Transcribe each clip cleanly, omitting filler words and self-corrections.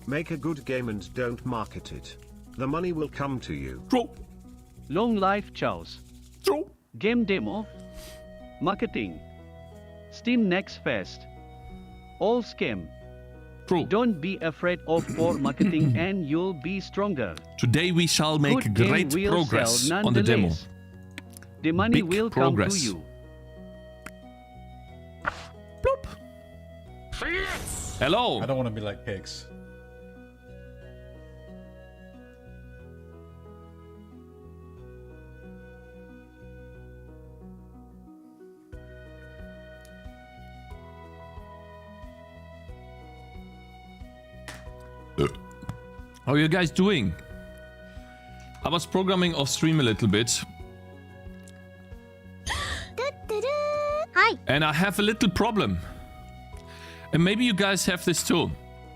Make a good game and don't market it. The money will come to you. True. Long life Chaos. True. Game demo. Marketing. Steam Next Fest. All scam. True. Don't be afraid of poor marketing and you'll be stronger. Today we shall make Good game great will progress sell on the demo. nonetheless. The money Big will progress. come to you. Bloop. Hello. I don't want to be like Cakez. How are you guys doing? I was programming off stream a little bit. Hi. And I have a little problem. And maybe you guys have this too.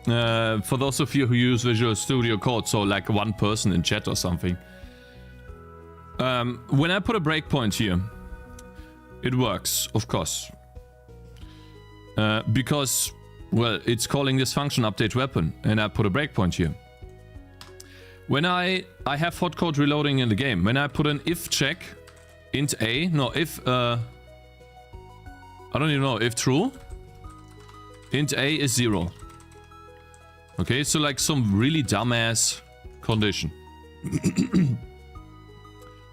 For those of you who use Visual Studio Code, so like one person in chat or something. When I put a breakpoint here, it works, of course. Because, well, it's calling this function update weapon, and I put a breakpoint here. When I have hot code reloading in the game, when I put an if check, int a, no, if, I don't even know, if true, int a is 0. Okay, so like some really dumbass condition.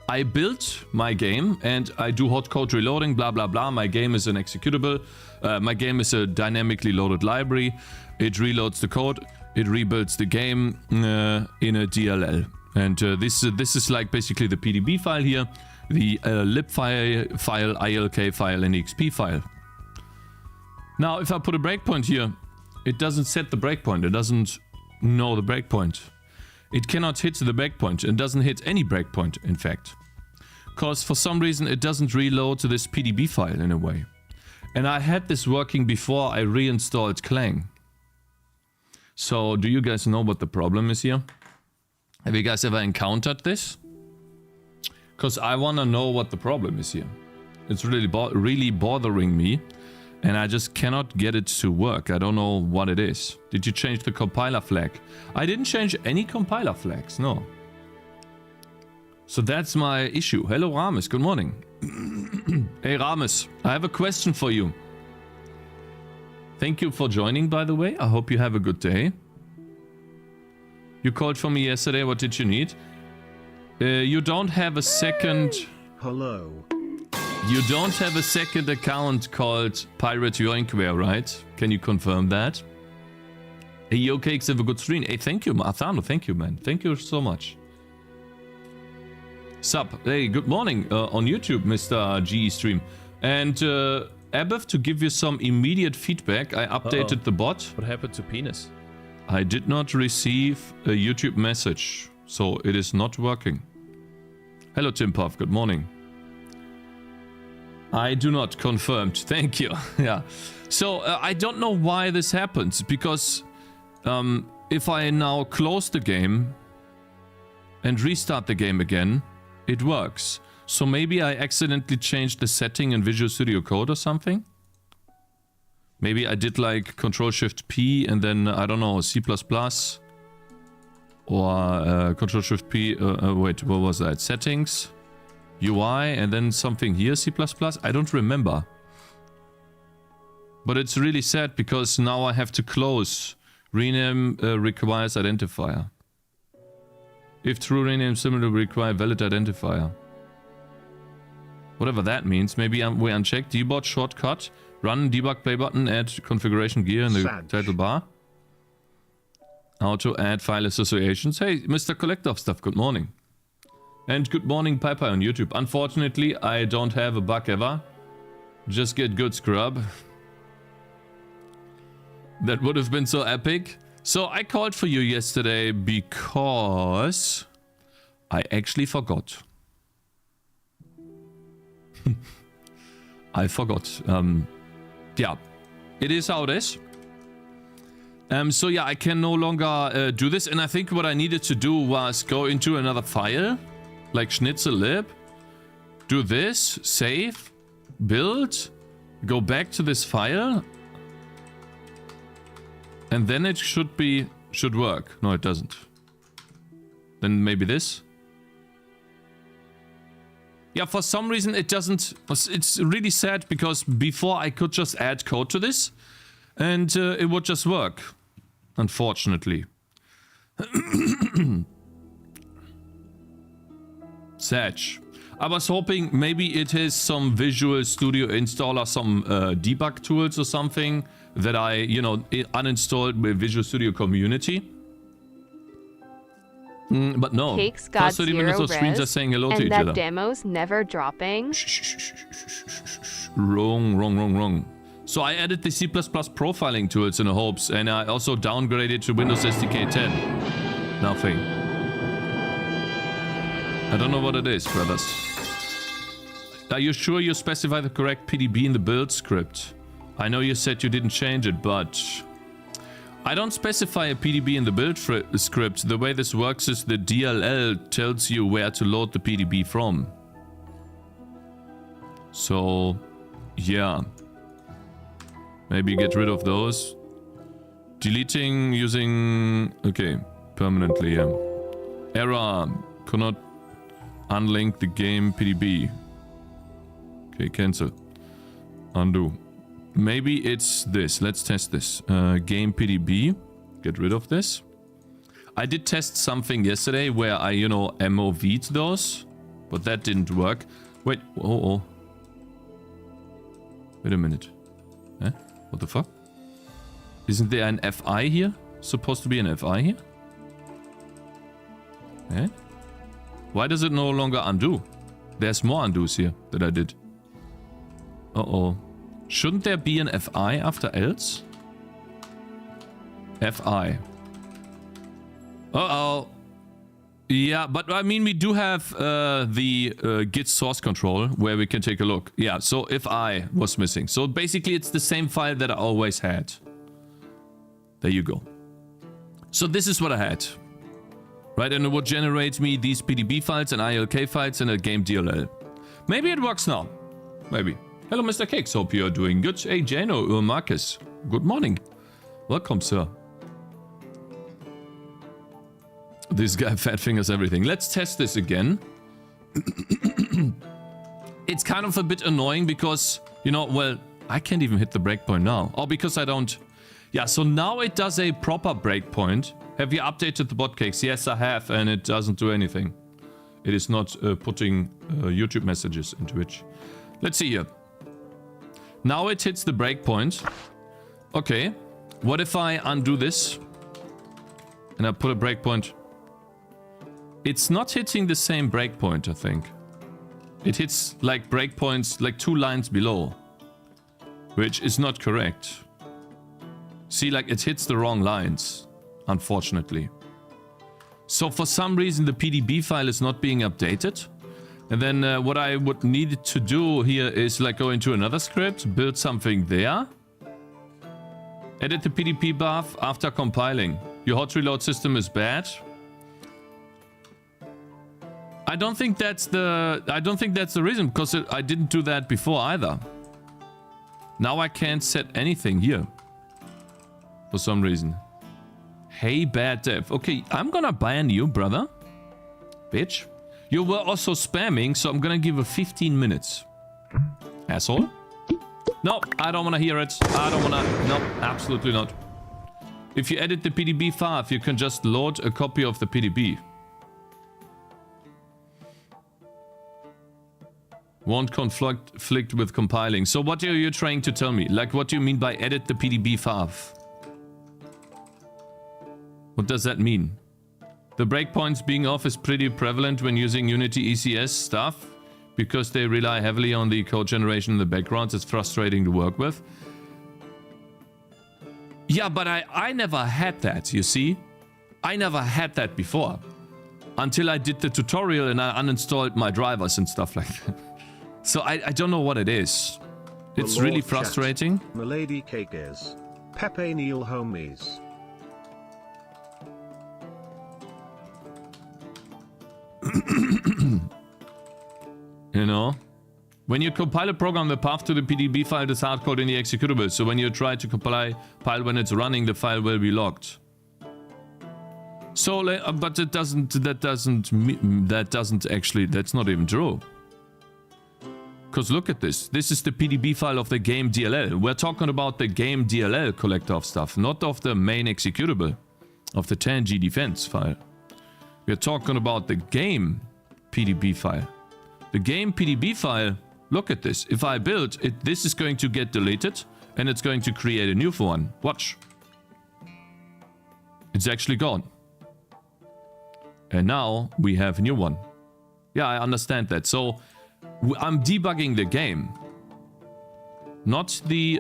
I built my game and I do hot code reloading, blah, blah, blah. My game is an executable. My game is a dynamically loaded library. It reloads the code. It rebuilds the game in a DLL. And this is like basically the PDB file here, the lib file, ILK file, and EXP file. Now, if I put a breakpoint here, it doesn't set the breakpoint. It doesn't know the breakpoint. It cannot hit the breakpoint. It doesn't hit any breakpoint, in fact. Because for some reason, it doesn't reload to this PDB file in a way. And I had this working before I reinstalled Clang. So, do you guys know what the problem is here? Have you guys ever encountered this? Because I want to know what the problem is here. It's really bothering me. And I just cannot get it to work. I don't know what it is. Did you change the compiler flag? I didn't change any compiler flags, no. So that's my issue. Hello, Rames. Good morning. Hey, Rames. I have a question for you. Thank you for joining, by the way. I hope you have a good day. You called for me yesterday. What did you need? You don't have a second... Hello. You don't have a second account called Pirate Yoinkware, right? Can you confirm that? Hey, yo, Cakez, have a good stream. Hey, thank you, Athano. Thank you, man. Thank you so much. Sup. Hey, good morning on YouTube, Mr. GE Stream. And Abev, to give you some immediate feedback, I updated the bot. What happened to penis? I did not receive a YouTube message, so it is not working. Hello, Tim Puff. Good morning. I do not confirmed. Thank you. Yeah. So I don't know why this happens, because if I now close the game and restart the game again, it works. So maybe I accidentally changed the setting in Visual Studio Code or something. Maybe I did like Ctrl-Shift-P and then, I don't know, C++ or Ctrl-Shift-P, wait, what was that? Settings, UI, and then something here, C++? I don't remember. But it's really sad because now I have to close. Rename requires identifier. If true, rename similar require valid identifier. Whatever that means. Maybe we unchecked debug shortcut. Run debug play button. Add configuration gear in the title bar. How to add file associations. Hey, Mr. Collector of Stuff. Good morning. And good morning, Piper on YouTube. Unfortunately, I don't have a bug ever. Just get good scrub. That would have been so epic. So I called for you yesterday because I actually forgot. I forgot. Yeah, it is how it is. So yeah, I can no longer do this. And I think what I needed to do was go into another file, like schnitzel lib, do this, save, build, go back to this file. And then it should be should work. No, it doesn't. Then maybe this? Yeah, for some reason it doesn't. It's really sad because before I could just add code to this and it would just work. Unfortunately. Sad. I was hoping maybe it has some Visual Studio installer, some debug tools or something that I, you know, uninstalled with Visual Studio Community. But no. Cakes got First 30 minutes of streams are saying hello to each and other. that demo's never dropping. Wrong. So I added the C++ profiling tools in the hopes, and I also downgraded to Windows SDK 10. Nothing. I don't know what it is, brothers. Are you sure you specify the correct PDB in the build script? I know you said you didn't change it, but I don't specify a PDB in the build script. The way this works is the DLL tells you where to load the PDB from. So, yeah. Maybe get rid of those. Deleting using... Okay, permanently, yeah. Error. Could not unlink the game PDB. Okay, cancel. Undo. Maybe it's this. Let's test this. Game PDB. Get rid of this. I did test something yesterday where I, you know, MOV'd those. But that didn't work. Wait. Oh. Wait a minute. Eh? What the fuck? Isn't there an FI here? Supposed to be an FI here? Eh? Why does it no longer undo? There's more undos here that I did. Uh-oh. Shouldn't there be an FI after else? FI. Uh-oh. Yeah, but I mean, we do have the Git source control where we can take a look. Yeah, so FI was missing. So basically, it's the same file that I always had. There you go. So this is what I had. Right, and it would generate me these PDB files and ILK files and a game DLL. Maybe it works now. Maybe. Hello, Mr. Cakes. Hope you're doing good. Hey, Jano or Marcus. Good morning. Welcome, sir. This guy fat fingers everything. Let's test this again. It's kind of a bit annoying because, you know, well, I can't even hit the breakpoint now. Oh, because I don't... Yeah, so now it does a proper breakpoint. Have you updated the bot, Cakes? Yes, I have, and it doesn't do anything. It is not putting YouTube messages into Twitch. Let's see here. Now it hits the breakpoint. Okay. What if I undo this? And I put a breakpoint. It's not hitting the same breakpoint, I think. It hits like breakpoints like 2 lines below. Which is not correct. See, like it hits the wrong lines. Unfortunately. So for some reason the PDB file is not being updated. And then what I would need to do here is like go into another script, build something there. Edit the PDB buff after compiling. Your hot reload system is bad. I don't think that's the reason, because I didn't do that before either. Now I can't set anything here. For some reason. Hey, bad dev. Okay, I'm gonna ban you, brother. Bitch. You were also spamming, so I'm gonna give you 15 minutes. Asshole. No, I don't wanna hear it. I don't wanna... No, absolutely not. If you edit the PDB file, you can just load a copy of the PDB. Won't conflict with compiling. So what are you trying to tell me? Like, what do you mean by edit the PDB file? What does that mean? The breakpoints being off is pretty prevalent when using Unity ECS stuff, because they rely heavily on the code generation in the background. It's frustrating to work with. Yeah, but I never had that, you see? I never had that before. Until I did the tutorial and I uninstalled my drivers and stuff like that. So I don't know what it is. It's really frustrating. Milady Cakez. Pepe Neil homies. You know, when you compile a program, the path to the PDB file is hardcoded in the executable. So when you try to compile when it's running, the file will be locked. So, but that's not even true. Because look at this. This is the PDB file of the game DLL. We're talking about the game DLL collector of stuff, not of the main executable of the Tangy defense file. We're talking about the game PDB file. The game PDB file, look at this. If I build it, this is going to get deleted and it's going to create a new one. Watch. It's actually gone. And now we have a new one. Yeah, I understand that. So I'm debugging the game, not the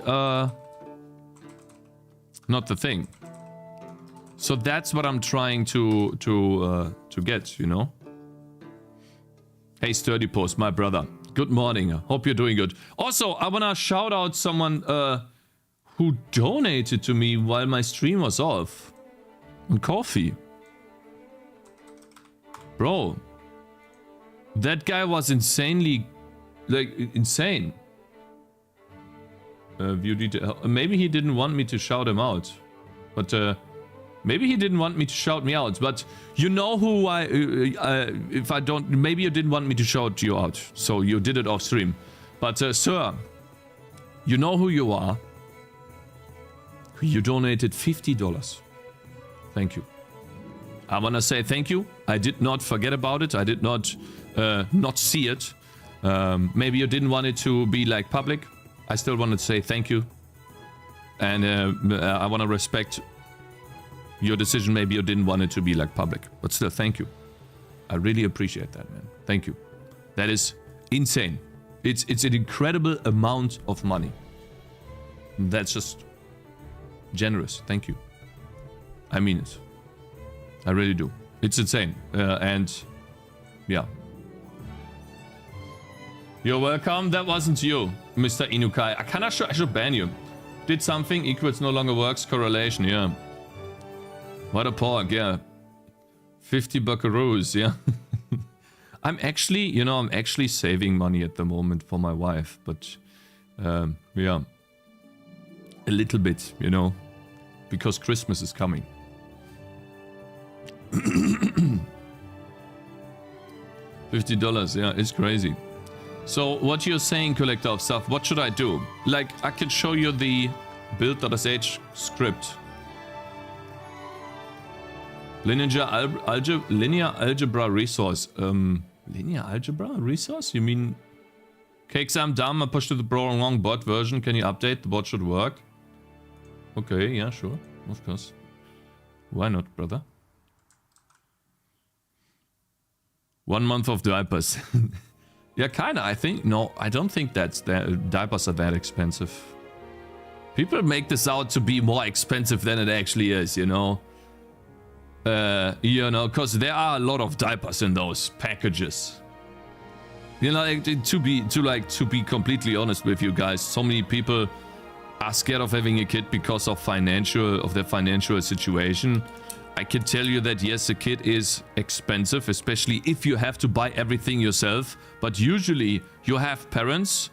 thing. So that's what I'm trying to get, you know. Hey, Sturdy Post, my brother. Good morning. Hope you're doing good. Also, I wanna shout out someone who donated to me while my stream was off on Coffee. Bro, that guy was insanely, like, insane. View detail. Maybe he didn't want me to shout him out, but maybe he didn't want me to shout me out. But you know who I? If I don't, maybe you didn't want me to shout you out, so you did it off stream. But sir, you know who you are. You donated $50. Thank you. I want to say thank you. I did not forget about it. I did not see it. Maybe you didn't want it to be like public. I still want to say thank you. And I want to respect your decision. Maybe you didn't want it to be like public. But still, thank you. I really appreciate that, man. Thank you. That is insane. It's an incredible amount of money. That's just generous. Thank you. I mean it. I really do. It's insane. And yeah. You're welcome. That wasn't you, Mr. Inukai. I should ban you. Did something equals no longer works. Correlation, yeah. What a pork, yeah. 50 buckaroos, yeah. I'm actually saving money at the moment for my wife, but yeah. A little bit, you know, because Christmas is coming. $50, yeah, it's crazy. So what you're saying, collector of stuff, what should I do? Like, I could show you the build.sh script. Linear algebra resource. Linear algebra resource? You mean? Cakez, I'm dumb. I pushed to the wrong bot version. Can you update? The bot should work. Okay, yeah, sure. Of course. Why not, brother? 1 month of diapers. Yeah, kinda, I think. No, I don't think diapers are that expensive. People make this out to be more expensive than it actually is, you know. Because there are a lot of diapers in those packages. You know, like, to be completely honest with you guys, so many people are scared of having a kid because of their financial situation. I can tell you that yes, a kid is expensive, especially if you have to buy everything yourself. But usually you have parents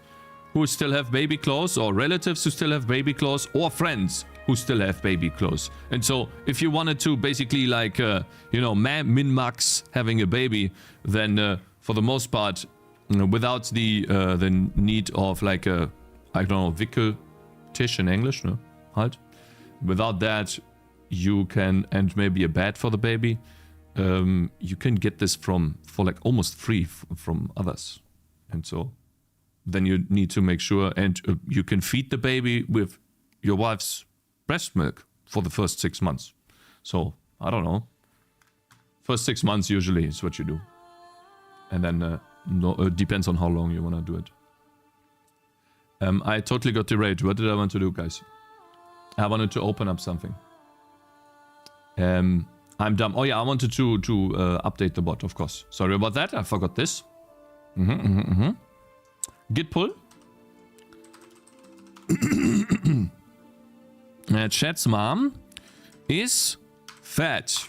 who still have baby clothes, or relatives who still have baby clothes, or friends who still have baby clothes. And so if you wanted to basically like, min-max having a baby, then for the most part, without the need of like a, I don't know, Wickeltisch in English, no? Halt. Without that, you can, and maybe a bed for the baby, you can get this for like almost free from others. And so then you need to make sure, and you can feed the baby with your wife's breast milk for the first 6 months. So I don't know, first 6 months usually is what you do, and then it depends on how long you want to do it. I totally got derailed. What did I want to do, guys? I wanted to open up something. I'm dumb. Oh yeah, I wanted to update the bot, of course. Sorry about that. I forgot this. Git pull. Chat's mom is fat.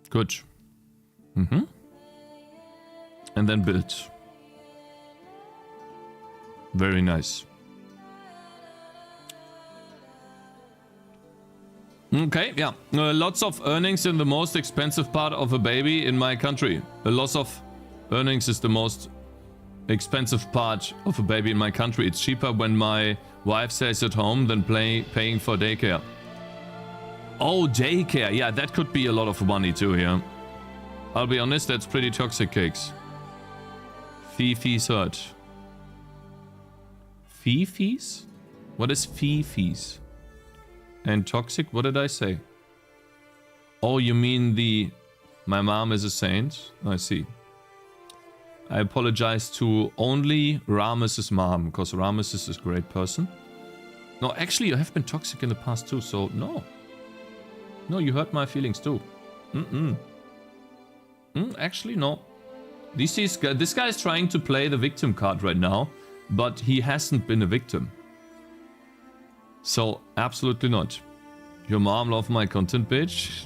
Good. And then build. Very nice. Okay, yeah. Lots of earnings in the most expensive part of a baby in my country. A loss of earnings is the most expensive part of a baby in my country. It's cheaper when my wife stays at home than paying for daycare. Oh, daycare. Yeah, that could be a lot of money too here. I'll be honest, that's pretty toxic, Cakes. Fifi's hurt. Fifi's? What is Fifi's? And toxic, what did I say? Oh, you mean the... My mom is a saint? I see. I apologize to only Rames's mom, because Rames is a great person. No, actually, you have been toxic in the past too, so no. No, you hurt my feelings too. Actually, no. This guy is trying to play the victim card right now, but he hasn't been a victim. So, absolutely not. Your mom loved my content, bitch.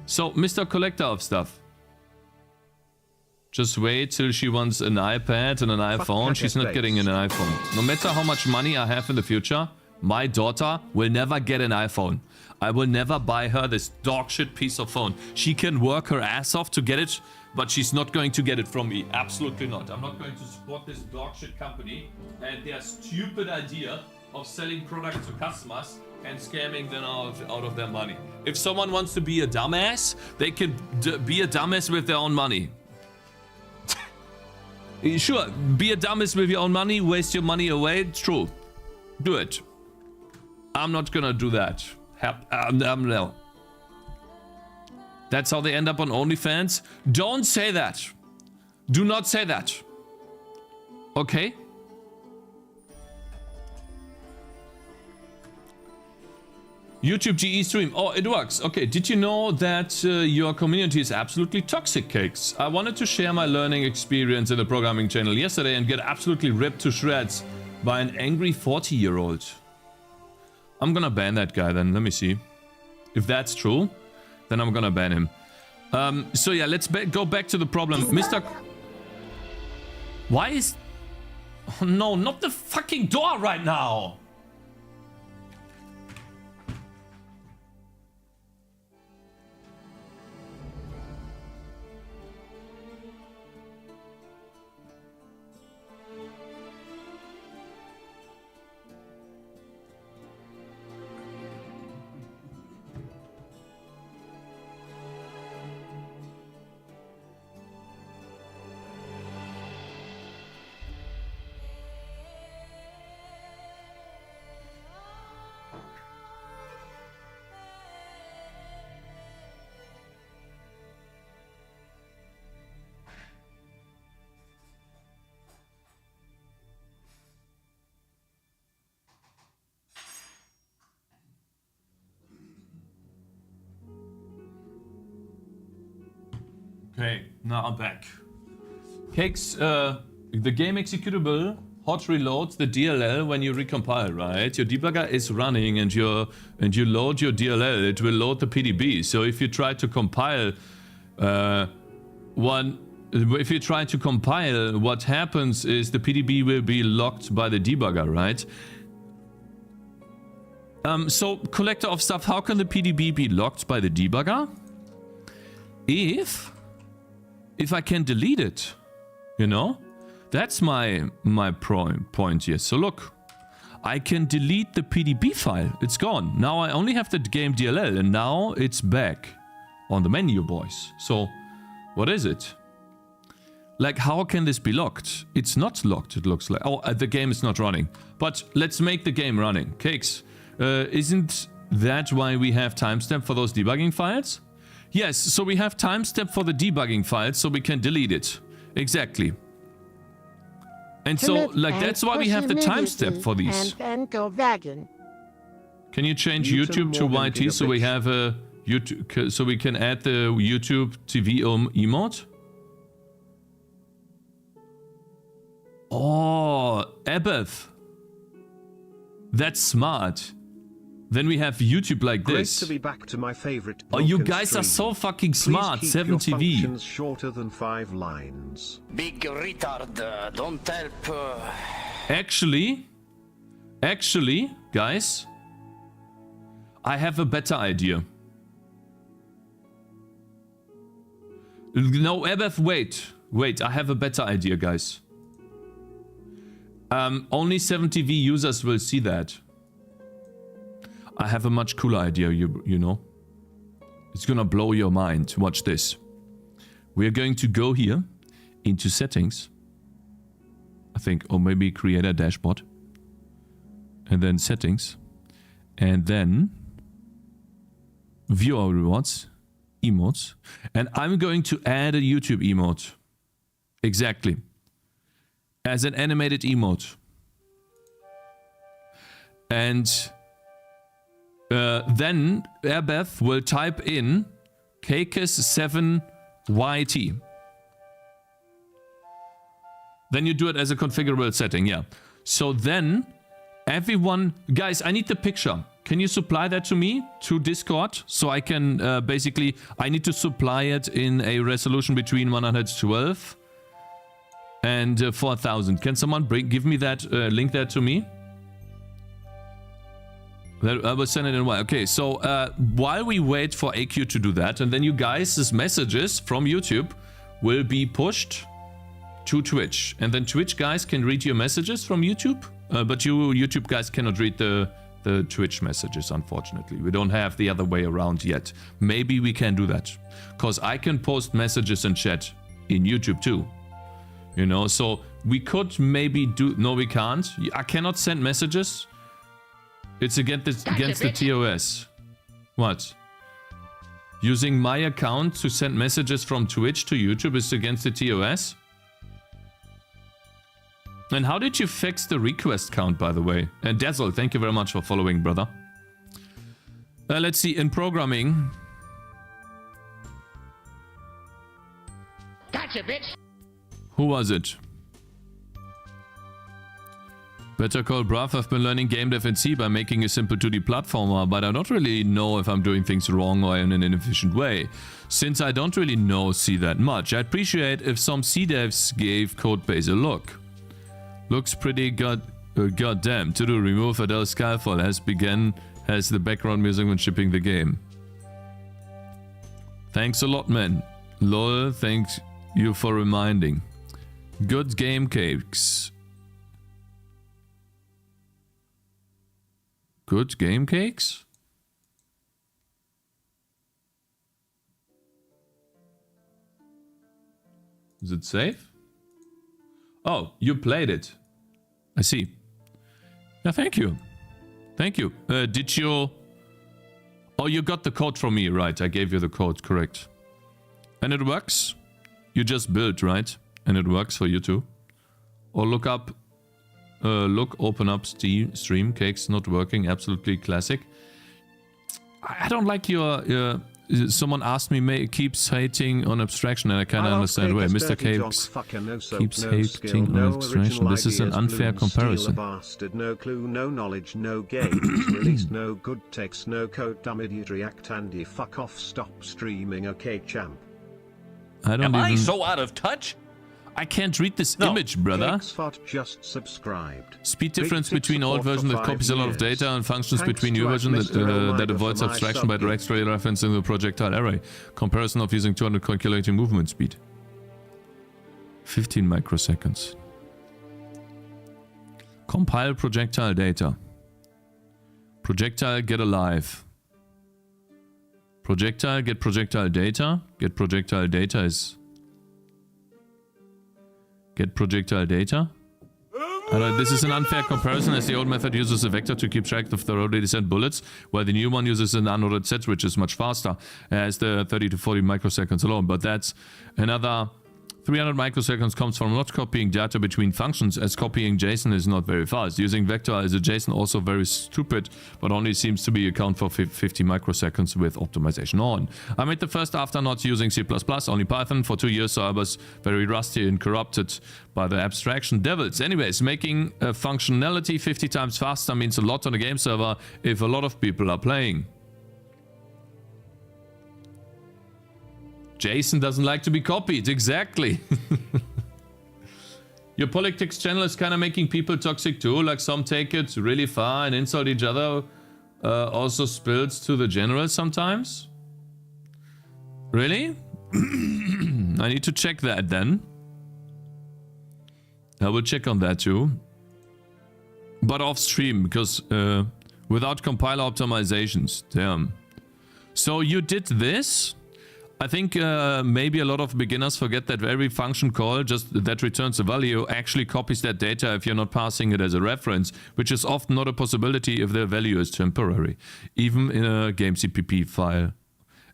So, Mr. Collector of Stuff. Just wait till she wants an iPad and an iPhone. She's not getting an iPhone. No matter how much money I have in the future, my daughter will never get an iPhone. I will never buy her this dog shit piece of phone. She can work her ass off to get it, but she's not going to get it from me. Absolutely not. I'm not going to support this dog shit company and their stupid idea of selling products to customers and scamming them out of their money. If someone wants to be a dumbass, they can be a dumbass with their own money. Sure, be a dumbass with your own money, waste your money away, it's true. Do it. I'm not gonna do that. No. That's how they end up on OnlyFans? Don't say that. Do not say that. Okay? YouTube GE stream. Oh, it works. Okay, did you know that your community is absolutely toxic, Cakes? I wanted to share my learning experience in the programming channel yesterday and get absolutely ripped to shreds by an angry 40-year-old. I'm gonna ban that guy then. Let me see. If that's true, then I'm gonna ban him. So yeah, let's go back to the problem. Mr. Why is... Oh no, not the fucking door right now! Okay, now I'm back. Cakes, the game executable hot reloads the DLL when you recompile, right? Your debugger is running and you load your DLL, it will load the PDB. So if you try to compile what happens is the PDB will be locked by the debugger, right? So collector of stuff, how can the PDB be locked by the debugger? If I can delete it, you know? That's my point here. So look, I can delete the PDB file. It's gone. Now I only have the game DLL and now it's back on the menu, boys. So what is it? Like, how can this be locked? It's not locked, it looks like. Oh, the game is not running. But let's make the game running. Cakes, isn't that why we have timestamp for those debugging files? Yes, so we have timestamp for the debugging files so we can delete it. Exactly. And so, like, that's why we have the timestamp for these. Can you change YouTube to YT so we have a YouTube, so we can add the YouTube TV emote? Oh, Abath. That's smart. Then we have YouTube like this. Great to be back to my favorite. Oh, you guys are so fucking smart. 7TV. Shorter than 5 lines. Big retard, don't help. Actually, guys, I have a better idea. No, Ebeth, wait, I have a better idea, guys. Only 70V users will see that. I have a much cooler idea, you know. It's gonna blow your mind. Watch this. We're going to go here into settings. I think, or maybe create a dashboard. And then settings. And then view our rewards. Emotes. And I'm going to add a YouTube emote. Exactly. As an animated emote. And then Airbeth will type in Cakez 7YT. Then you do it as a configurable setting, yeah. So then everyone... Guys, I need the picture. Can you supply that to me to Discord? So I can basically... I need to supply it in a resolution between 112 and 4000. Can someone give me that, link that to me? I will send it in a while. Okay, so while we wait for AQ to do that, and then you guys' messages from YouTube will be pushed to Twitch. And then Twitch guys can read your messages from YouTube, but you YouTube guys cannot read the Twitch messages, unfortunately. We don't have the other way around yet. Maybe we can do that. Because I can post messages in chat in YouTube too. You know, so we could maybe do... No, we can't. I cannot send messages. It's against the TOS. What? Using my account to send messages from Twitch to YouTube is against the TOS? And how did you fix the request count, by the way? And Dazzle, thank you very much for following, brother. Let's see, in programming... Gotcha, bitch! Who was it? Better Call Bruv, I've been learning game dev in C by making a simple 2D platformer, but I don't really know if I'm doing things wrong or in an inefficient way. Since I don't really know C that much, I'd appreciate if some C devs gave Codebase a look. Looks pretty goddamn. To do remove Adele Skyfall has the background music when shipping the game. Thanks a lot, man. Lol, thanks you for reminding. Good game, Cakes. Good game, Cakes? Is it safe? Oh, you played it. I see. Yeah, thank you. Thank you. Did you... Oh, you got the code from me, right? I gave you the code, correct. And it works? You just built, right? And it works for you too? Or look up... open up stream. Cakes not working. Absolutely classic. I don't like your someone asked me, keeps hating on abstraction, and I kind of understand why. Mr. Cakes keeps hating on abstraction. This is an unfair comparison. Bastard, no clue, no knowledge, no games, released no good text, no code, damn idiot, react, Andy, fuck off, stop streaming, okay, champ. Am I so out of touch? I can't read this image, brother. Just subscribed. Speed difference between old version that copies a lot of data and functions between new version that avoids abstraction by direct straight reference in the projectile array. Comparison of using 200 calculating movement speed. 15 microseconds. Compile projectile data. Projectile get alive. Projectile get projectile data. Get projectile data is... Get projectile data. This is an unfair comparison as the old method uses a vector to keep track of the roadly descent bullets, while the new one uses an unordered set, which is much faster, as the 30 to 40 microseconds alone. But that's another 300 microseconds comes from not copying data between functions, as copying JSON is not very fast. Using vector as a JSON also very stupid, but only seems to be account for 50 microseconds with optimization on. I made the first after not using C++, only Python for 2 years, so I was very rusty and corrupted by the abstraction devils. Anyways, making a functionality 50 times faster means a lot on a game server if a lot of people are playing. Jason doesn't like to be copied, exactly. Your politics channel is kind of making people toxic too, like some take it really far and insult each other also spills to the general sometimes? Really? I need to check that then. I will check on that too. But off stream, because without compiler optimizations. Damn. So you did this? I think maybe a lot of beginners forget that every function call just that returns a value actually copies that data if you're not passing it as a reference, which is often not a possibility if the value is temporary, even in a game CPP file.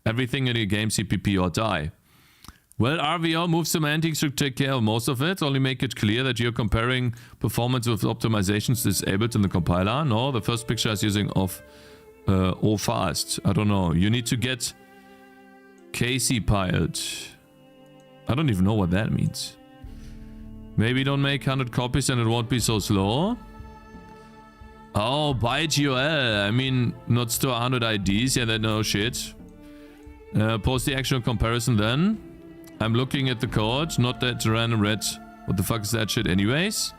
Everything in a game CPP or die. Well, RVO move semantics to take care of most of it. Only make it clear that you're comparing performance with optimizations disabled in the compiler. No, the first picture is using of fast. I don't know. You need to get Casey piled. I don't even know what that means. Maybe don't make 100 copies and it won't be so slow. Oh, byte UL. I mean, not store 100 IDs. Yeah, that no shit. Post the actual comparison then. I'm looking at the code, not that random red. What the fuck is that shit anyways?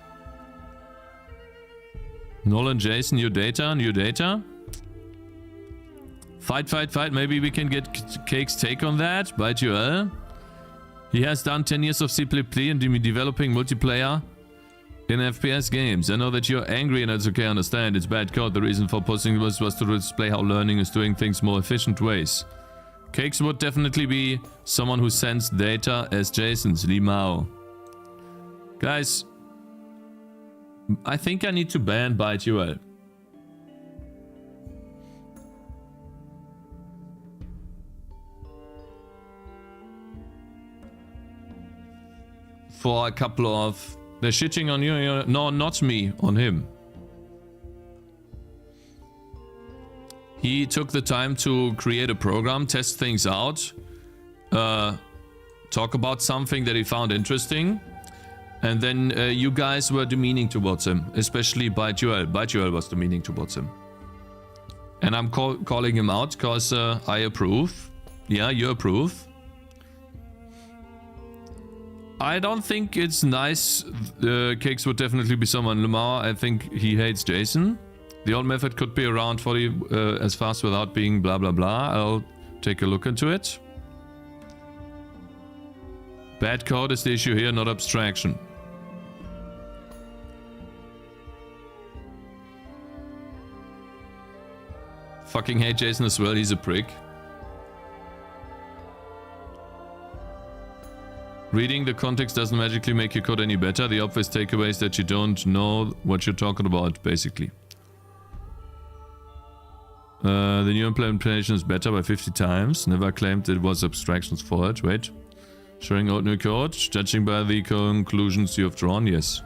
Nolan Jason, new data, new data. Fight. Maybe we can get Cake's take on that. Byte UL. He has done 10 years of C++ and developing multiplayer in FPS games. I know that you're angry and that's okay, I understand. It's bad code. The reason for posting this was to display how learning is doing things more efficient ways. Cakes would definitely be someone who sends data as JSONs. Lee Mao. Guys, I think I need to ban Byte UL. For a couple of... They're shitting on you. No, not me. On him. He took the time to create a program, test things out, talk about something that he found interesting, and then you guys were demeaning towards him, especially Byte UL. Byte UL was demeaning towards him. And I'm calling him out because I approve. Yeah, you approve. I don't think it's nice. Cakes would definitely be someone. Lamar, I think he hates Jason. The old method could be around 40 as fast without being blah blah blah. I'll take a look into it. Bad code is the issue here, not abstraction. Fucking hate Jason as well, he's a prick. Reading the context doesn't magically make your code any better. The obvious takeaway is that you don't know what you're talking about, basically. The new implementation is better by 50 times. Never claimed it was abstractions for it. Wait. Showing out new code. Judging by the conclusions you have drawn. Yes.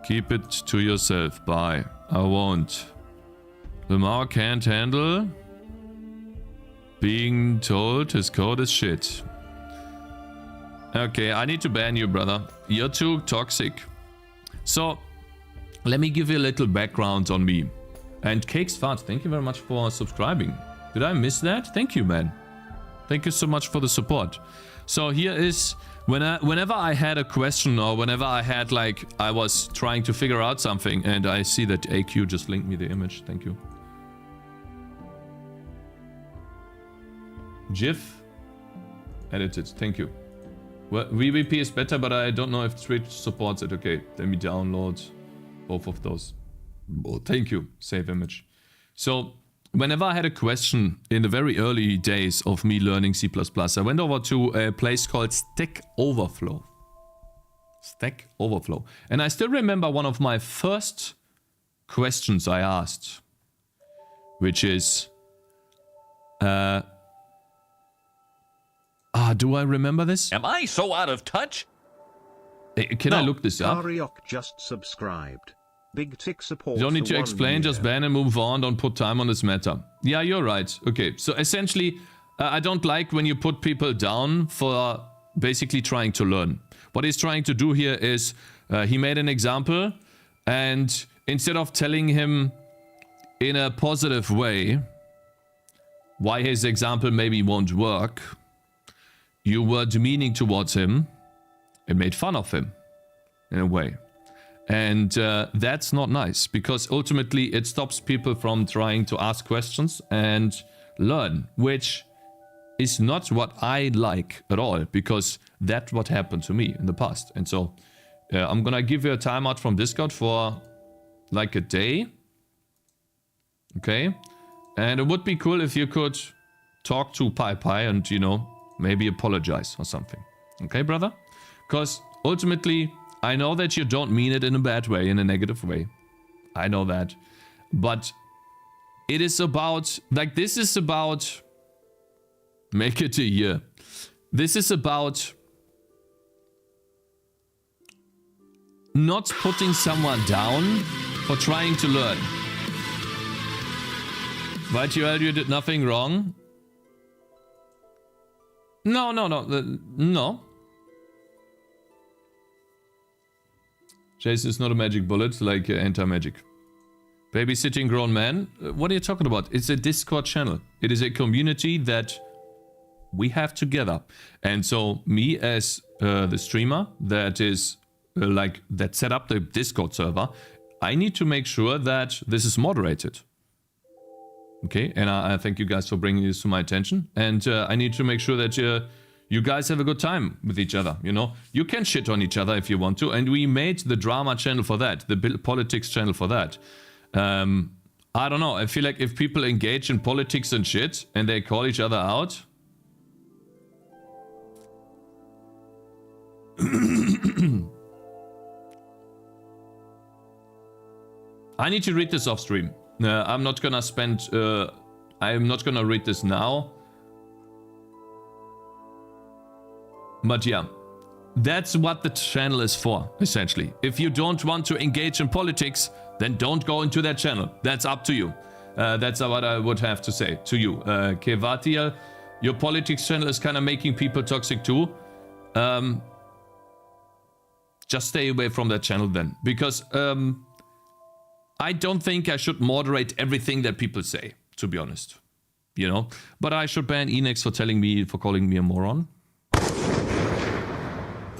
Keep it to yourself. Bye. I won't. Lamar can't handle being told his code is shit. Okay, I need to ban you, brother. You're too toxic. So, let me give you a little background on me. And Cakes Fart, thank you very much for subscribing. Did I miss that? Thank you, man. Thank you so much for the support. So here is, whenever I had a question or whenever I had like, I was trying to figure out something and I see that AQ just linked me the image. Thank you. GIF edited. Thank you. Well, VVP is better, but I don't know if Twitch supports it. Okay, let me download both of those. Oh, thank you. Save image. So, whenever I had a question in the very early days of me learning C++, I went over to a place called Stack Overflow. Stack Overflow. And I still remember one of my first questions I asked, which is, do I remember this? Am I so out of touch? Can I look this up? Ariok just subscribed. Big tick support. You don't need to explain, just ban and move on, don't put time on this matter. Yeah, you're right. Okay, so essentially, I don't like when you put people down for basically trying to learn. What he's trying to do here is, he made an example, and instead of telling him in a positive way why his example maybe won't work, you were demeaning towards him and made fun of him in a way. And that's not nice, because ultimately it stops people from trying to ask questions and learn, which is not what I like at all, because that's what happened to me in the past. And so I'm gonna give you a timeout from Discord for like a day. Okay? And it would be cool if you could talk to Pi and, you know, maybe apologize or something. Okay, brother? Because ultimately, I know that you don't mean it in a bad way, in a negative way. I know that. But it is about, like, this is about, make it a year. This is about not putting someone down for trying to learn. Right, you did nothing wrong. No. Jason is not a magic bullet, like anti-magic. Babysitting grown man? What are you talking about? It's a Discord channel. It is a community that we have together. And so me as the streamer that is that set up the Discord server, I need to make sure that this is moderated. Okay, and I thank you guys for bringing this to my attention. And I need to make sure that you guys have a good time with each other, you know? You can shit on each other if you want to, and we made the drama channel for that, the politics channel for that. I don't know, I feel like if people engage in politics and shit, and they call each other out... I need to read this off stream. I'm not gonna spend... I'm not gonna read this now. But yeah, that's what the channel is for, essentially. If you don't want to engage in politics, then don't go into that channel. That's up to you. That's what I would have to say to you. Kevatia, your politics channel is kind of making people toxic too. Just stay away from that channel then. Because I don't think I should moderate everything that people say, to be honest. You know? But I should ban Enex for calling me a moron.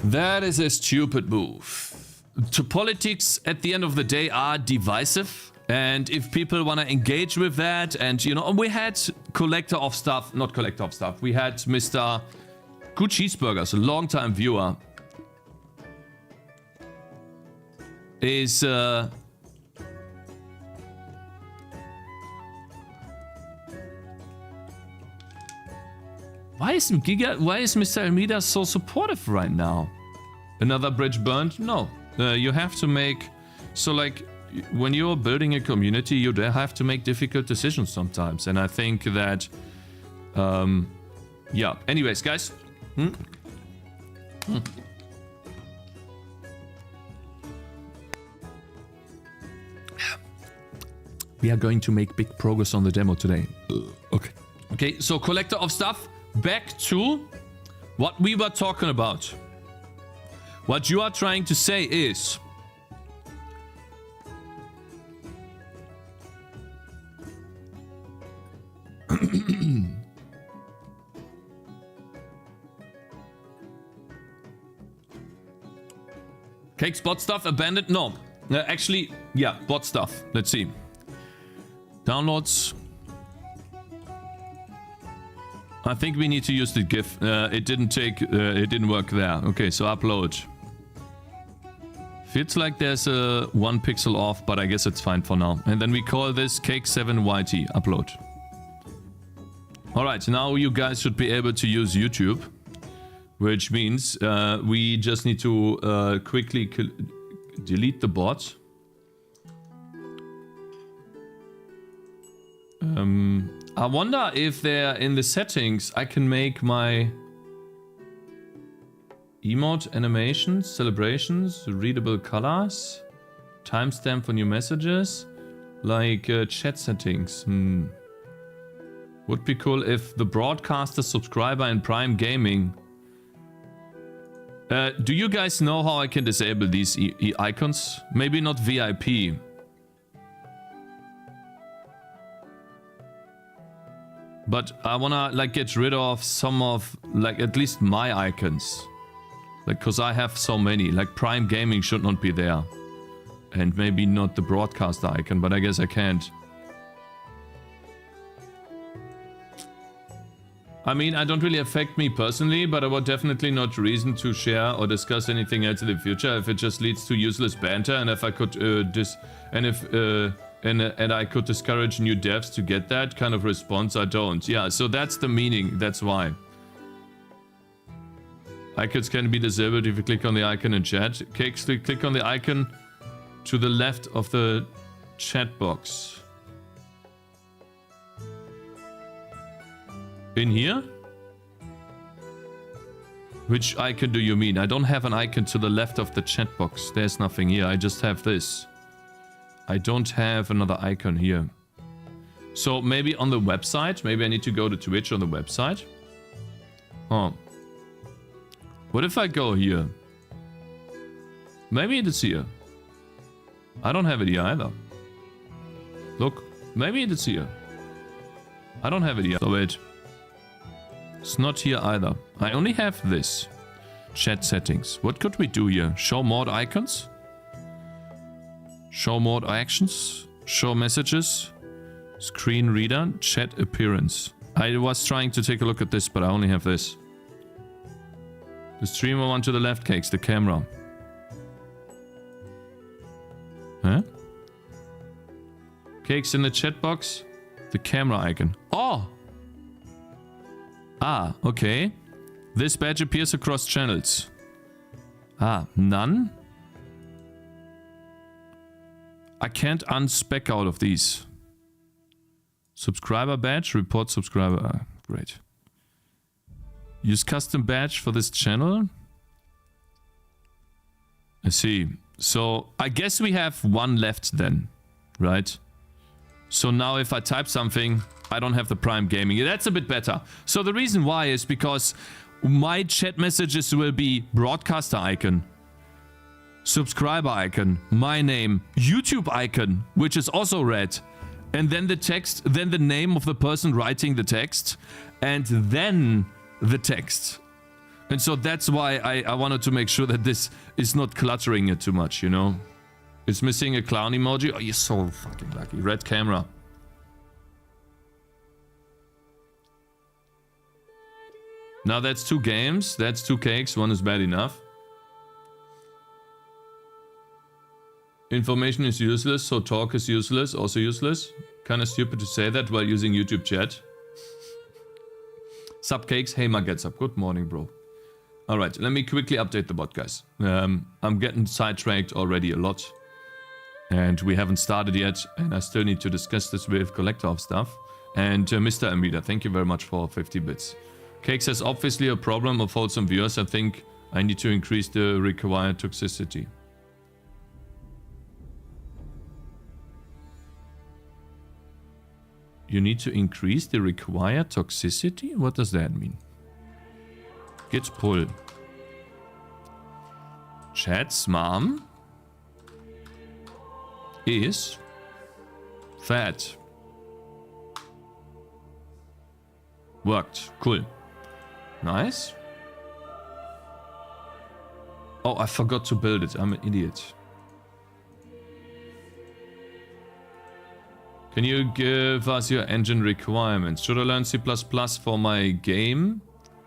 That is a stupid move. To politics, at the end of the day, are divisive. And if people want to engage with that, and, you know, we had Collector of Stuff, not Collector of Stuff, we had Mr. Good Cheeseburgers, a long-time viewer, is, Why is Mr. Almeida so supportive right now? Another bridge burned? No. You have to make... So, like, when you're building a community, you have to make difficult decisions sometimes. And I think that... yeah. Anyways, guys. We are going to make big progress on the demo today. Okay. Okay, so Collector of Stuff... Back to what we were talking about. What you are trying to say is... Cakez bot stuff abandoned? No. Actually, yeah, bot stuff. Let's see. Downloads... I think we need to use the GIF. It didn't work there. Okay, so upload. Feels like there's a 1 pixel off, but I guess it's fine for now. And then we call this Cake7YT. Upload. Alright, now you guys should be able to use YouTube. Which means we just need to quickly delete the bot. I wonder if there in the settings I can make my emote animations, celebrations, readable colors, timestamp for new messages, like chat settings. Would be cool if the broadcaster subscriber in Prime Gaming. Do you guys know how I can disable these icons? Maybe not VIP. But I wanna like get rid of some of like at least my icons. Like cause I have so many. Like Prime Gaming should not be there. And maybe not the broadcaster icon, but I guess I can't. I mean, I don't really affect me personally, but I would definitely not reason to share or discuss anything else in the future if it just leads to useless banter, and if I could and I could discourage new devs to get that kind of response. I don't. Yeah, so that's the meaning. That's why. Icons can be disabled if you click on the icon in chat. Cakez, click on the icon to the left of the chat box. In here? Which icon do you mean? I don't have an icon to the left of the chat box. There's nothing here. I just have this. I don't have another icon here. So maybe on the website. Maybe I need to go to Twitch on the website. Oh. What if I go here? Maybe it is here. I don't have it here either. Look. Maybe it is here. I don't have it here. So wait. It's not here either. I only have this. Chat settings. What could we do here? Show more icons? Show more actions? Show messages? Screen reader? Chat appearance. I was trying to take a look at this, but I only have this. The streamer one to the left, Cakez, the camera. Huh? Cakez in the chat box. The camera icon. Oh! Ah, okay. This badge appears across channels. Ah, none? I can't unspec out of these. Subscriber badge, report subscriber. Ah, great. Use custom badge for this channel. I see. So, I guess we have one left then, right? So now if I type something, I don't have the Prime Gaming. That's a bit better. So the reason why is because my chat messages will be broadcaster icon, subscriber icon, my name, YouTube icon, which is also red, and then the text, then the name of the person writing the text, and then the text. And so that's why I wanted to make sure that this is not cluttering it too much, you know? It's missing a clown emoji. Oh, you're so fucking lucky. Red camera. Now that's 2 games. That's 2 cakes. One is bad enough. Information is useless, so talk is useless. Also useless. Kinda stupid to say that while using YouTube chat. Sup Cakez. Hey Magets up. Good morning, bro. Alright, let me quickly update the bot, guys. I'm getting sidetracked already a lot. And we haven't started yet, and I still need to discuss this with Collector of Stuff. And Mr. Amida, thank you very much for 50 bits. Cakez has obviously a problem of wholesome viewers. I think I need to increase the required toxicity. You need to increase the required toxicity? What does that mean? Git pull. Chat's mom is fat. Worked. Cool. Nice. Oh, I forgot to build it. I'm an idiot. Can you give us your engine requirements? Should I learn C++ for my game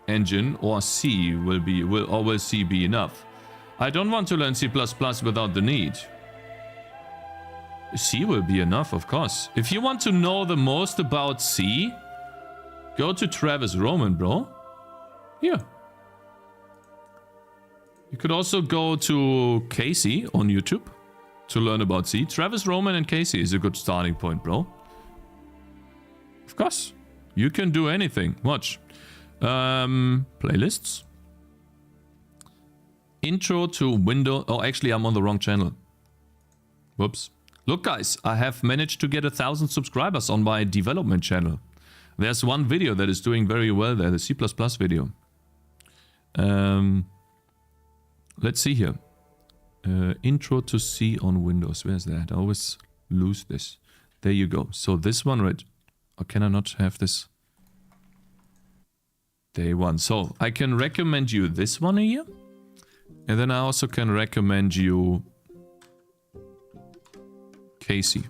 engine, or C will C be enough? I don't want to learn C++ without the need. C will be enough, of course. If you want to know the most about C, go to Travis Roman, bro. Here. You could also go to Casey on YouTube to learn about C. Travis Roman and Casey is a good starting point, bro. Of course. You can do anything. Watch. Playlists. Intro to Windows. Oh, actually, I'm on the wrong channel. Whoops. Look, guys, I have managed to get 1,000 subscribers on my development channel. There's one video that is doing very well there, the C++ video. Let's see here. Intro to C on Windows. Where's that? I always lose this. There you go. So this one, right? Or can I not have this? Day 1. So I can recommend you this one here. And then I also can recommend you Casey.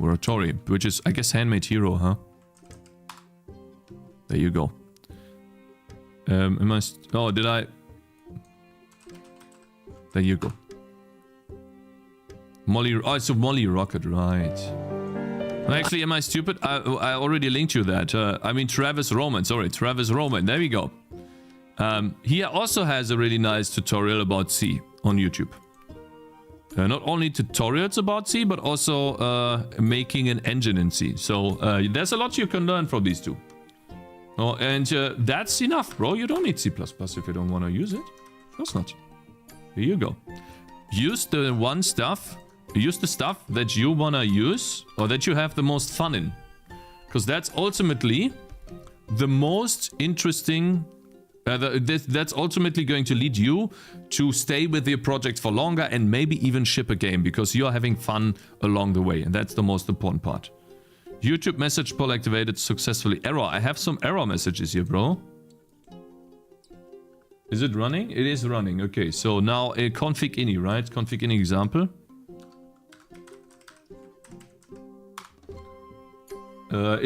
Oratori, which is, I guess, Handmade Hero, huh? There you go. Am I... Oh, did I... There you go. Molly... Oh, it's a Molly Rocket, right. Actually, am I stupid? I already linked you that. I mean, Travis Roman. Sorry, Travis Roman. There we go. He also has a really nice tutorial about C on YouTube. Not only tutorials about C, but also making an engine in C. So there's a lot you can learn from these two. Oh, and that's enough, bro. You don't need C++ if you don't want to use it. Of course not. Here you go. Use the stuff that you want to use or that you have the most fun in. Because that's ultimately the most interesting... that's ultimately going to lead you to stay with your project for longer and maybe even ship a game because you're having fun along the way. And that's the most important part. YouTube message poll activated successfully. Error. I have some error messages here, bro. Is it running? It is running. Okay, so now a config ini, right? Config ini example.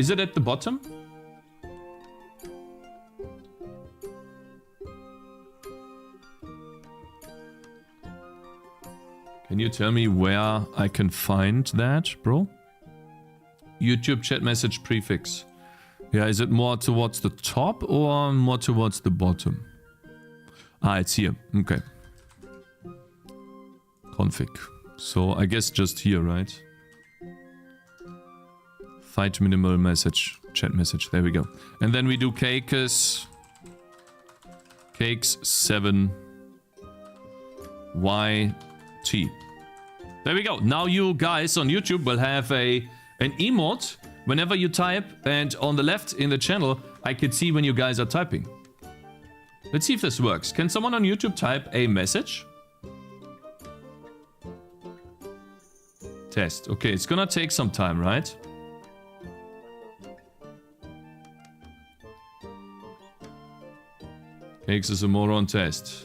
Is it at the bottom? Can you tell me where I can find that, bro? YouTube chat message prefix. Yeah, is it more towards the top or more towards the bottom? Ah, it's here. Okay. Config. So I guess just here, right? Fight minimal message. Chat message. There we go. And then we do Cakez. Cakes 7 YT. There we go. Now you guys on YouTube will have an emote whenever you type, and on the left in the channel I can see when you guys are typing. Let's see if this works. Can someone on YouTube type a message? Test. Okay, it's gonna take some time, right? Cakes is a moron test.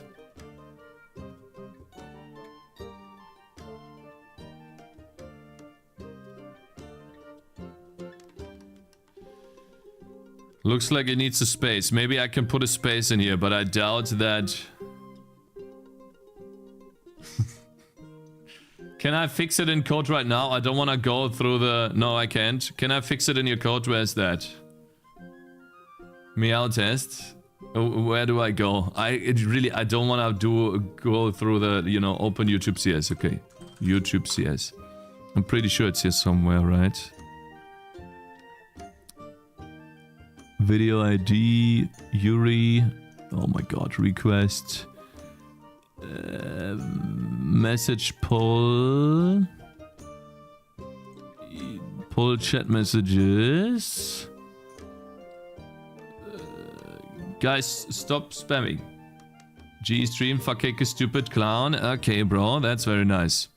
Looks like it needs a space. Maybe I can put a space in here, but I doubt that... Can I fix it in code right now? I don't want to go through the... No, I can't. Can I fix it in your code? Where's that? Meow test. Where do I go? I don't want to go through the, you know, open YouTube CS. Okay. YouTube CS. I'm pretty sure it's here somewhere, right? Video ID, Yuri, oh my god, request, message poll chat messages, guys, stop spamming, G stream, fuck Cakez, stupid clown, okay bro, that's very nice,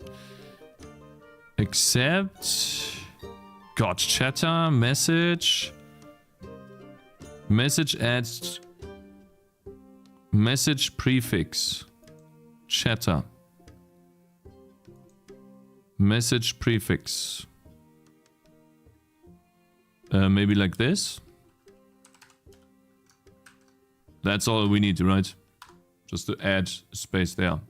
accept, got chatter, message add message prefix chatter message prefix maybe like this. That's all we need, right? Just to add space there.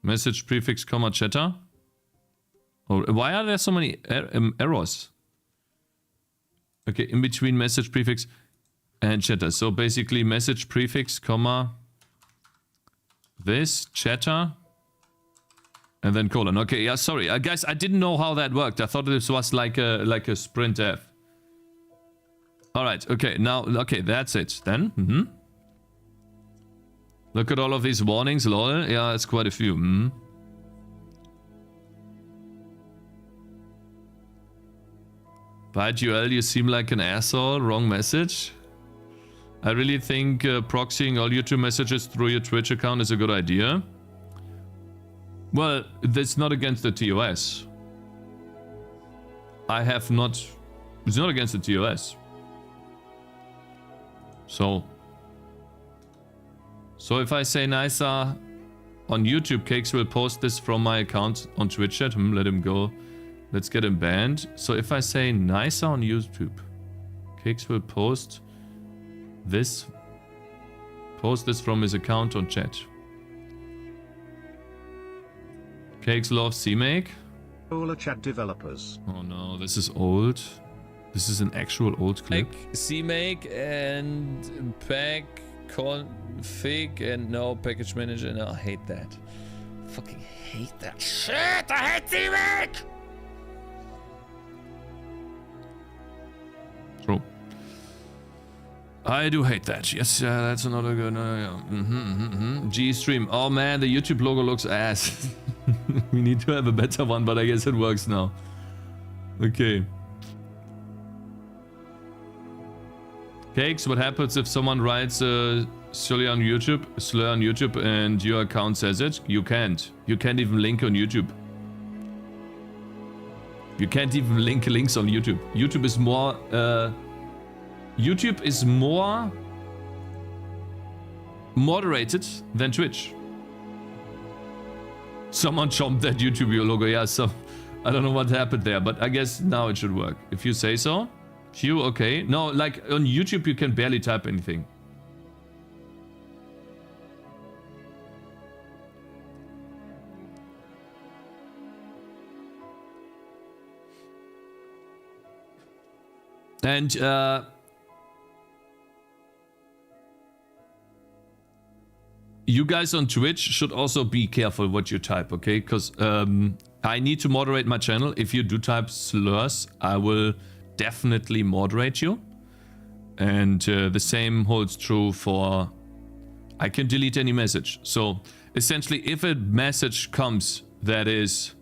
Message prefix comma chatter. Oh, why are there so many errors? Okay, in between message prefix and chatter. So basically message prefix, comma, this, chatter, and then colon. Okay, yeah, sorry. Guys, I didn't know how that worked. I thought this was like a sprint F. Alright, okay, now, okay, that's it then. Look at all of these warnings, lol. Yeah, it's quite a few. ByteUL, you seem like an asshole. Wrong message. I really think proxying all YouTube messages through your Twitch account is a good idea. Well, that's not against the TOS. It's not against the TOS. So if I say nicer, on YouTube, Cakez will post this from my account on Twitch chat. Let him go. Let's get him banned. So if I say nicer on YouTube, Cakez will post this from his account on chat. Cakez loves CMake. All chat developers. Oh no, this is old. This is an actual old clip. CMake and pack config and no package manager. No, I hate that. Fucking hate that shit. I hate CMake. True. I do hate that. Yes, that's another good. G-Stream. Oh man, the YouTube logo looks ass. We need to have a better one, but I guess it works now. Okay. Cakez, what happens if someone writes slur on YouTube and your account says it? You can't. You can't even link on YouTube. You can't even link links on YouTube. YouTube is more moderated than Twitch. Someone chomped that YouTube logo. Yeah, so I don't know what happened there, but I guess now it should work. If you say so. Phew, okay. No, like on YouTube you can barely type anything. And you guys on Twitch should also be careful what you type, okay? Because I need to moderate my channel. If you do type slurs, I will definitely moderate you. And the same holds true for... I can delete any message. So essentially, if a message comes that is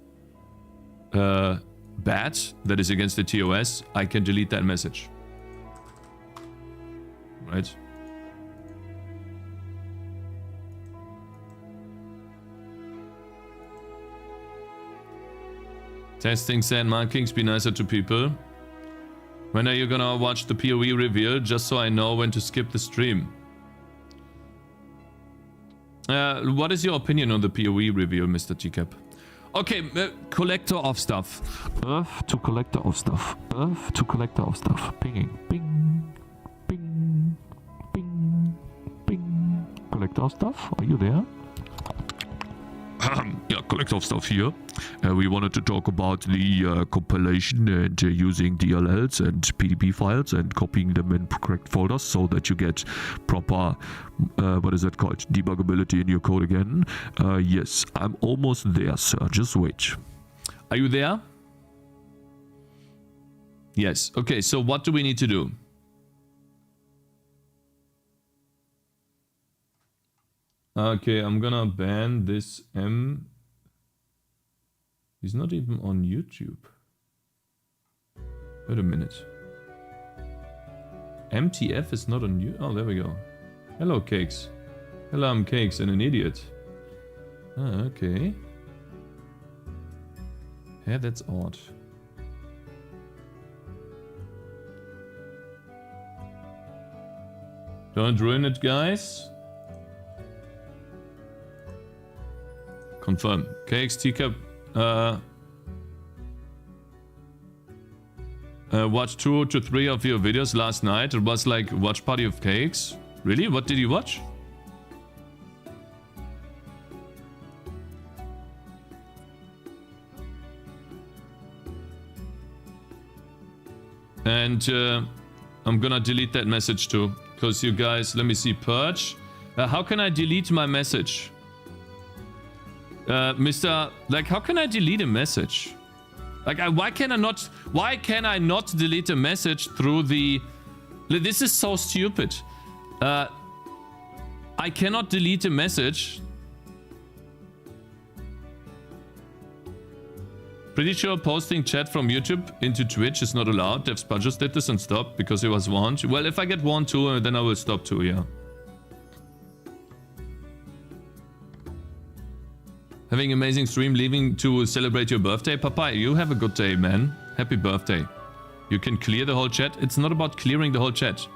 bad, that is against the TOS, I can delete that message. Right? Testing sand markings, be nicer to people. When are you gonna watch the PoE reveal, just so I know when to skip the stream? What is your opinion on the PoE reveal, Mr. Teacup? Okay, collector of stuff. Earth to collector of stuff. Earth to collector of stuff. Pinging. Ping. Ping. Ping. Ping. Collector of stuff, are you there? Yeah, collector of stuff here. We wanted to talk about the compilation and using DLLs and PDB files and copying them in correct folders so that you get proper, what is that called, debuggability in your code again. Yes, I'm almost there, sir. Just wait. Are you there? Yes. Okay, so what do we need to do? Okay, I'm gonna ban this M. He's not even on YouTube. Wait a minute. MTF is not on you. Oh, there we go. Hello, Cakez. Hello, I'm Cakez and an idiot. Ah, okay. Yeah, that's odd. Don't ruin it, guys. Confirm. Cakez, Teacup, watched 2 to 3 of your videos last night. It was like watch party of Cakez. Really? What did you watch? And I'm gonna delete that message too. Because you guys, let me see, purge. How can I delete my message? Like, how can I delete a message? Like, why can I not delete a message through the... This is so stupid. I cannot delete a message. Pretty sure posting chat from YouTube into Twitch is not allowed. DevSpud just did this and stopped because he was warned. Well, if I get warned too, then I will stop too, yeah. Having amazing stream, leaving to celebrate your birthday. Papa, you have a good day, man. Happy birthday. You can clear the whole chat. It's not about clearing the whole chat.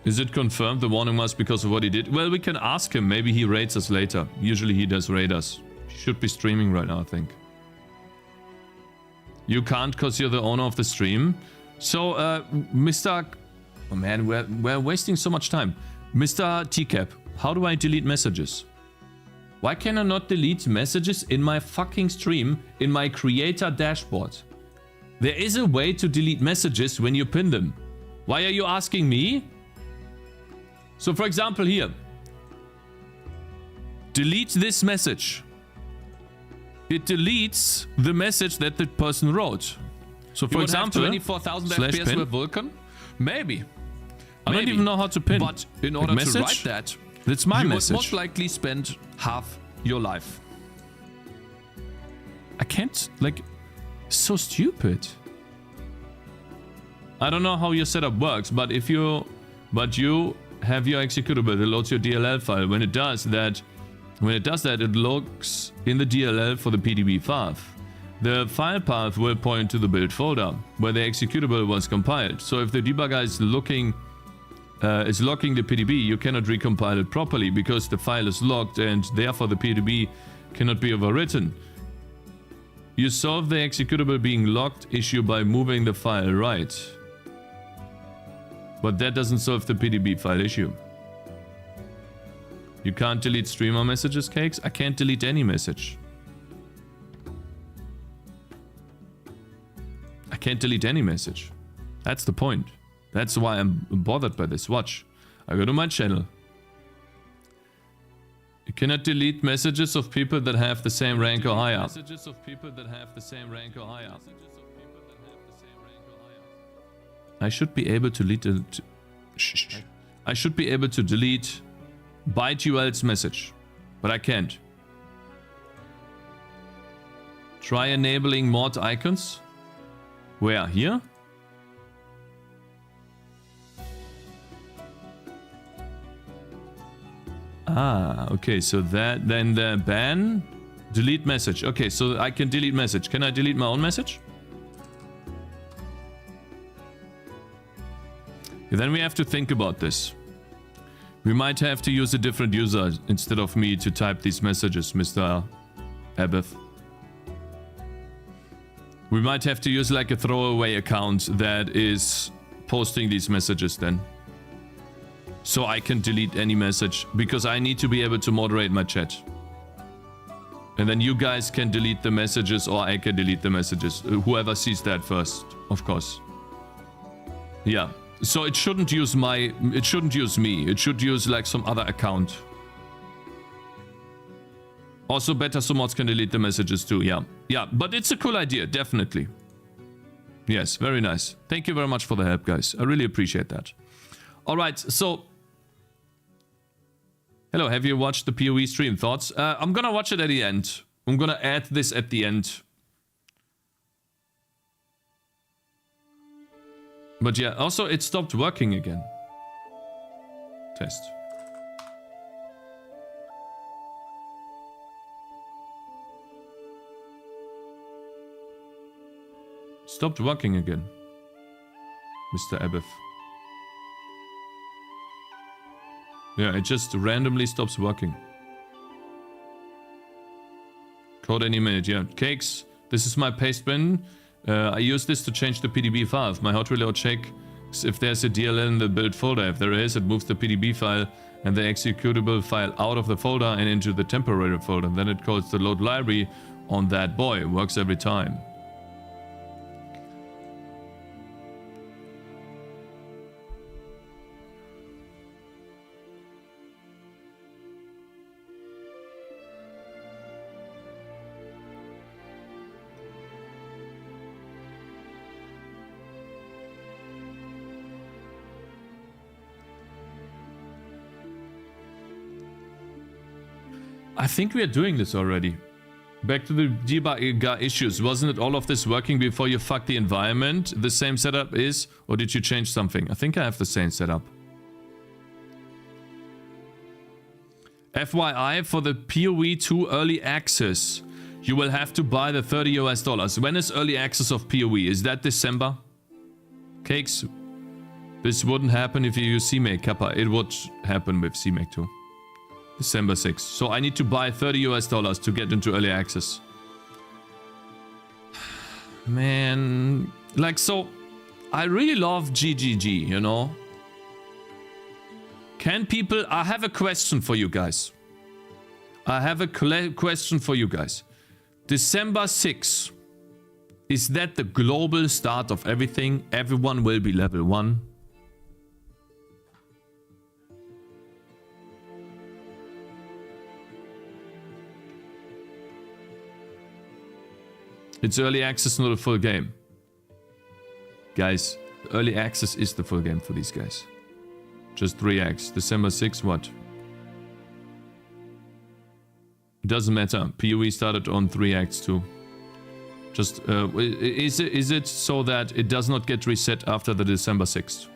Is it confirmed the warning was because of what he did? Well, we can ask him. Maybe he raids us later. Usually he does raid us. He should be streaming right now, I think. You can't because you're the owner of the stream. So, Mr... Oh man, we're wasting so much time. Mr. TCAP, how do I delete messages? Why can I not delete messages in my fucking stream in my creator dashboard? There is a way to delete messages when you pin them. Why are you asking me? So for example here. Delete this message. It deletes the message that the person wrote. So for example, 24,000 FPS with Vulkan? Maybe. I don't even know how to pin. But in order to write that, that's my you message. would most likely spend half your life. I can't, like, so stupid. I don't know how your setup works, but if you, you have your executable that loads your DLL file. When it does that, it looks in the DLL for the PDB path. The file path will point to the build folder where the executable was compiled. So if the debugger is locking the PDB, you cannot recompile it properly because the file is locked and therefore the PDB cannot be overwritten. You solve the executable being locked issue by moving the file right. But that doesn't solve the PDB file issue. You can't delete streamer messages, Cakes? I can't delete any message. I can't delete any message. That's the point. That's why I'm bothered by this. Watch. I go to my channel. You cannot delete messages of people that have the same rank or higher. Messages of people that have the same rank or higher. I should be able to delete I should be able to delete ByteUL's message, but I can't. Try enabling mod icons. Where? Here? Ah, okay, so that, then the ban, delete message. Okay, so I can delete message. Can I delete my own message? Then we have to think about this. We might have to use a different user instead of me to type these messages, Mr. Abeth. We might have to use like a throwaway account that is posting these messages then. So I can delete any message because I need to be able to moderate my chat. And then you guys can delete the messages or I can delete the messages. Whoever sees that first, of course. Yeah. So it shouldn't use me. It should use like some other account. Also, better so mods can delete the messages too. Yeah. Yeah, but it's a cool idea, definitely. Yes, very nice. Thank you very much for the help, guys. I really appreciate that. All right, so... Hello, have you watched the PoE stream? Thoughts? I'm gonna watch it at the end. I'm gonna add this at the end. But yeah, also it stopped working again. Test. Stopped working again. Mr. Abeth. Yeah, it just randomly stops working. Code any minute, yeah. Cakes, this is my paste bin. I use this to change the PDB file. My hot reload checks if there's a DLL in the build folder. If there is, it moves the PDB file and the executable file out of the folder and into the temporary folder. Then it calls the load library on that boy. It works every time. I think we are doing this already. Back to the debugger issues. Wasn't it all of this working before you fucked the environment? The same setup is, or did you change something? I think I have the same setup. FYI, for the PoE 2 early access, you will have to buy the $30 US. When is early access of PoE? Is that December? Cakes? This wouldn't happen if you use CMake, Kappa. It would happen with CMake too. December 6th. So I need to buy $30 to get into early access. Man, like, so I really love GGG, you know. Can people... I have a question for you guys. Question for you guys. December 6th. Is that the global start of everything? Everyone will be level 1? It's early access, not a full game. Guys, early access is the full game for these guys. Just 3x. December 6th, what? Doesn't matter. PoE started on 3x too. Just, is it so that it does not get reset after the December 6th?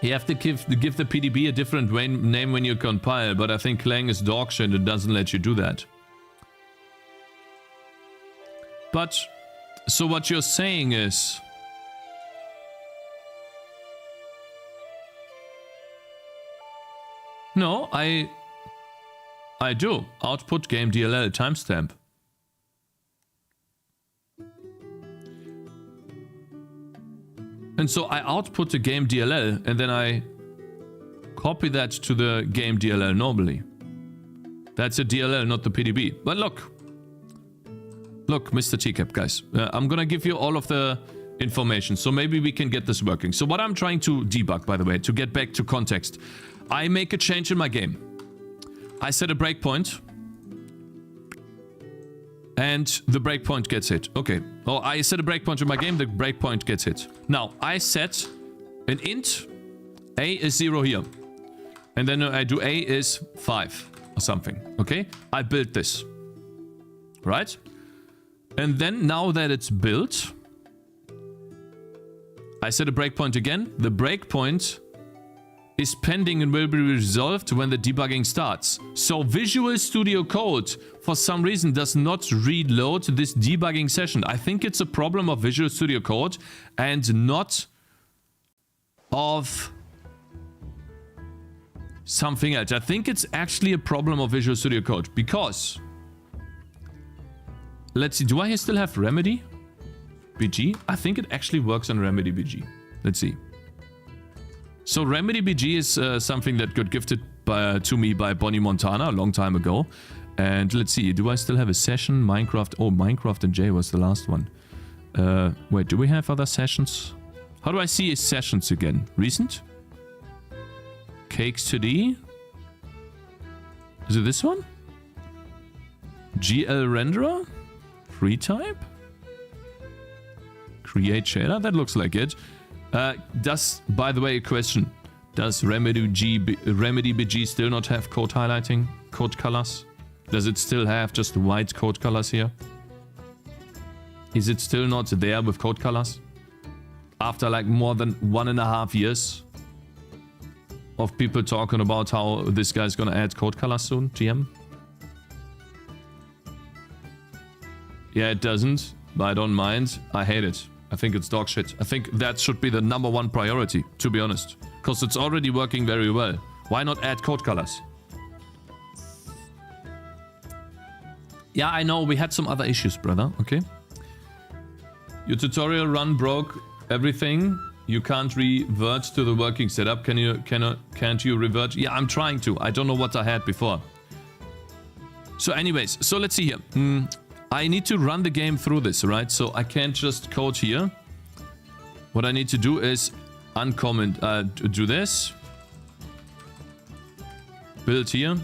You have to give the PDB a different name when you compile, but I think Clang is dog shit. It doesn't let you do that. But, so what you're saying is... No, I do. Output game DLL timestamp. And so I output the game DLL and then I copy that to the game DLL normally. That's a DLL, not the PDB. But look, Mr. TCAP, guys, I'm gonna give you all of the information, so maybe we can get this working. So what I'm trying to debug, by the way, to get back to context, I make a change in my game. I set a breakpoint. And the breakpoint gets hit. Okay. Oh, I set a breakpoint in my game, the breakpoint gets hit. Now, I set an int. A is 0 here. And then I do A is 5 or something. Okay? I built this. Right? And then, now that it's built, I set a breakpoint again. The breakpoint is pending and will be resolved when the debugging starts. So Visual Studio Code, for some reason, does not reload this debugging session. I think it's a problem of Visual Studio Code and not of something else. I think it's actually a problem of Visual Studio Code because... Let's see, do I still have Remedy BG? I think it actually works on Remedy BG. Let's see. So Remedy BG is something that got gifted to me by Bonnie Montana a long time ago. And let's see, do I still have a session? Minecraft, oh, Minecraft and J was the last one. Wait, do we have other sessions? How do I see his sessions again? Recent? Cakes 2D? Is it this one? GL Renderer? Free type? Create shader? That looks like it. By the way, a question. Does Remedy BG still not have code highlighting, code colors? Does it still have just white code colors here? Is it still not there with code colors? After like more than 1.5 years of people talking about how this guy's gonna add code colors soon, GM? Yeah, it doesn't, but I don't mind. I hate it. I think it's dog shit. I think that should be the #1 priority, to be honest. Because it's already working very well. Why not add code colors? Yeah, I know, we had some other issues, brother, okay? Your tutorial run broke everything. You can't revert to the working setup. Can't you revert? Yeah, I'm trying to. I don't know what I had before. So anyways, so let's see here. I need to run the game through this, right? So I can't just code here. What I need to do is uncomment, do this. Build here.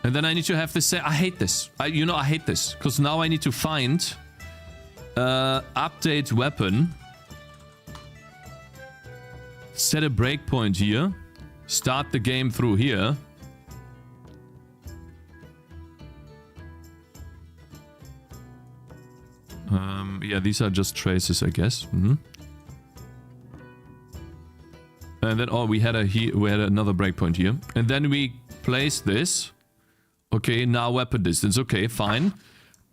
And then I need to have this. I hate this. I hate this. Because now I need to find update weapon. Set a breakpoint here. Start the game through here. Yeah, these are just traces, I guess. And then, oh, we had another breakpoint here. And then we place this. Okay, now weapon distance. Okay, fine.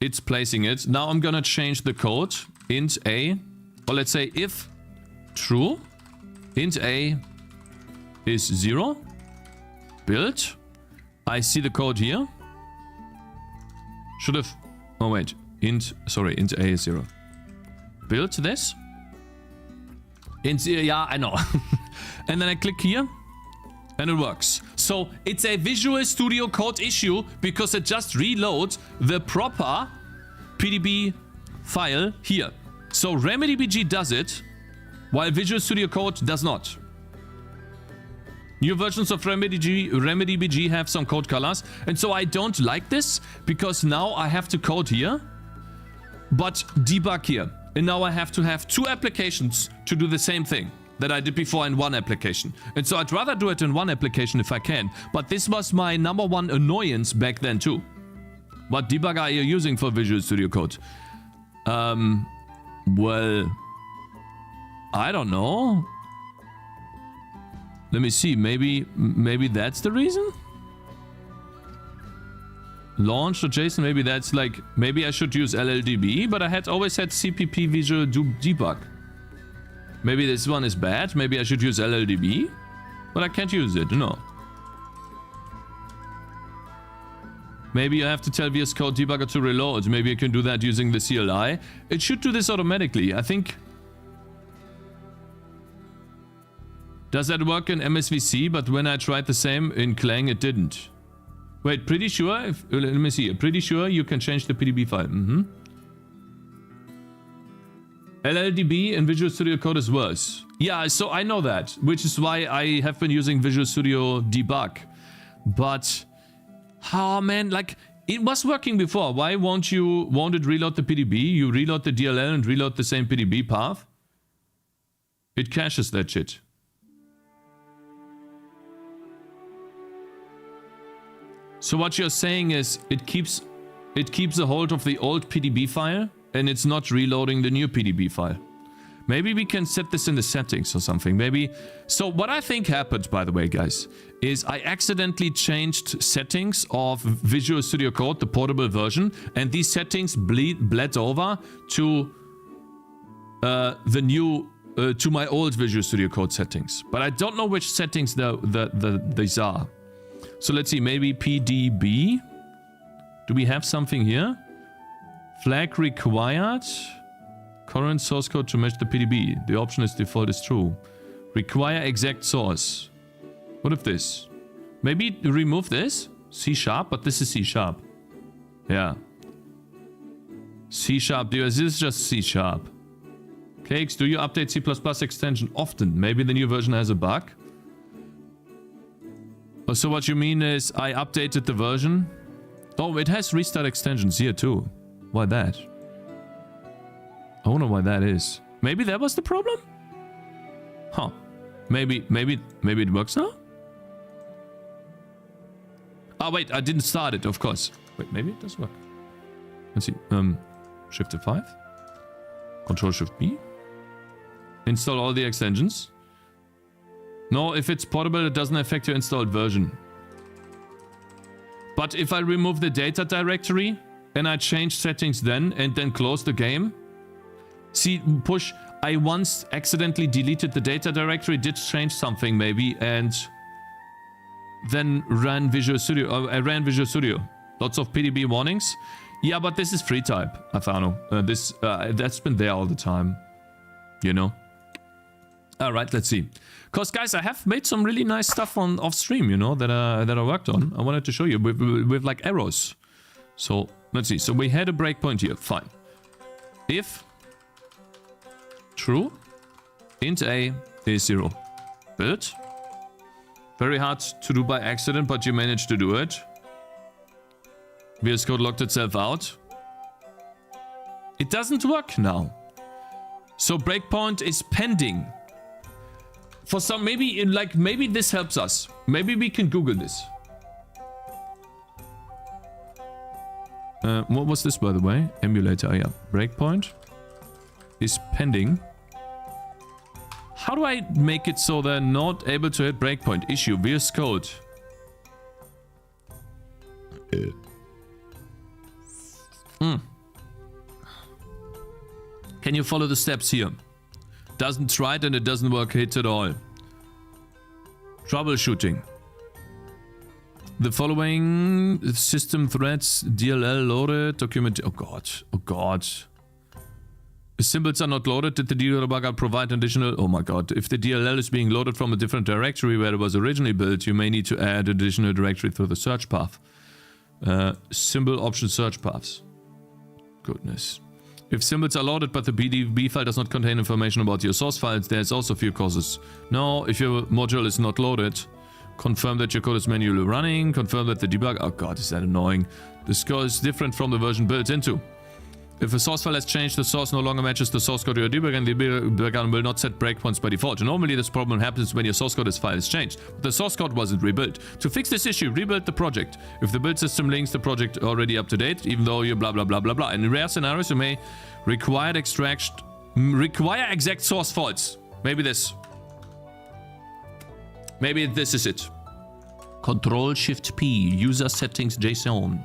It's placing it. Now I'm gonna change the code. Int a, or let's say if true, int a is 0. Build. I see the code here. Should have... Oh wait. Int a is 0. Build this. Int 0, yeah, I know. And then I click here. And it works. So it's a Visual Studio Code issue because it just reloads the proper PDB file here. So RemedyBG does it, while Visual Studio Code does not. New versions of RemedyBG have some code colors, and so I don't like this because now I have to code here, but debug here. And now I have to have 2 applications to do the same thing that I did before in 1 application. And so I'd rather do it in 1 application if I can, but this was my #1 annoyance back then too. What debugger are you using for Visual Studio Code? Well, I don't know. Let me see. Maybe that's the reason? Launch or JSON, maybe that's like... Maybe I should use LLDB, but I had always had CPP Visual Debug. Maybe this one is bad. Maybe I should use LLDB, but I can't use it. No. Maybe you have to tell VS Code Debugger to reload. Maybe I can do that using the CLI. It should do this automatically. I think... Does that work in MSVC? But when I tried the same in Clang, it didn't. Wait, pretty sure? Let me see. Pretty sure you can change the PDB file. LLDB in Visual Studio Code is worse. Yeah, so I know that. Which is why I have been using Visual Studio Debug. But... Oh man, like... It was working before. Why won't it reload the PDB? You reload the DLL and reload the same PDB path. It caches that shit. So what you're saying is it keeps a hold of the old PDB file and it's not reloading the new PDB file. Maybe we can set this in the settings or something. Maybe. So what I think happened, by the way, guys, is I accidentally changed settings of Visual Studio Code, the portable version, and these settings bled over to the new to my old Visual Studio Code settings. But I don't know which settings these are. So let's see, maybe PDB. Do we have something here? Flag required. Current source code to match the PDB. The option is default is true. Require exact source. What if this? Maybe remove this? C#, but this is C#. Yeah. C#, this is just C#. Cakez, do you update C++ extension often? Maybe the new version has a bug? So what you mean is I updated the version? Oh, it has restart extensions here too. Why that? I wonder why that is. Maybe that was the problem? Huh. Maybe it works now? Oh wait, I didn't start it, of course. Wait, maybe it does work. Let's see. Shift F5. Control Shift B. Install all the extensions. No, if it's portable, it doesn't affect your installed version. But if I remove the data directory and I change settings then and then close the game. See, push. I once accidentally deleted the data directory, did change something maybe, and then ran Visual Studio. I ran Visual Studio. Lots of PDB warnings. Yeah, but this is free type, Afano. That's been there all the time. You know? Alright, let's see. Because, guys, I have made some really nice stuff on off stream, you know, that I worked on. I wanted to show you with like arrows. So, let's see. So, we had a breakpoint here. Fine. If true, int a is 0. Build. Very hard to do by accident, but you managed to do it. VS Code locked itself out. It doesn't work now. So breakpoint is pending. For some, maybe this helps us. Maybe we can Google this. What was this, by the way? Emulator, yeah. Breakpoint is pending. How do I make it so they're not able to hit breakpoint? Issue, VS Code. Can you follow the steps here? Doesn't try it and it doesn't work hits at all. Troubleshooting. The following system threads, DLL loaded, document. Oh god, oh god. If symbols are not loaded, did the debugger provide additional? Oh my god, if the DLL is being loaded from a different directory where it was originally built, you may need to add additional directory through the search path. Symbol option search paths. Goodness. If symbols are loaded but the PDB file does not contain information about your source files, there's also a few causes. No, if your module is not loaded, confirm that your code is manually running, confirm that the debug... Oh god, is that annoying. This code is different from the version built into. If a source file has changed, the source no longer matches the source code of your debugger, and the debugger will not set breakpoints by default. Normally this problem happens when your source code file is changed, but the source code wasn't rebuilt. To fix this issue, rebuild the project. If the build system links the project already up to date, even though you blah blah blah blah blah. In rare scenarios, you may require exact source faults. Maybe this. Maybe this is it. Control-Shift-P, user settings JSON.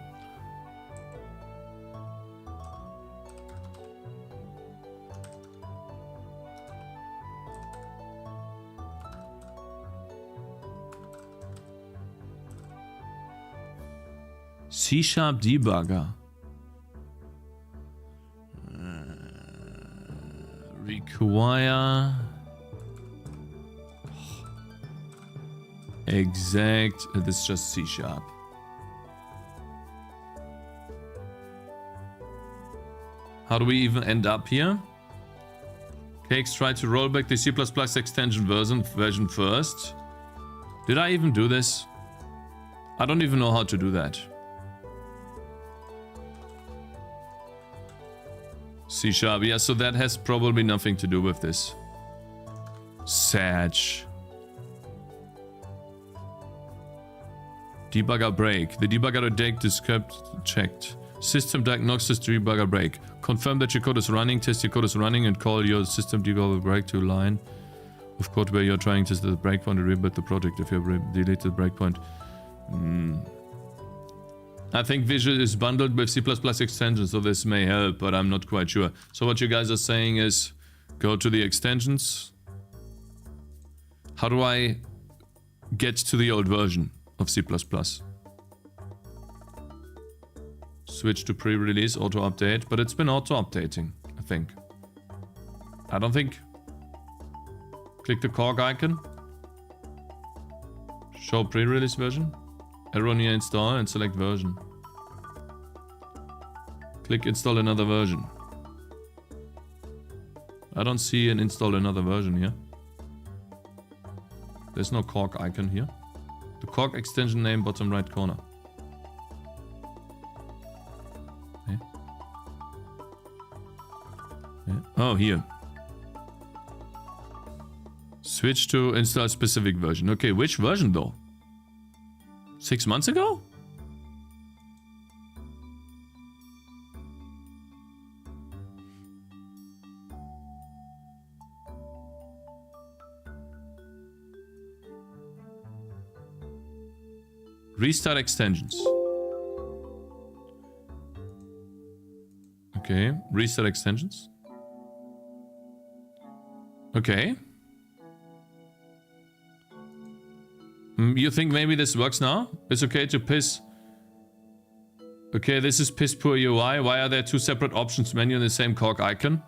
C# debugger. Require exact. This is just C#. How do we even end up here? Cakez tried to roll back the C++ extension version first. Did I even do this? I don't even know how to do that. C#, yeah, so that has probably nothing to do with this. Sad. Debugger break. The debugger date is kept checked. System diagnosis debugger break. Confirm that your code is running, test your code is running, and call your system debugger break to line of code where you're trying to set the breakpoint and rebuild the project if you have deleted the breakpoint. I think Visual is bundled with C++ extensions, so this may help, but I'm not quite sure. So what you guys are saying is, go to the extensions. How do I get to the old version of C++? Switch to pre-release, auto-update, but it's been auto-updating, I think. I don't think. Click the cork icon. Show pre-release version. Arrow near install and select version. Click install another version. I don't see an install another version here. There's no cork icon here. The cork extension name bottom right corner. Okay. Yeah. Oh, here. Switch to install specific version. Okay, which version though? 6 months ago? Restart extensions. Okay, restart extensions. Okay. You think maybe this works now? It's okay to piss. Okay, this is piss poor UI. Why are there two separate options menu in the same cork icon?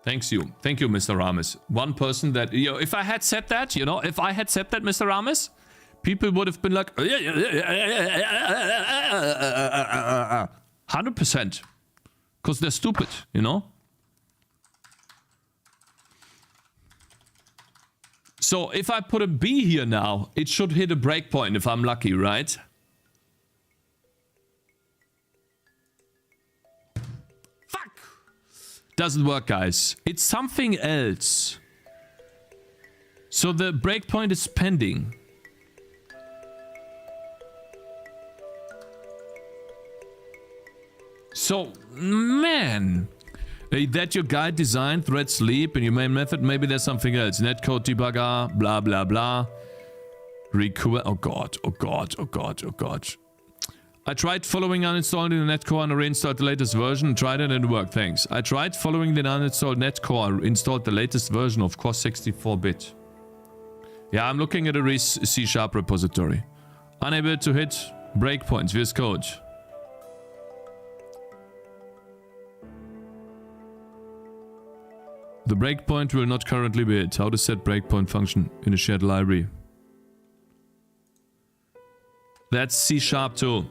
Thank you, Mr. Ramis. One person that, you know, if I had said that, you know, if I had said that, Mr. Ramis, people would have been like, 100%. Because they're stupid, you know? So if I put a B here now, it should hit a breakpoint if I'm lucky, right? Fuck! Doesn't work, guys. It's something else. So the breakpoint is pending. So, man... That your guide designed, thread sleep, and your main method, maybe there's something else. Netcode debugger, blah, blah, blah. Oh god, oh god, oh god, oh god. I tried following uninstalling the netcore and reinstalled the latest version. Tried it and it worked, thanks. I tried following the uninstalled netcore, installed the latest version of Core 64-bit. Yeah, I'm looking at a C# repository. Unable to hit breakpoints, VS Code. The breakpoint will not currently be hit. How to set breakpoint function in a shared library. That's C# too.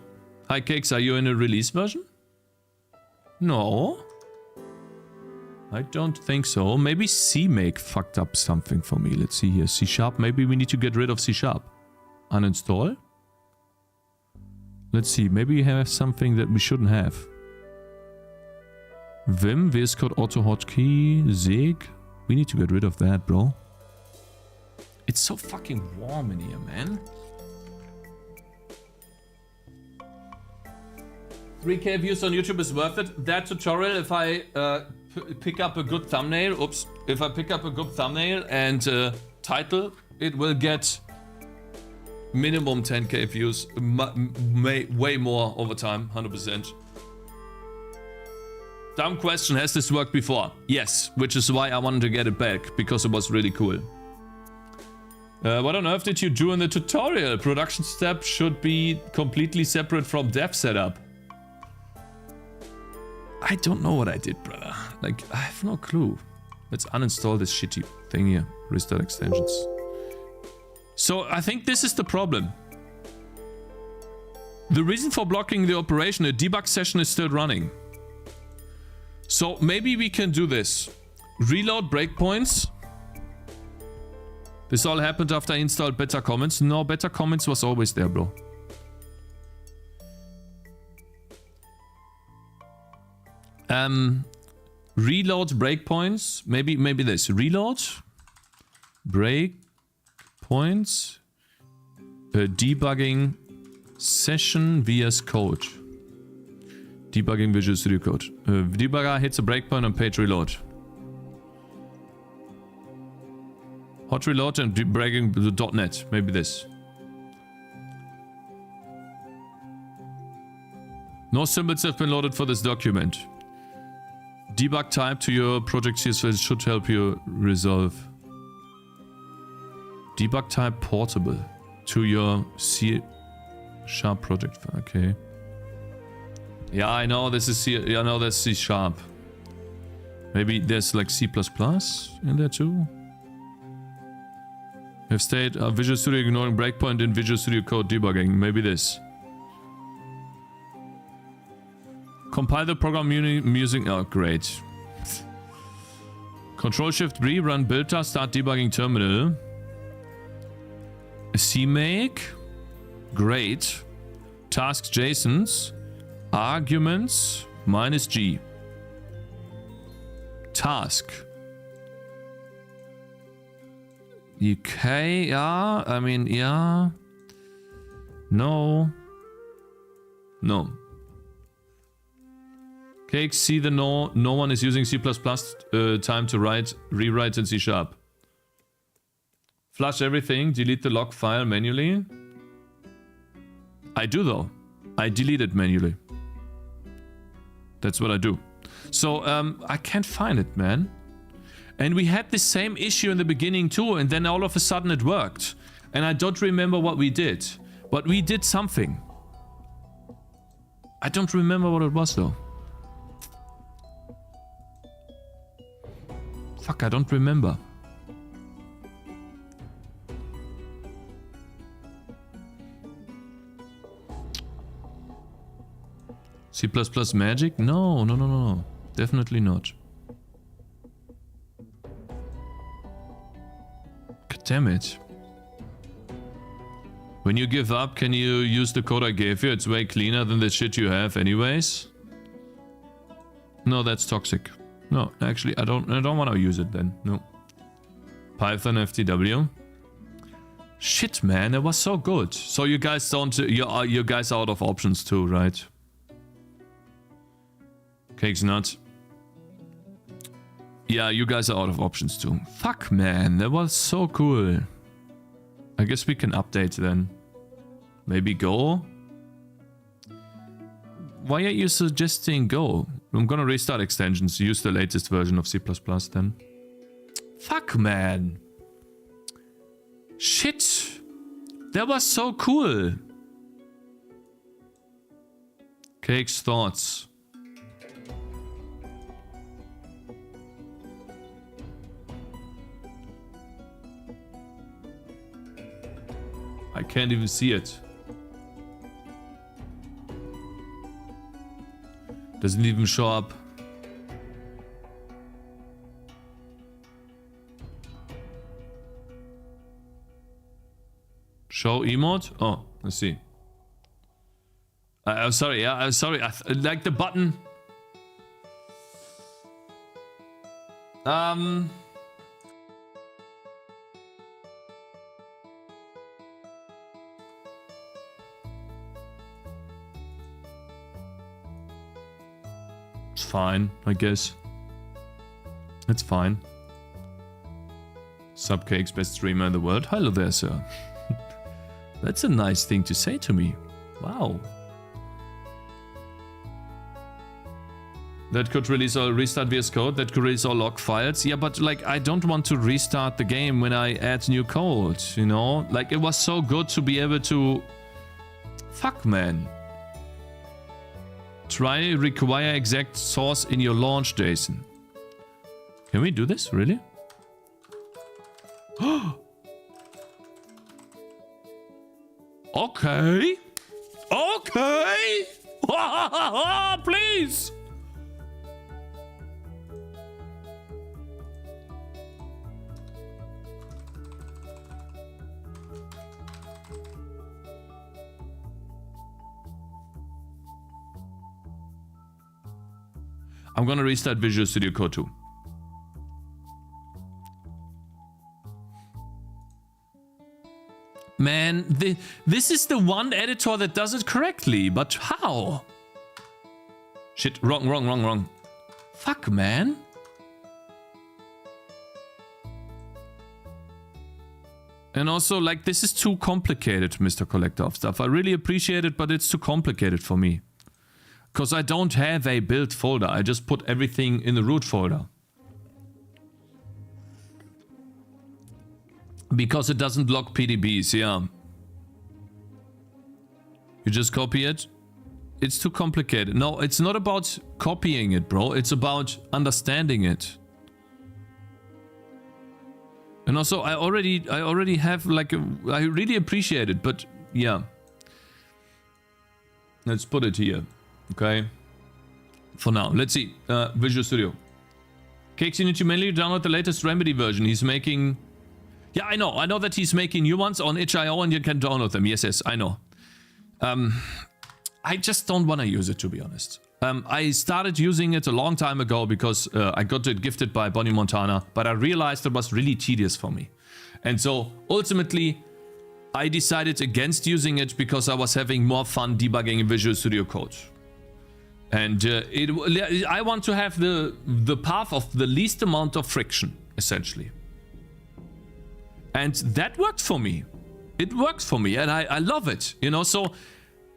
Hi Cakez, are you in a release version? No. I don't think so. Maybe CMake fucked up something for me. Let's see here. C#. Maybe we need to get rid of C#. Uninstall. Let's see. Maybe we have something that we shouldn't have. Vim, VS Code auto hotkey, Zig. We need to get rid of that, bro. It's so fucking warm in here, man. 3K views on YouTube is worth it. That tutorial, if I pick up a good thumbnail, if I pick up a good thumbnail and title, it will get minimum 10K views, way more over time, 100%. Dumb question, has this worked before? Yes, which is why I wanted to get it back, because it was really cool. What on earth did you do in the tutorial? Production step should be completely separate from dev setup. I don't know what I did, brother. Like, I have no clue. Let's uninstall this shitty thing here. Restart extensions. So, I think this is the problem. The reason for blocking the operation, a debug session is still running. So, maybe we can do this. Reload breakpoints. This all happened after I installed better comments. No, better comments was always there, bro. Reload breakpoints. Maybe this. Reload breakpoints. Debugging session VS Code. Debugging Visual Studio Code. Debugger hits a breakpoint on page reload. Hot reload and debugging the .NET. Maybe this. No symbols have been loaded for this document. Debug type to your project CSS should help you resolve. Debug type portable to your C# project. Okay. Yeah, I know this is C. I know that's C#. Maybe there's like C++ in there too. Have stayed Visual Studio ignoring breakpoint in Visual Studio Code debugging. Maybe this. Compile the program using... Oh, great. Control-Shift-B, run build-task, start debugging terminal. CMake. Great. Tasks JSONs. Arguments. -G. Task. Okay, yeah. I mean, yeah. No. No. Cakez, see the no one is using C++ time to rewrite in C#. Flush everything, delete the log file manually. I do though. I delete it manually. That's what I do. So I can't find it, man. And we had the same issue in the beginning too, and then all of a sudden it worked. And I don't remember what we did. But we did something. I don't remember what it was though. Fuck, I don't remember. C++ magic? No, no, no, no, no. Definitely not. God damn it. When you give up, can you use the code I gave you? It's way cleaner than the shit you have anyways. No, that's toxic. No, actually, I don't want to use it then. No. Python FTW. Shit, man, it was so good. So you guys don't, you guys are out of options too, right? Cakez nut. Yeah, you guys are out of options too. Fuck, man, that was so cool. I guess we can update then. Maybe Go. why are you suggesting Go? I'm gonna restart extensions. Use the latest version of C++ then. Fuck, man. Shit. That was so cool. Cakez thoughts. I can't even see it. Doesn't even show up. Show emote? Oh, let's see. I'm sorry, yeah, I'm sorry. Like the button. It's fine, I guess. It's fine. Sub Cakez, best streamer in the world. Hello there, sir. That's a nice thing to say to me. Wow. That could release or restart VS Code. That could release all log files. Yeah, but like I don't want to restart the game when I add new code, you know? Like it was so good to be able to... Fuck, man. Try require exact source in your launch, Jason. Can we do this? Really? Okay. Okay. Please. I'm gonna restart Visual Studio Code 2. Man, this is the one editor that does it correctly, but how? Shit, wrong. Fuck, man. And also, like, this is too complicated, Mr. Collector of Stuff. I really appreciate it, but it's too complicated for me. Because I don't have a build folder. I just put everything in the root folder. Because it doesn't block PDBs, yeah. You just copy it. It's too complicated. No, it's not about copying it, bro. It's about understanding it. And also, I already have like I really appreciate it, but yeah. Let's put it here. Okay. For now, let's see. Visual Studio. Cakez, you need to manually download the latest Remedy version. He's making... Yeah, I know that he's making new ones on itch.io and you can download them. Yes, I know. I just don't want to use it, to be honest. I started using it a long time ago because I got it gifted by Bonnie Montana, but I realized it was really tedious for me. And so, ultimately, I decided against using it because I was having more fun debugging in Visual Studio Code. And I want to have the path of the least amount of friction, essentially. And that worked for me. It works for me and I love it, you know? So,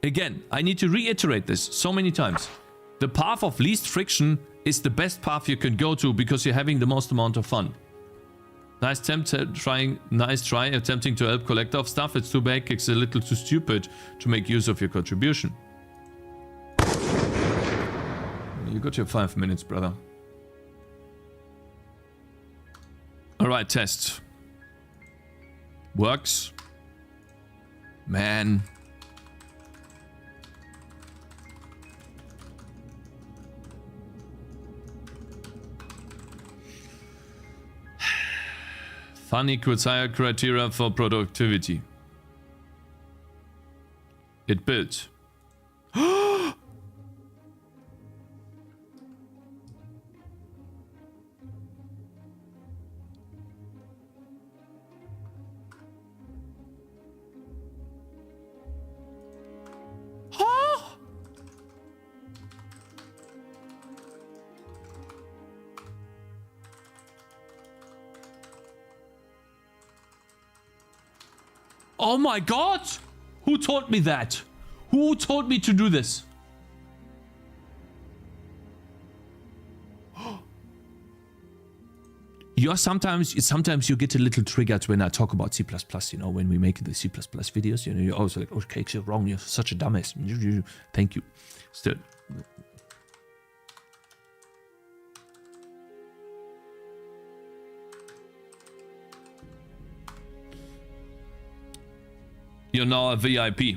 again, I need to reiterate this so many times. The path of least friction is the best path you can go to because you're having the most amount of fun. Nice try attempting to help Collector of Stuff. It's too bad it's a little too stupid to make use of your contribution. You got your 5 minutes, brother. Alright, test. Works. Man. Fun equals higher criteria for productivity. It built. Oh my god! Who told me that? Who told me to do this? sometimes you get a little triggered when I talk about C++, you know, when we make the C++ videos, you know, you're also like, oh, Cakez, you're wrong, you're such a dumbass. Thank you. Still. You're now a VIP.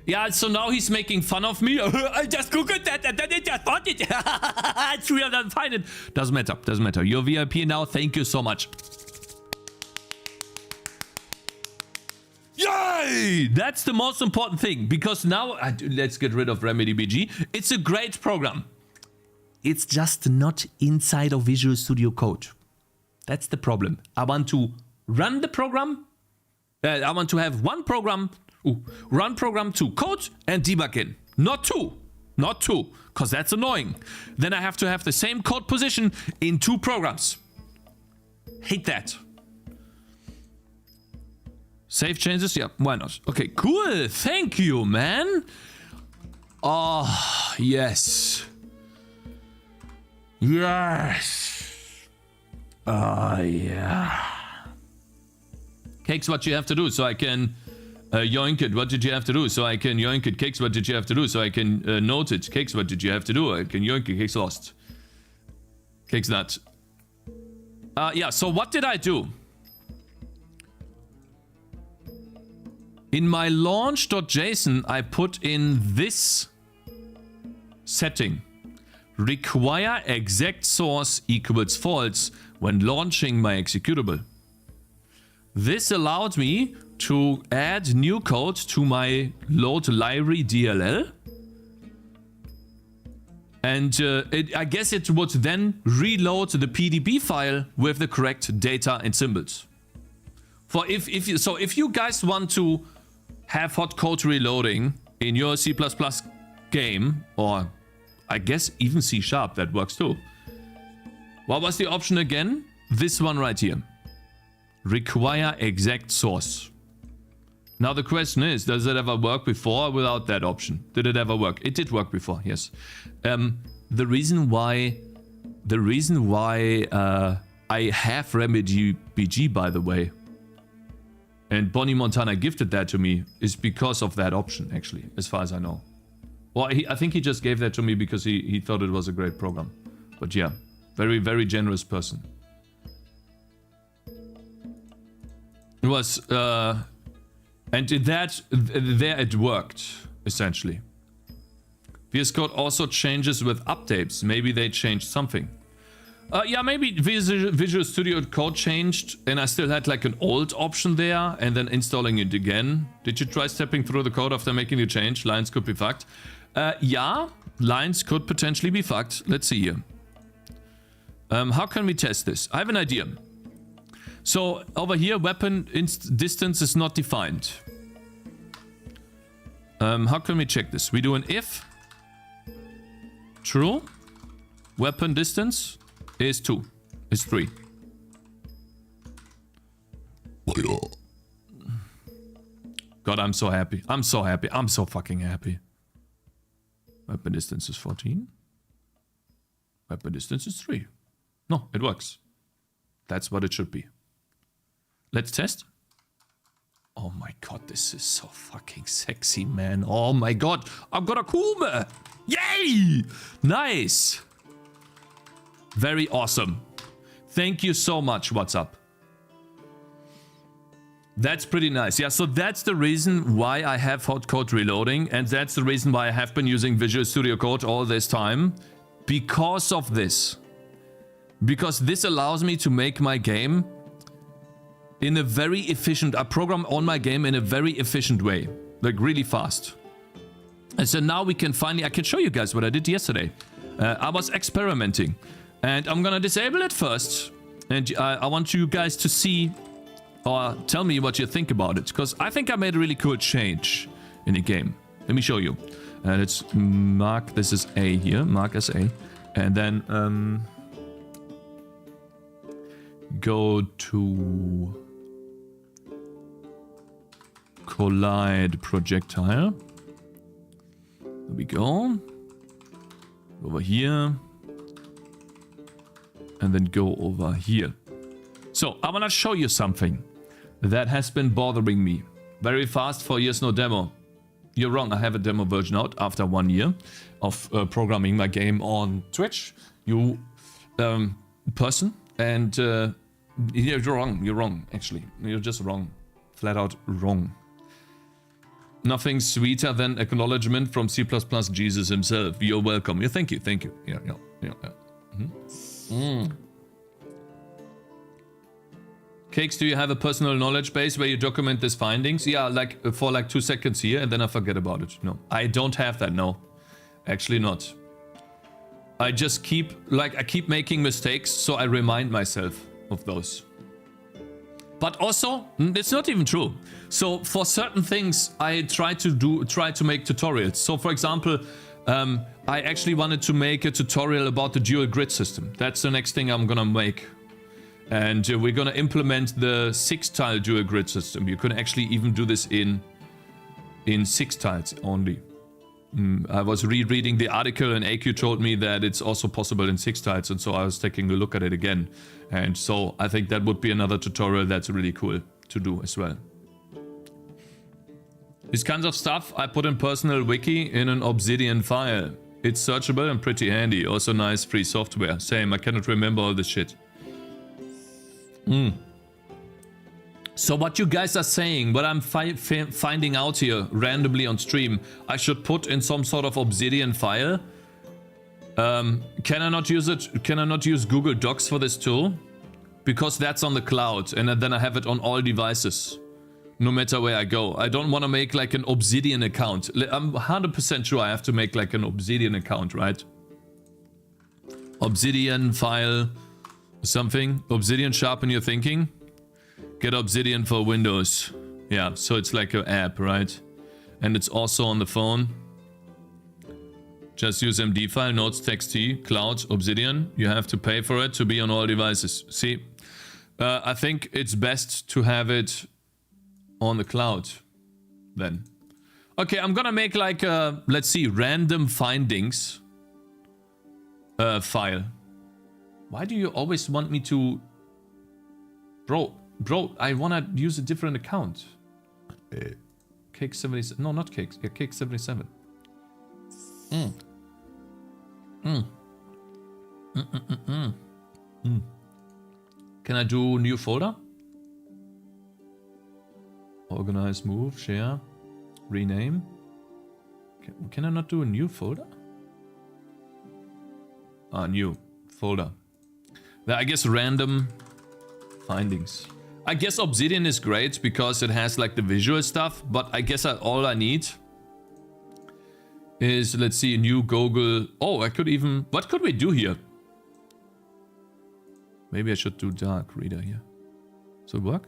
Yeah, so now he's making fun of me. I just googled that and then I just found it. It's real, I find it. Doesn't matter. You're VIP now. Thank you so much. Yay! That's the most important thing, because now, let's get rid of RemedyBG. It's a great program. It's just not inside of Visual Studio Code. That's the problem. I want to run the program. I want to have one program. Run program to code and debug in. Not two, because that's annoying. Then I have to have the same code position in two programs. Hate that. Save changes? Yeah, why not? Okay, cool. Thank you, man. Oh, yes. Yes. Oh, yeah. Cakez, what you have to do so I can... yoink it, what did you have to do? So I can yoink it. Cakez, what did you have to do? So I can note it. Cakez, what did you have to do? I can yoink it. Cakez lost. Cakez not. Yeah, so what did I do? In my launch.json, I put in this setting. Require exact source equals false when launching my executable. This allowed me to add new code to my load library DLL. And I guess it would then reload the PDB file with the correct data and symbols. For if you guys want to have hot code reloading in your C++ game, or I guess even C#, that works too. What was the option again? This one right here. Require exact source. Now the question is, does it ever work before without that option? Did it ever work? It did work before, yes. The reason why I have RemedyBG, by the way, and Bonnie Montana gifted that to me, is because of that option, actually, as far as I know. Well, I think he just gave that to me because he thought it was a great program. But yeah, very, very generous person. It was, and there it worked, essentially. VS Code also changes with updates. Maybe they changed something. Yeah, maybe Visual Studio Code changed and I still had like an old option there and then installing it again. Did you try stepping through the code after making the change? Lines could be fucked. Yeah, lines could potentially be fucked. Let's see here. How can we test this? I have an idea. So over here, weapon distance is not defined. How can we check this? We do an if. True. Weapon distance is 2. Is 3. God, I'm so happy. I'm so happy. I'm so fucking happy. Weapon distance is 14. Weapon distance is 3. No, it works. That's what it should be. Let's test. Oh my god, this is so fucking sexy, man. Oh my god, I've got a Kume! Yay! Nice! Very awesome. Thank you so much, what's up? That's pretty nice. Yeah, so that's the reason why I have hot code reloading, and that's the reason why I have been using Visual Studio Code all this time. Because of this. Because this allows me to make my game in a very efficient, I program on my game in a very efficient way, like really fast. And so now we can finally, I can show you guys what I did yesterday. I was experimenting and I'm gonna disable it first. And I want you guys to see or tell me what you think about it, because I think I made a really cool change in the game. Let me show you. Let's mark, this is A here, mark as A. And then go to collide projectile. There we go. over here. And then go over here. So, I want to show you something that has been bothering me. Very fast, 4 years no demo. You're wrong, I have a demo version out after 1 year of programming my game on Twitch. You person, and you're wrong, actually. You're just wrong. Flat out wrong. Nothing sweeter than acknowledgement from C++ Jesus himself. You're welcome. Yeah, thank you. Yeah. Cakez, do you have a personal knowledge base where you document these findings? Yeah, like for like 2 seconds here and then I forget about it. No, I don't have that, no. Actually not. I just keep making mistakes, so I remind myself of those. But also, it's not even true. So for certain things, I try to make tutorials. So for example, I actually wanted to make a tutorial about the dual grid system. That's the next thing I'm gonna make. And we're gonna implement the 6-tile dual grid system. You can actually even do this in 6 tiles only. I was rereading the article and AQ told me that it's also possible in 6 tiles, and so I was taking a look at it again. And so I think that would be another tutorial that's really cool to do as well. These kinds of stuff I put in personal wiki in an Obsidian file. It's searchable and pretty handy. Also nice free software. Same, I cannot remember all this shit. So what you guys are saying, what I'm finding out here randomly on stream, I should put in some sort of Obsidian file. Can I not use it? Can I not use Google Docs for this tool? Because that's on the cloud and then I have it on all devices. No matter where I go. I don't want to make like an Obsidian account. I'm 100% sure I have to make like an Obsidian account, right? Obsidian file something. Obsidian sharpen your thinking. Get Obsidian for Windows. Yeah, so it's like an app, right? And it's also on the phone. Just use MD file, notes, txt, cloud, Obsidian. You have to pay for it to be on all devices. See? I think it's best to have it on the cloud then. Okay, I'm gonna make like a, let's see, random findings file. Why do you always want me to... Bro, I wanna use a different account. Cakez 77. No, not Cakez. Yeah, Cakez 77. Can I do new folder? Organize, move, share, rename. Can I not do a new folder? New folder. I guess random findings. I guess Obsidian is great because it has like the visual stuff, but I guess all I need is, let's see, a new Google. Oh, I could even, what could we do here? Maybe I should do dark reader here. Does it work?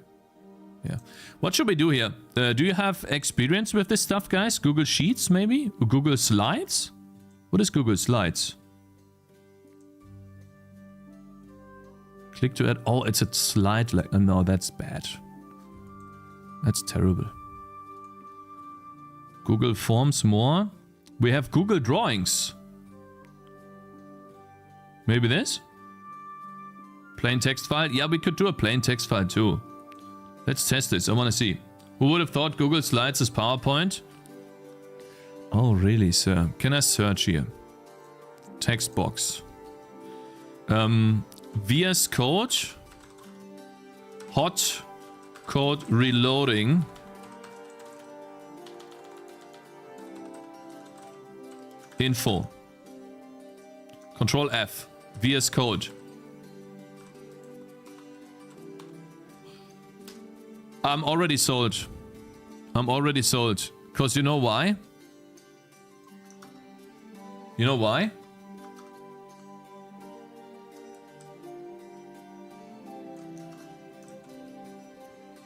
Yeah. What should we do here? Do you have experience with this stuff, guys? Google Sheets, maybe? Or Google Slides? What is Google Slides? Click to add. Oh, it's a slide. Like, oh, no, that's bad. That's terrible. Google Forms more. We have Google Drawings. Maybe this? Plain text file? Yeah, we could do a plain text file too. Let's test this. I want to see. Who would have thought Google Slides is PowerPoint? Oh, really, sir? Can I search here? Text box. VS Code. Hot code reloading. Info. Control F. VS Code. I'm already sold. I'm already sold. Because you know why? You know why?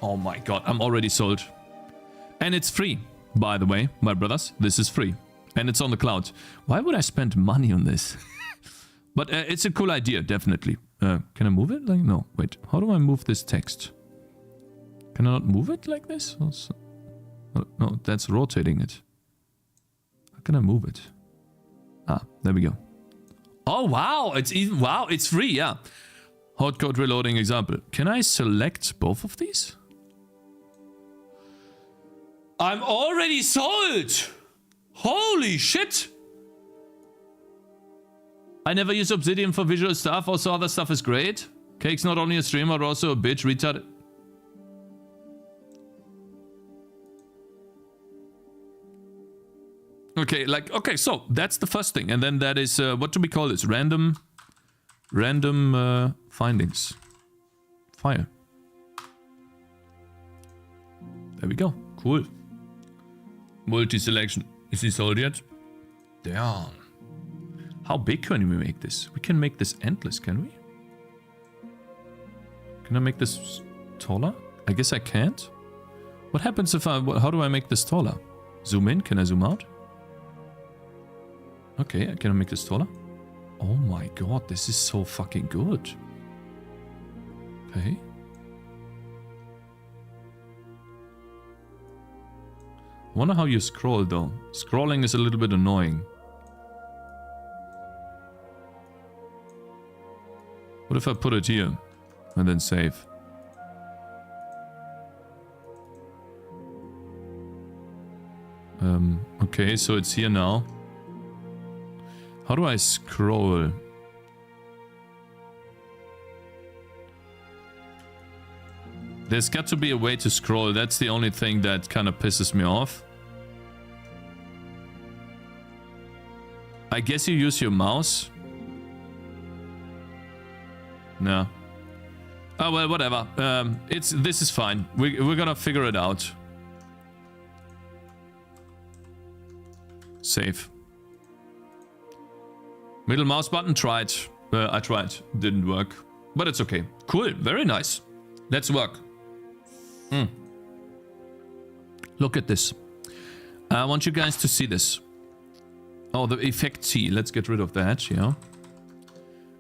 Oh my god, I'm already sold. And it's free, by the way, my brothers. This is free. And it's on the cloud. Why would I spend money on this? But it's a cool idea, definitely. Can I move it? Like, no, wait. How do I move this text? Can I not move it like this? Also, no, that's rotating it. How can I move it? Ah, there we go. Oh, wow. It's even... Wow, it's free, yeah. Hotcode reloading example. Can I select both of these? I'm already sold! Holy shit! I never use Obsidian for visual stuff. Also, other stuff is great. Cake's not only a streamer, but also a bitch. Retard. Okay, like, okay, so that's the first thing. And then that is, what do we call this? Random findings. Fire. There we go. Cool. Multi-selection. Is he sold yet? Damn. How big can we make this? We can make this endless, can we? Can I make this taller? I guess I can't. What happens if I... How do I make this taller? Zoom in? Can I zoom out? Okay, can I make this taller? Oh my god, this is so fucking good. Okay. I wonder how you scroll though. Scrolling is a little bit annoying. What if I put it here and then save? Okay, so it's here now. How do I scroll? There's got to be a way to scroll. That's the only thing that kind of pisses me off. I guess you use your mouse. No. Oh well, whatever. This is fine. We're gonna figure it out. Save. Middle mouse button, tried. I tried. Didn't work. But it's okay. Cool. Very nice. Let's work. Look at this. I want you guys to see this. Oh, the effect T. Let's get rid of that, yeah.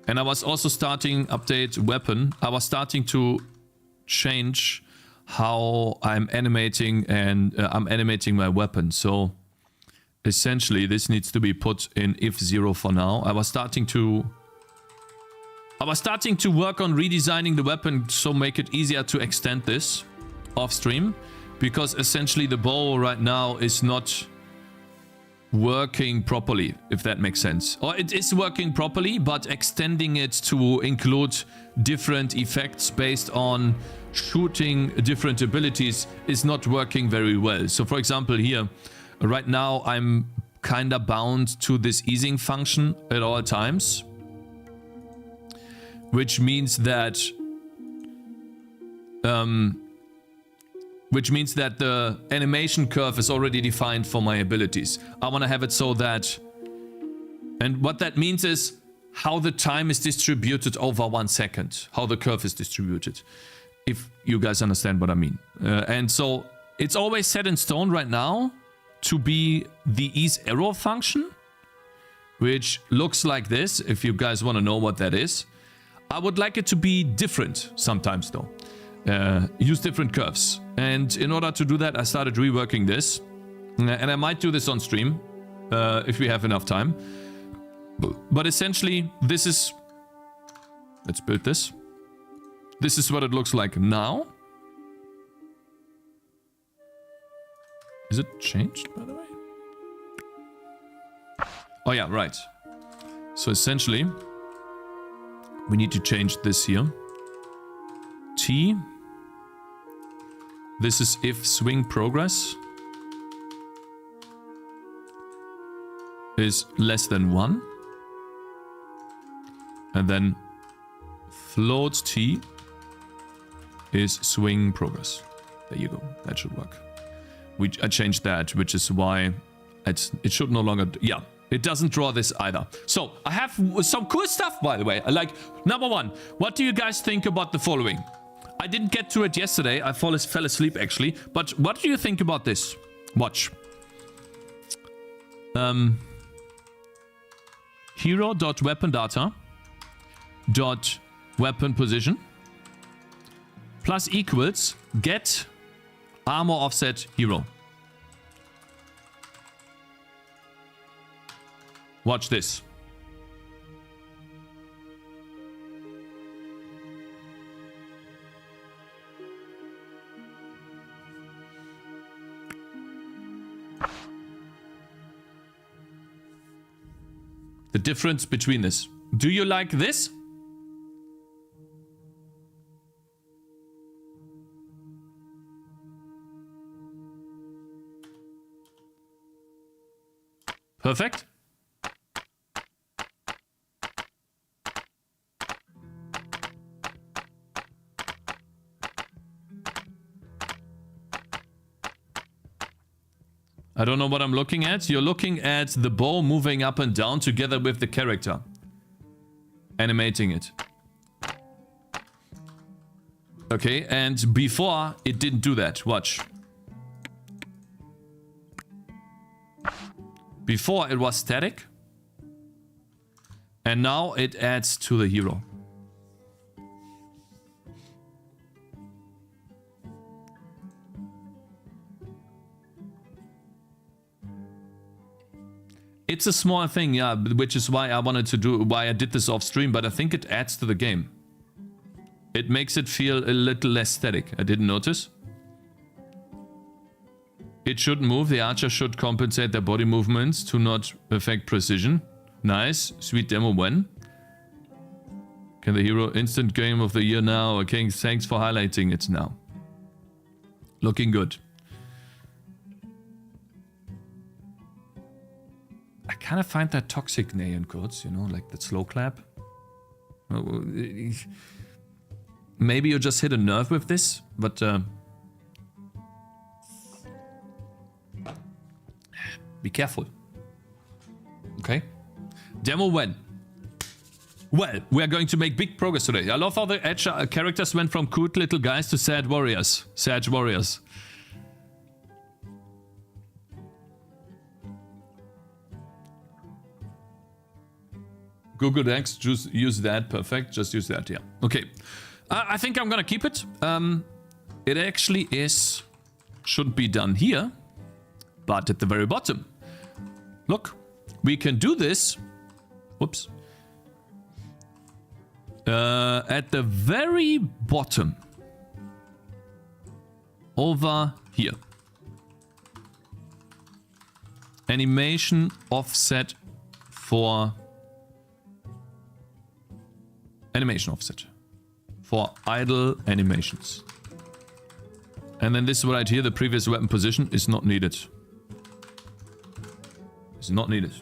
And I was also starting update weapon. I was starting to change how I'm animating and I'm animating my weapon. So essentially this needs to be put in if 0 for now. I was starting to work on redesigning the weapon so make it easier to extend this off stream, because essentially the bow right now is not working properly, if that makes sense. Or it is working properly, but extending it to include different effects based on shooting different abilities is not working very well. So for example here, right now I'm kinda bound to this easing function at all times, which means that the animation curve is already defined for my abilities. I want to have it so that... And what that means is how the time is distributed over 1 second. How the curve is distributed. If you guys understand what I mean. And so it's always set in stone right now to be the ease arrow function. Which looks like this, if you guys want to know what that is. I would like it to be different sometimes though. Use different curves. And in order to do that, I started reworking this. And I might do this on stream, if we have enough time. But essentially, this is... Let's build this. This is what it looks like now. Is it changed, by the way? Oh yeah, right. So essentially, we need to change this here. T. This is if swing progress is less than 1. And then float T is swing progress. There you go. That should work. I changed that, which is why it should no longer... Yeah, it doesn't draw this either. So, I have some cool stuff, by the way. Like, number 1, what do you guys think about the following? I didn't get to it yesterday. I fell asleep, actually. But what do you think about this? Watch. Hero.weapon-data.weapon position plus equals get armor offset hero. Watch this. The difference between this. Do you like this? Perfect. I don't know what I'm looking at. You're looking at the bow moving up and down together with the character. Animating it. Okay, and before it didn't do that. Watch. Before it was static. And now it adds to the hero. It's a small thing, yeah, which is why I did this off stream, but I think it adds to the game. It makes it feel a little less static. I didn't notice. It should move. The archer should compensate their body movements to not affect precision. Nice. Sweet demo when? Can the hero instant game of the year now? Okay, thanks for highlighting it now. Looking good. I kind of find that toxic, nay in quotes, you know, like that slow clap. Maybe you just hit a nerve with this, but be careful. Okay? Demo when? Well, we are going to make big progress today. I love how the characters went from cute little guys to sad warriors. Sad warriors. Google Docs, just use that. Perfect. Just use that, yeah. Okay. I think I'm gonna keep it. It actually should be done here, but at the very bottom. Look, we can do this. Whoops. At the very bottom. Over here. Animation offset for... Animation offset. For idle animations. And then this right here, the previous weapon position is not needed. It's not needed.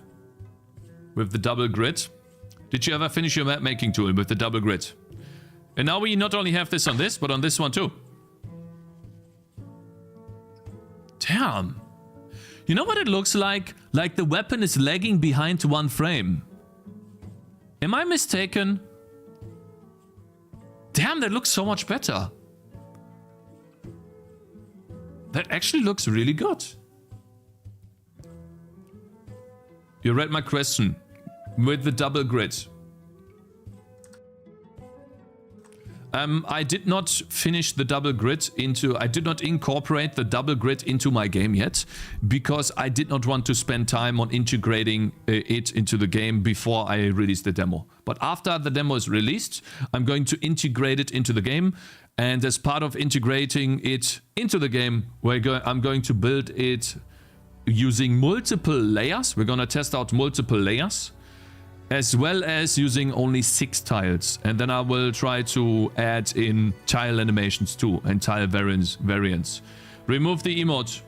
With the double grid. Did you ever finish your map making tool with the double grid? And now we not only have this on this, but on this one too. Damn. You know what it looks like? Like the weapon is lagging behind one frame. Am I mistaken? Damn, that looks so much better. That actually looks really good. You read my question. With the double grid. I did not finish the double grid I did not incorporate the double grid into my game yet, because I did not want to spend time on integrating it into the game before I release the demo. But after the demo is released, I'm going to integrate it into the game, and as part of integrating it into the game, I'm going to build it using multiple layers. We're going to test out multiple layers. As well as using only 6 tiles. And then I will try to add in tile animations too. And tile variants. Remove the emote.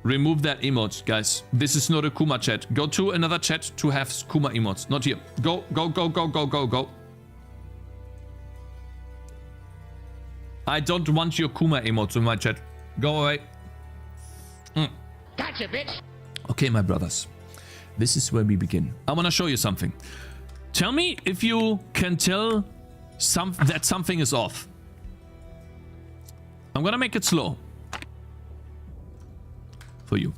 Remove that emote, guys. This is not a Kuma chat. Go to another chat to have Kuma emotes. Not here. Go, go, go, go, go, go, go. I don't want your Kuma emotes in my chat. Go away. Gotcha, bitch. Okay, my brothers. This is where we begin. I want to show you something. Tell me if you can tell that something is off. I'm gonna make it slow. For you.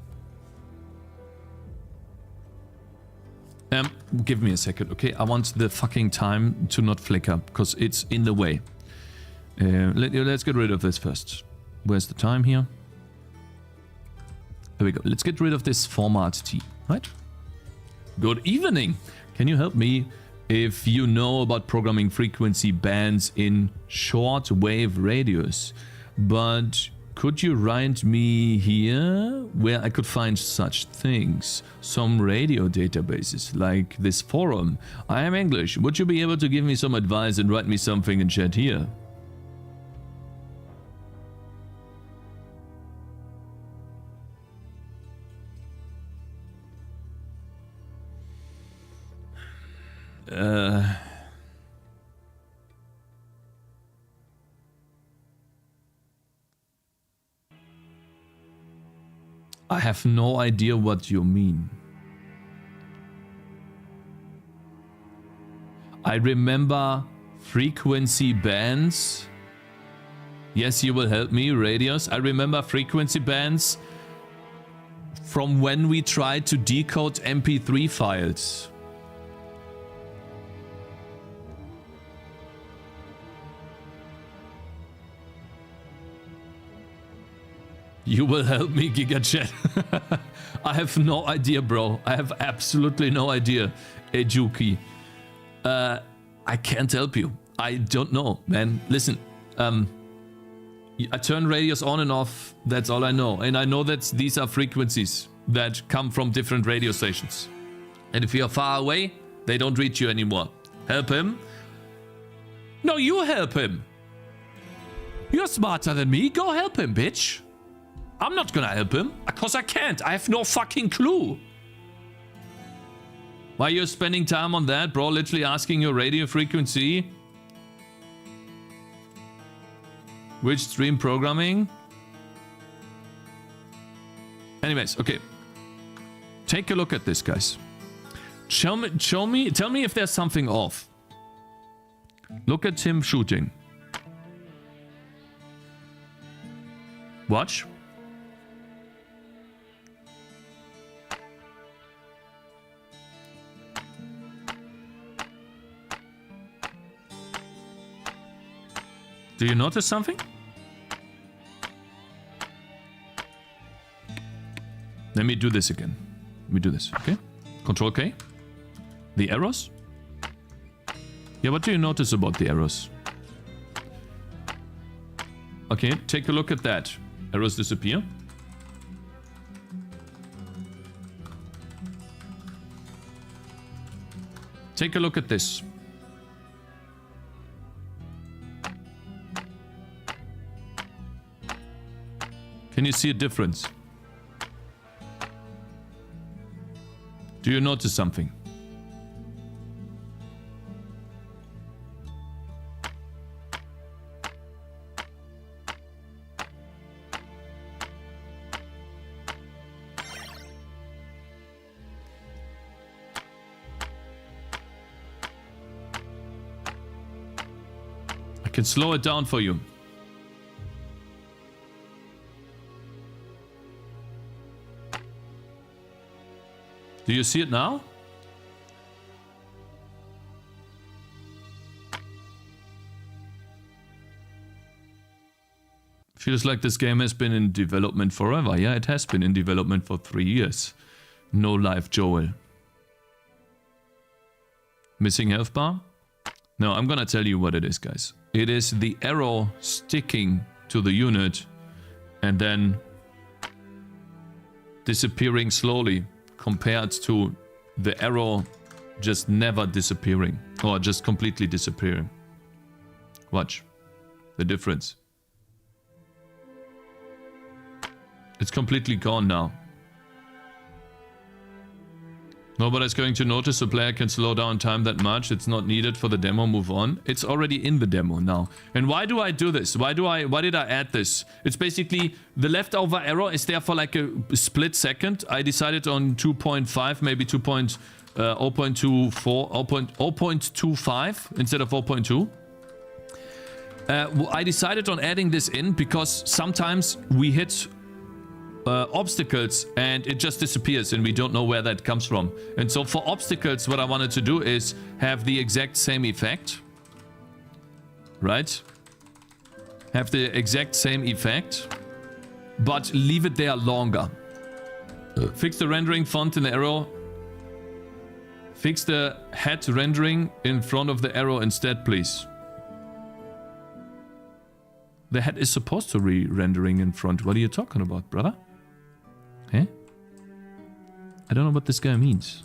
Give me a second, okay? I want the fucking time to not flicker, because it's in the way. Let's get rid of this first. Where's the time here? There we go. Let's get rid of this format T, right? Good evening. Can you help me if you know about programming frequency bands in short wave radius, but Could you write me here where I could find such things? Some radio databases, like this forum. I am English. Would you be able to give me some advice and write me something in chat here? I have no idea what you mean. I remember frequency bands. Yes, you will help me, radios. I remember frequency bands from when we tried to decode MP3 files. You will help me, GigaChat. I have no idea, bro. I have absolutely no idea, Ejuki. I can't help you. I don't know, man. Listen, I turn radios on and off. That's all I know. And I know that these are frequencies that come from different radio stations. And if you're far away, they don't reach you anymore. Help him? No, you help him. You're smarter than me. Go help him, bitch. I'm not gonna help him, because I can't. I have no fucking clue. Why you're spending time on that, bro? Literally asking your radio frequency. Which stream programming? Anyways, okay. Take a look at this, guys. Tell me if there's something off. Look at him shooting. Watch. Do you notice something? Let me do this again. Let me do this, okay? Control K. The arrows? Yeah, what do you notice about the arrows? Okay, take a look at that. Arrows disappear. Take a look at this. Can you see a difference? Do you notice something? I can slow it down for you. Do you see it now? Feels like this game has been in development forever. Yeah, it has been in development for 3 years. No life, Joel. Missing health bar? No, I'm gonna tell you what it is, guys. It is the arrow sticking to the unit and then disappearing slowly, compared to the arrow just never disappearing or just completely disappearing. Watch the difference. It's completely gone now. Nobody's going to notice a player can slow down time that much. It's not needed for the demo. Move on. It's already in the demo now. And why do I do this? Why did I add this? It's basically the leftover arrow is there for like a split second. I decided on 2.5, maybe 0.25 instead of 0.2. I decided on adding this in because sometimes we hit obstacles and it just disappears and we don't know where that comes from. And so for obstacles, what I wanted to do is have the exact same effect. Right? Have the exact same effect, but leave it there longer. Fix the rendering font in the arrow. Fix the head rendering in front of the arrow instead, please. The head is supposed to re-rendering in front. What are you talking about, brother? Eh? I don't know what this guy means.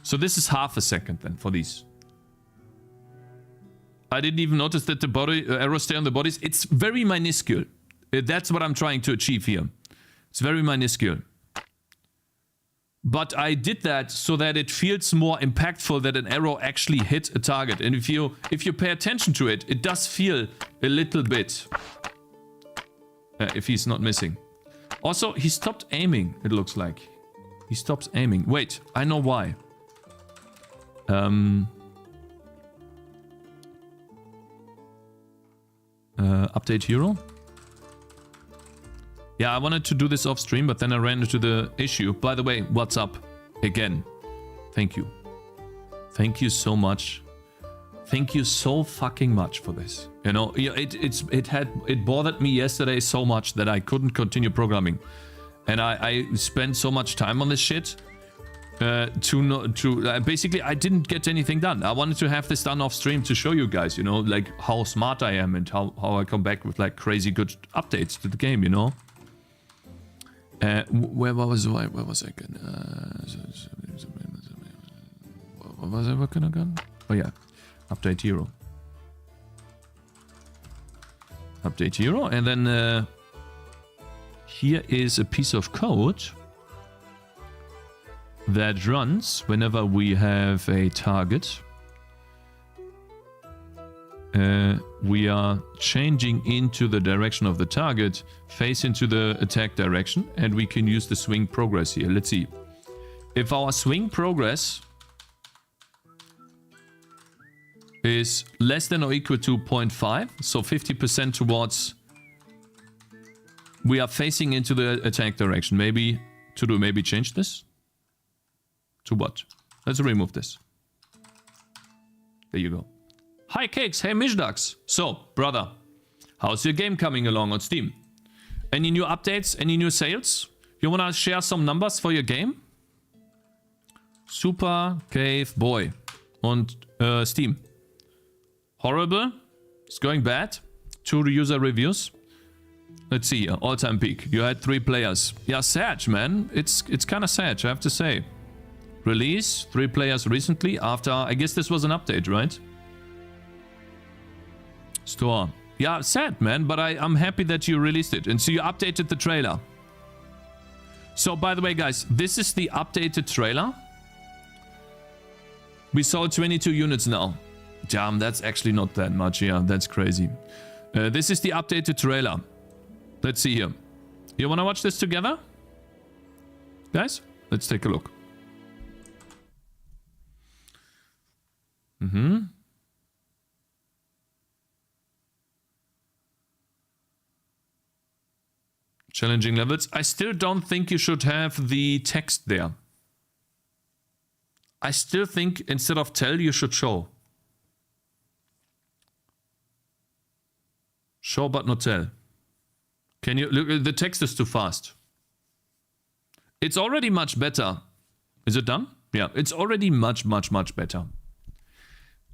So this is half a second then for these. I didn't even notice that the body arrows stay on the bodies. It's very minuscule. That's what I'm trying to achieve here. It's very minuscule. But I did that so that it feels more impactful that an arrow actually hit a target. And if you pay attention to it, it does feel a little bit. If he's not missing. Also, he stopped aiming, it looks like. He stops aiming. Wait, I know why. Update hero? Yeah, I wanted to do this off stream, but then I ran into the issue. By the way, what's up? Again. Thank you. Thank you so much. Thank you so fucking much for this. You know, it bothered me yesterday so much that I couldn't continue programming. And I spent so much time on this shit. Basically, I didn't get anything done. I wanted to have this done off stream to show you guys, you know, like how smart I am and how I come back with like crazy good updates to the game, you know. Where was I again? What was I working again? Oh yeah, update hero. Update hero, and then here is a piece of code that runs whenever we have a target. We are changing into the direction of the target, face into the attack direction, and we can use the swing progress here. Let's see. If our swing progress is less than or equal to 0.5, so 50% towards, we are facing into the attack direction. Maybe change this. To what? Let's remove this. There you go. Hi Cakez, hey Mishdax. So, brother, how's your game coming along on Steam? Any new updates? Any new sales? You wanna share some numbers for your game? Super Cave Boy on Steam. Horrible. It's going bad. 2 user reviews. Let's see here. All-time peak. You had 3 players. Yeah, sad, man. It's kind of sad, I have to say. Release, 3 players recently after, I guess this was an update, right? Store. Yeah, sad, man, but I'm happy that you released it. And so you updated the trailer. So, by the way, guys, this is the updated trailer. We sold 22 units now. Damn, that's actually not that much. Yeah, that's crazy. This is the updated trailer. Let's see here. You want to watch this together? Guys, let's take a look. Challenging levels. I still don't think you should have the text there. I still think instead of tell, you should show. Show but not tell. Can you look? The text is too fast. It's already much better. Is it done? Yeah, it's already much better.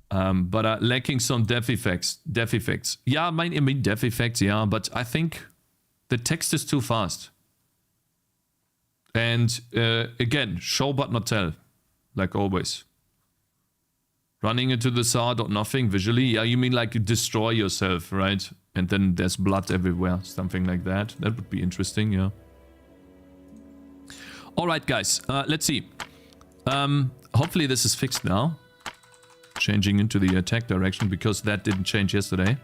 But lacking some dev effects. Yeah, I mean dev effects, yeah, but I think the text is too fast. And again, show but not tell, like always. Running into the SAR dot nothing visually. Yeah, you mean like you destroy yourself, right? And then there's blood everywhere, something like that. That would be interesting, yeah. All right, guys, let's see. Hopefully this is fixed now. Changing into the attack direction because that didn't change yesterday.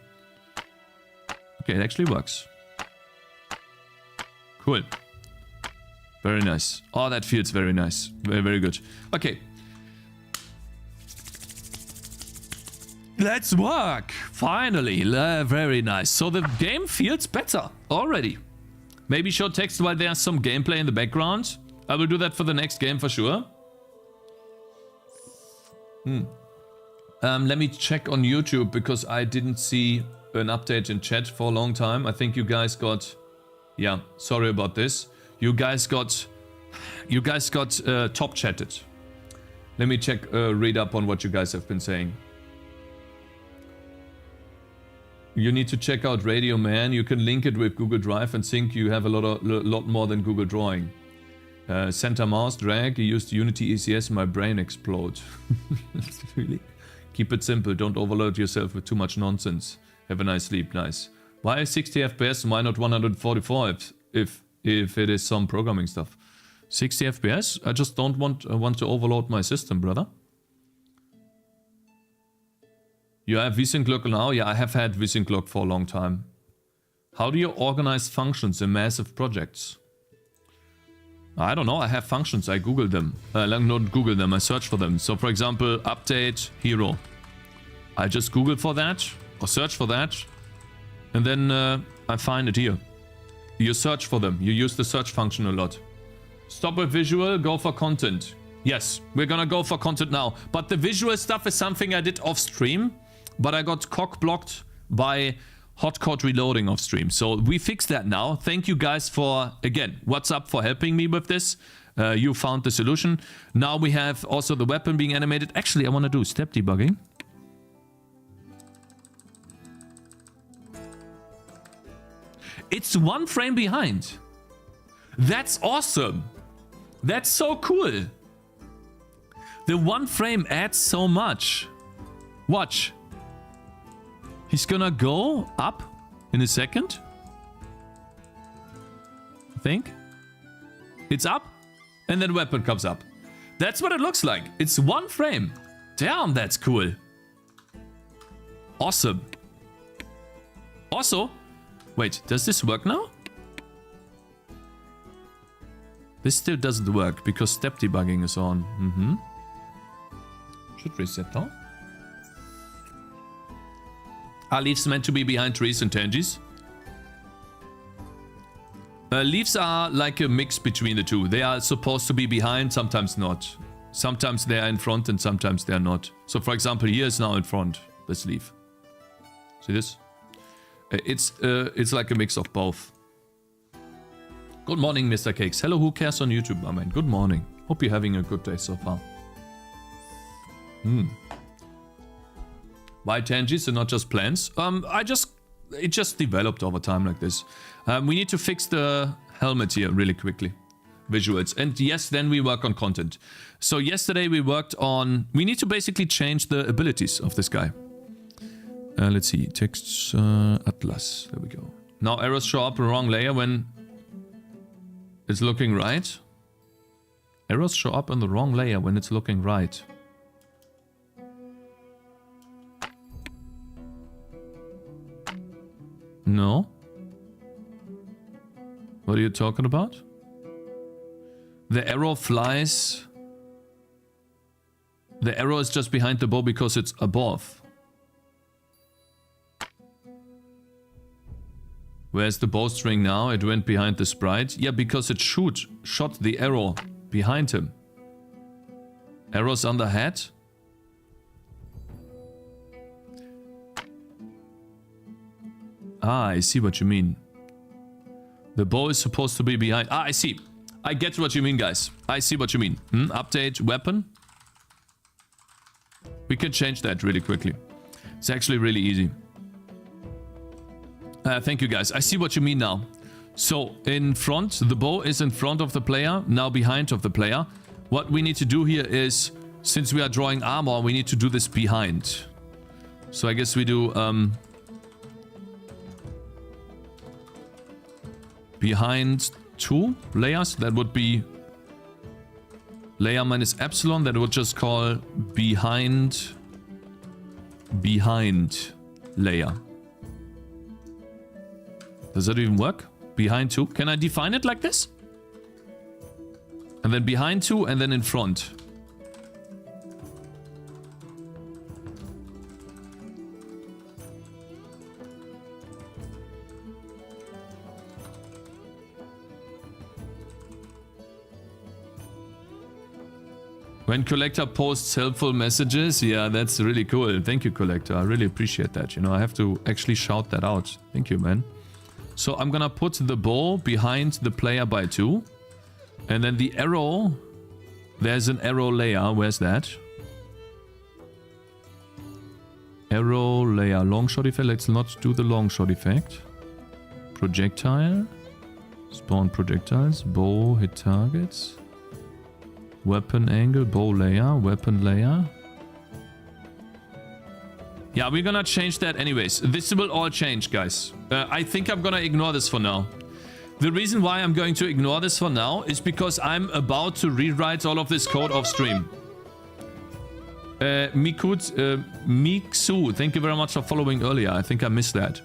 Okay, it actually works. Cool. Very nice. Oh, that feels very nice. Very, very good. Okay. Let's work! Finally! Very nice. So the game feels better already. Maybe show text while there's some gameplay in the background. I will do that for the next game for sure. Let me check on YouTube because I didn't see an update in chat for a long time. I think you guys got... Yeah, sorry about this. You guys got You guys got top chatted. Let me check, read up on what you guys have been saying. You need to check out Radio Man. You can link it with Google Drive and think you have a lot more than Google Drawing. Santa Mouse drag. You used Unity ECS. My brain explodes. Really? Keep it simple. Don't overload yourself with too much nonsense. Have a nice sleep. Nice. Why 60 FPS? Why not 144 if it is some programming stuff? 60 FPS? I just don't want to overload my system, brother. You have vsync lock now? Yeah, I have had vsync lock for a long time. How do you organize functions in massive projects? I don't know. I have functions. I Google them. Not Google them. I search for them. So, for example, update hero. I just Google for that or search for that, and then I find it here. You search for them. You use the search function a lot. Stop with visual. Go for content. Yes, we're gonna go for content now. But the visual stuff is something I did off stream, but I got cock blocked by hotcode reloading off stream. So we fixed that now. Thank you guys for, again, what's up for helping me with this. You found the solution. Now we have also the weapon being animated. Actually, I want to do step debugging. It's 1 frame behind. That's awesome. That's so cool. The 1 frame adds so much. Watch. He's gonna go up in a second. I think. It's up. And then weapon comes up. That's what it looks like. It's 1 frame. Damn, that's cool. Awesome. Also, wait, does this work now? This still doesn't work because step debugging is on. Should reset now. Are leaves meant to be behind trees and tangies? Leaves are like a mix between the two. They are supposed to be behind, sometimes not. Sometimes they are in front and sometimes they are not. So for example, here is now in front, this leaf. See this? It's like a mix of both. Good morning, Mr. Cakez. Hello, who cares on YouTube, my man? Good morning. Hope you're having a good day so far. Why tangies and not just plants? It just developed over time like this. We need to fix the helmet here really quickly. Visuals. And yes, then we work on content. So yesterday we worked on... We need to basically change the abilities of this guy. Let's see. Text Atlas. There we go. Now arrows show up in the wrong layer when it's looking right. Arrows show up in the wrong layer when it's looking right. No? What are you talking about? The arrow flies... The arrow is just behind the bow because it's above. Where's the bowstring now? It went behind the sprite. Yeah, because it shot the arrow behind him. Arrows on the head. Ah, I see what you mean. The bow is supposed to be behind. Ah, I see. I get what you mean, guys. I see what you mean. Update weapon. We can change that really quickly. It's actually really easy. Thank you, guys. I see what you mean now. So, in front, the bow is in front of the player, now behind of the player. What we need to do here is, since we are drawing armor, we need to do this behind. So I guess we do... behind 2 layers. That would be layer minus epsilon. That would just call behind layer. Does that even work? Behind 2. Can I define it like this? And then behind 2 and then in front. When Collector posts helpful messages, yeah, that's really cool. Thank you, Collector. I really appreciate that. You know, I have to actually shout that out. Thank you, man. So I'm gonna put the bow behind the player by 2. And then the arrow, there's an arrow layer. Where's that? Arrow layer, long shot effect. Let's not do the long shot effect. Projectile. Spawn projectiles. Bow, hit targets. Weapon angle, bow layer, weapon layer. Yeah, we're gonna change that anyways. This will all change, guys. I think I'm gonna ignore this for now. The reason why I'm going to ignore this for now is because I'm about to rewrite all of this code off stream. Miksu, thank you very much for following earlier. I think I missed that.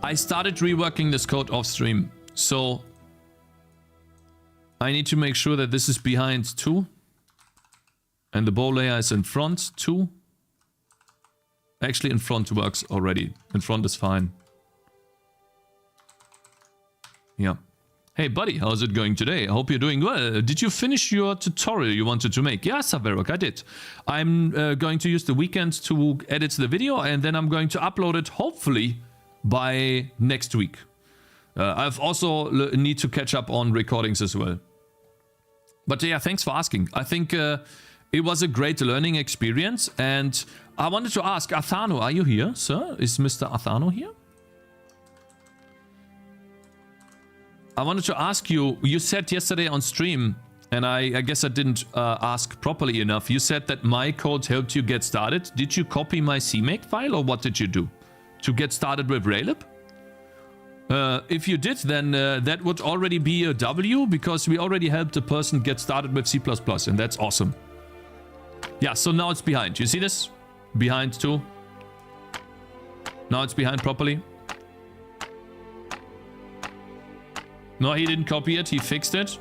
I started reworking this code off stream, so I need to make sure that this is behind 2. And the bow layer is in front 2. Actually, in front works already. In front is fine. Yeah. Hey, buddy, how's it going today? I hope you're doing well. Did you finish your tutorial you wanted to make? Yes, Saverok, I did. I'm going to use the weekend to edit the video, and then I'm going to upload it, hopefully, by next week. I've also need to catch up on recordings as well. But yeah, thanks for asking. I think it was a great learning experience, and I wanted to ask, Athano, are you here, sir? Is Mr. Athano here? I wanted to ask you, you said yesterday on stream, and I guess I didn't ask properly enough. You said that my code helped you get started. Did you copy my CMake file, or what did you do to get started with Raylib? If you did, then that would already be a W, because we already helped a person get started with C++, and that's awesome. Yeah, so now it's behind. You see this? Behind too. Now it's behind properly. No, he didn't copy it. He fixed it.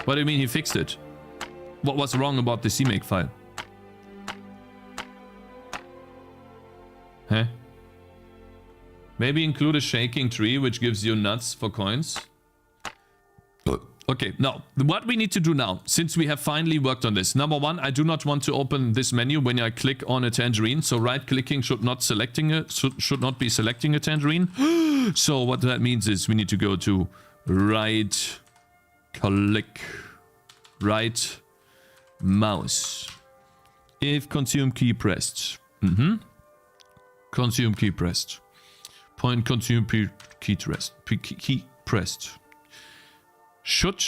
What do you mean he fixed it? What was wrong about the CMake file? Huh? Maybe include a shaking tree, which gives you nuts for coins. Okay, now, what we need to do now, since we have finally worked on this. Number 1, I do not want to open this menu when I click on a tangerine. So right-clicking should not be selecting a tangerine. So what that means is we need to go to right-click, right mouse. If consume key pressed. Consume key pressed. Point consume key pressed. Should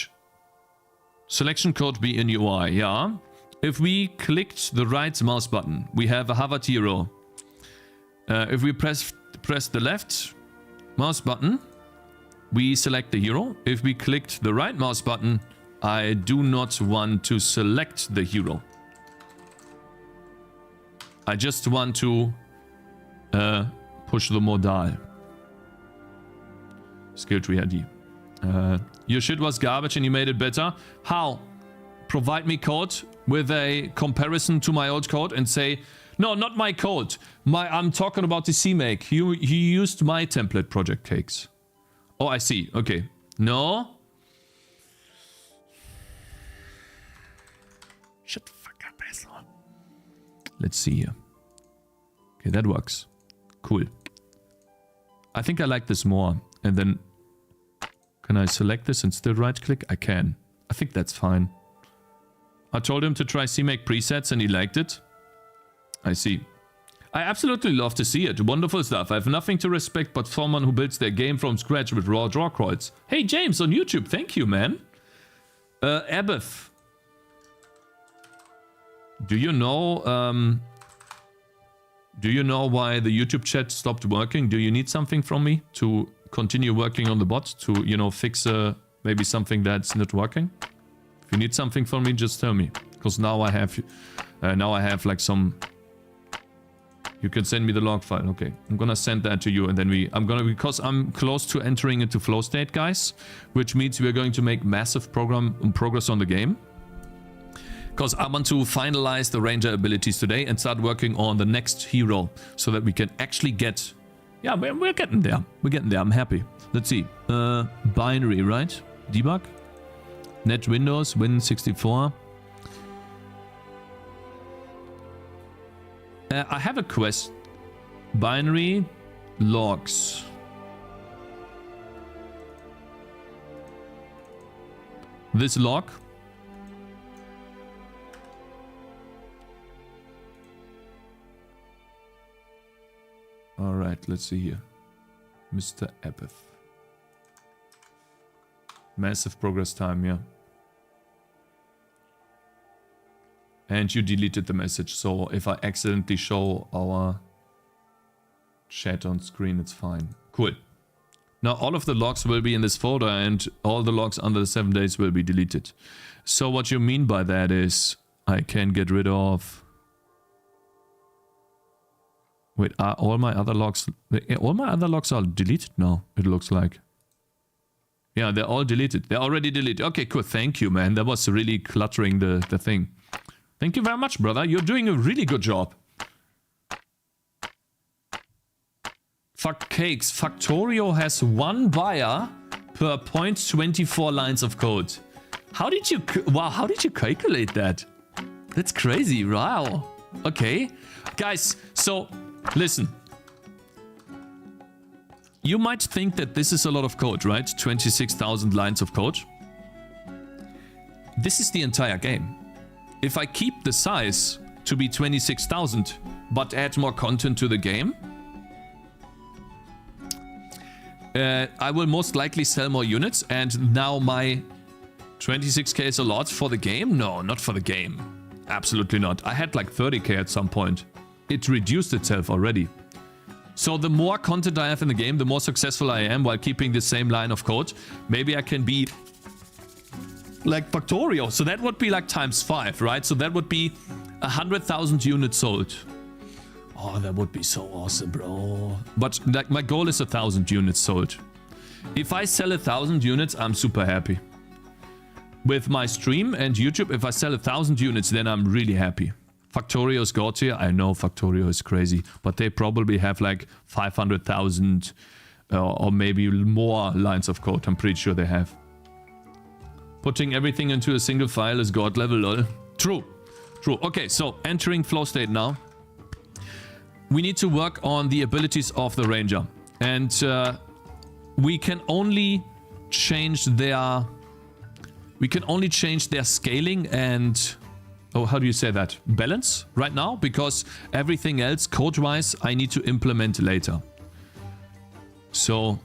selection code be in UI? Yeah. If we clicked the right mouse button, we have a hovered hero. If we press the left mouse button, we select the hero. If we clicked the right mouse button, I do not want to select the hero. I just want to push the modal. Skill tree ID. Your shit was garbage and you made it better. How? Provide me code with a comparison to my old code and say, no, not my code. I'm talking about the CMake. You used my template project Cakez. Oh, I see. Okay. No. Shut the fuck up, asshole. Let's see here. Okay, that works. Cool. I think I like this more. And then, can I select this and still right click? I can. I think that's fine. I told him to try CMake presets and he liked it. I see. I absolutely love to see it. Wonderful stuff. I have nothing to respect but someone who builds their game from scratch with raw draw crawls. Hey, James on YouTube. Thank you, man. Abbeth. Do you know why the YouTube chat stopped working? Do you need something from me to continue working on the bot to, you know, fix maybe something that's not working? If you need something from me, just tell me. Because now I have like some. You can send me the log file. Okay, I'm gonna send that to you, and then because I'm close to entering into flow state, guys, which means we are going to make massive progress on the game. Because I want to finalize the ranger abilities today and start working on the next hero so that we can actually get. Yeah, we're getting there. We're getting there. I'm happy. Let's see. Binary, right? Debug. Net Windows, Win64. I have a quest. Binary logs. this log. Alright, let's see here. Mr. Epith. Massive progress time, yeah. And you deleted the message, so if I accidentally show our chat on screen, it's fine. Cool. Now all of the logs will be in this folder and all the logs under the 7 days will be deleted. So what you mean by that is I can get rid of... Wait, are all my other logs... All my other logs are deleted now, it looks like. Yeah, they're all deleted. They're already deleted. Okay, cool. Thank you, man. That was really cluttering the thing. Thank you very much, brother. You're doing a really good job. Fuck cakes. Factorio has 1 buyer per 0.24 lines of code. How did you... Wow, how did you calculate that? That's crazy. Wow. Okay. Guys, so... Listen. You might think that this is a lot of code, right? 26,000 lines of code. This is the entire game. If I keep the size to be 26,000, but add more content to the game, I will most likely sell more units, and now my 26k is a lot for the game? No, not for the game. Absolutely not. I had like 30k at some point. It reduced itself already. So the more content I have in the game, the more successful I am while keeping the same line of code. Maybe I can be like Factorio. So that would be like ×5, right? So that would be 100,000 units sold. Oh, that would be so awesome, bro. But like my goal is 1,000 units sold. If I sell 1,000 units, I'm super happy. With my stream and YouTube, if I sell 1,000 units, then I'm really happy. Factorio's God tier. I know Factorio is crazy, but they probably have like 500,000 or maybe more lines of code. I'm pretty sure they have. Putting everything into a single file is God level, lol. True. True. Okay, so entering flow state now. We need to work on the abilities of the Ranger. And we can only change their... We can only change their scaling and... Oh, how do you say that? Balance right now, because everything else code-wise I need to implement later. So,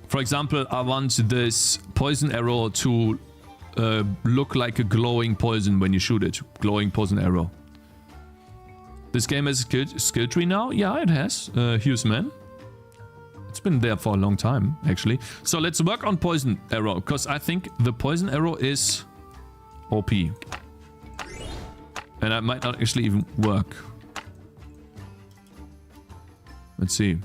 for example, I want this poison arrow to look like a glowing poison when you shoot it. Glowing poison arrow. This game has a skill tree now? Yeah, it has. Hughes man. It's been there for a long time, actually. So let's work on poison arrow, because I think the poison arrow is OP. And I might not actually even work. Let's see.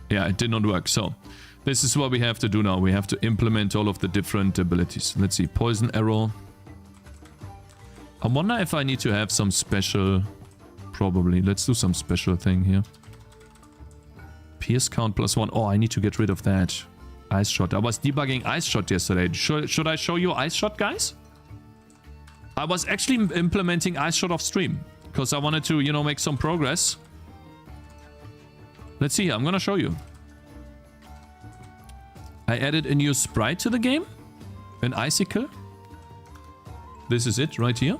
Yeah, it did not work. So, this is what we have to do now. We have to implement all of the different abilities. Let's see. Poison arrow. I wonder if I need to have some special... Probably. Let's do some special thing here. Pierce count +1. Oh, I need to get rid of that. Ice shot. I was debugging ice shot yesterday. Should I show you ice shot, guys? I was actually implementing ice shot off stream because I wanted to, you know, make some progress. Let's see. I'm gonna show you. I added a new sprite to the game, an icicle. This is it right here.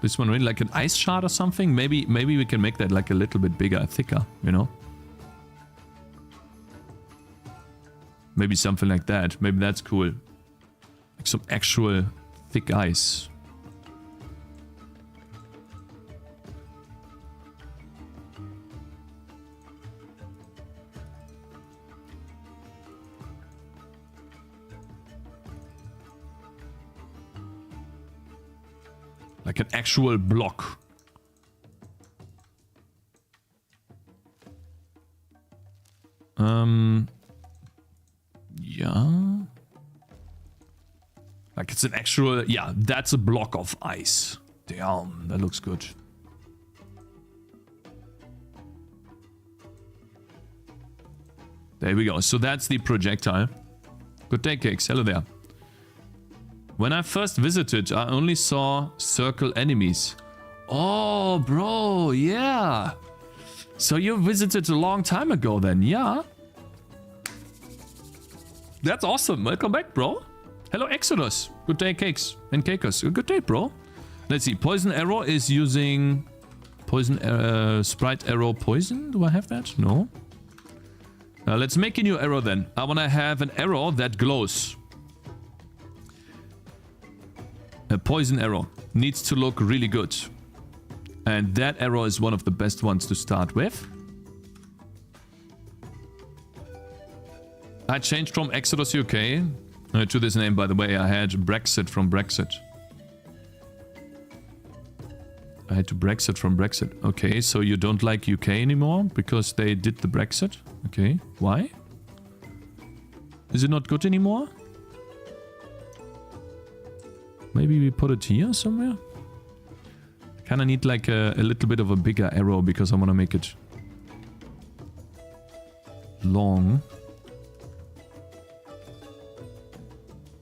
This one really like an ice shard or something. Maybe we can make that like a little bit bigger, thicker, you know. Maybe something like that. Maybe that's cool. Like some actual thick ice. Like an actual block. Yeah. Like it's an actual... Yeah, that's a block of ice. Damn, that looks good. There we go. So that's the projectile. Good day, Cakez. Hello there. When I first visited, I only saw circle enemies. Oh, bro, yeah. So you visited a long time ago then, yeah? That's awesome. Welcome back, bro. Hello, Exodus. Good day, Cakes and Cakez. Good day, bro. Let's see. Poison Arrow is using poison sprite arrow poison. Do I have that? No. Let's make a new arrow then. I want to have an arrow that glows. A poison arrow needs to look really good. And that arrow is one of the best ones to start with. I changed from Exodus UK to this name, by the way. I had Brexit from Brexit. I had to Brexit from Brexit. Okay, so you don't like UK anymore because they did the Brexit? Okay, why? Is it not good anymore? Maybe we put it here somewhere? I kind of need like a little bit of a bigger arrow because I want to make it long.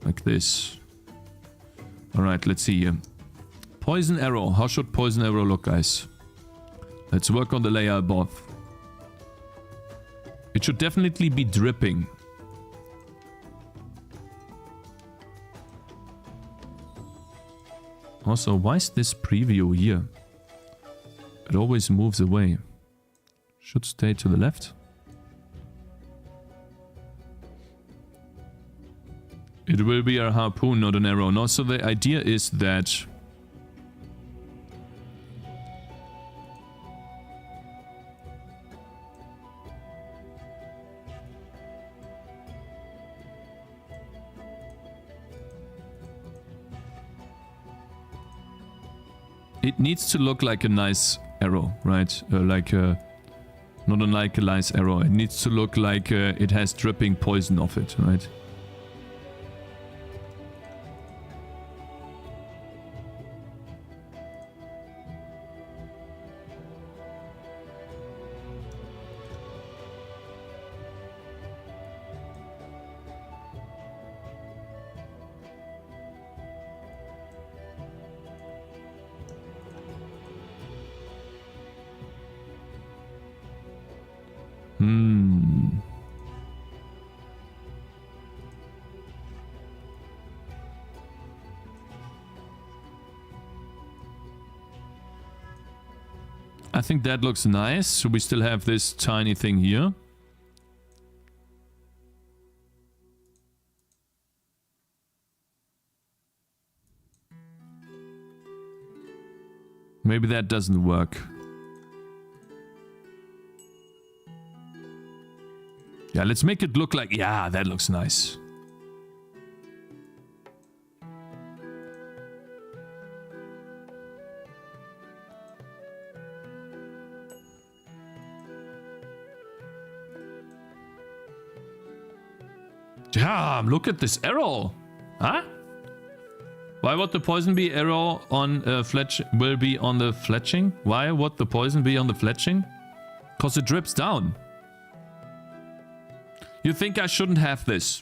Like this. Alright, let's see here. Poison arrow. How should poison arrow look, guys? Let's work on the layer above. It should definitely be dripping. Also, why is this preview here? It always moves away. Should stay to the left. It will be a harpoon, not an arrow. No, so the idea is that it needs to look like a nice arrow, right? Not like a nice arrow. It needs to look like it has dripping poison off it, right? I think that looks nice. So we still have this tiny thing here. Maybe that doesn't work. Yeah, let's make it look like... Yeah, that looks nice. Damn, look at this arrow. Huh? Why would the poison be arrow on will be on the fletching? Why would the poison be on the fletching? Because it drips down. You think I shouldn't have this,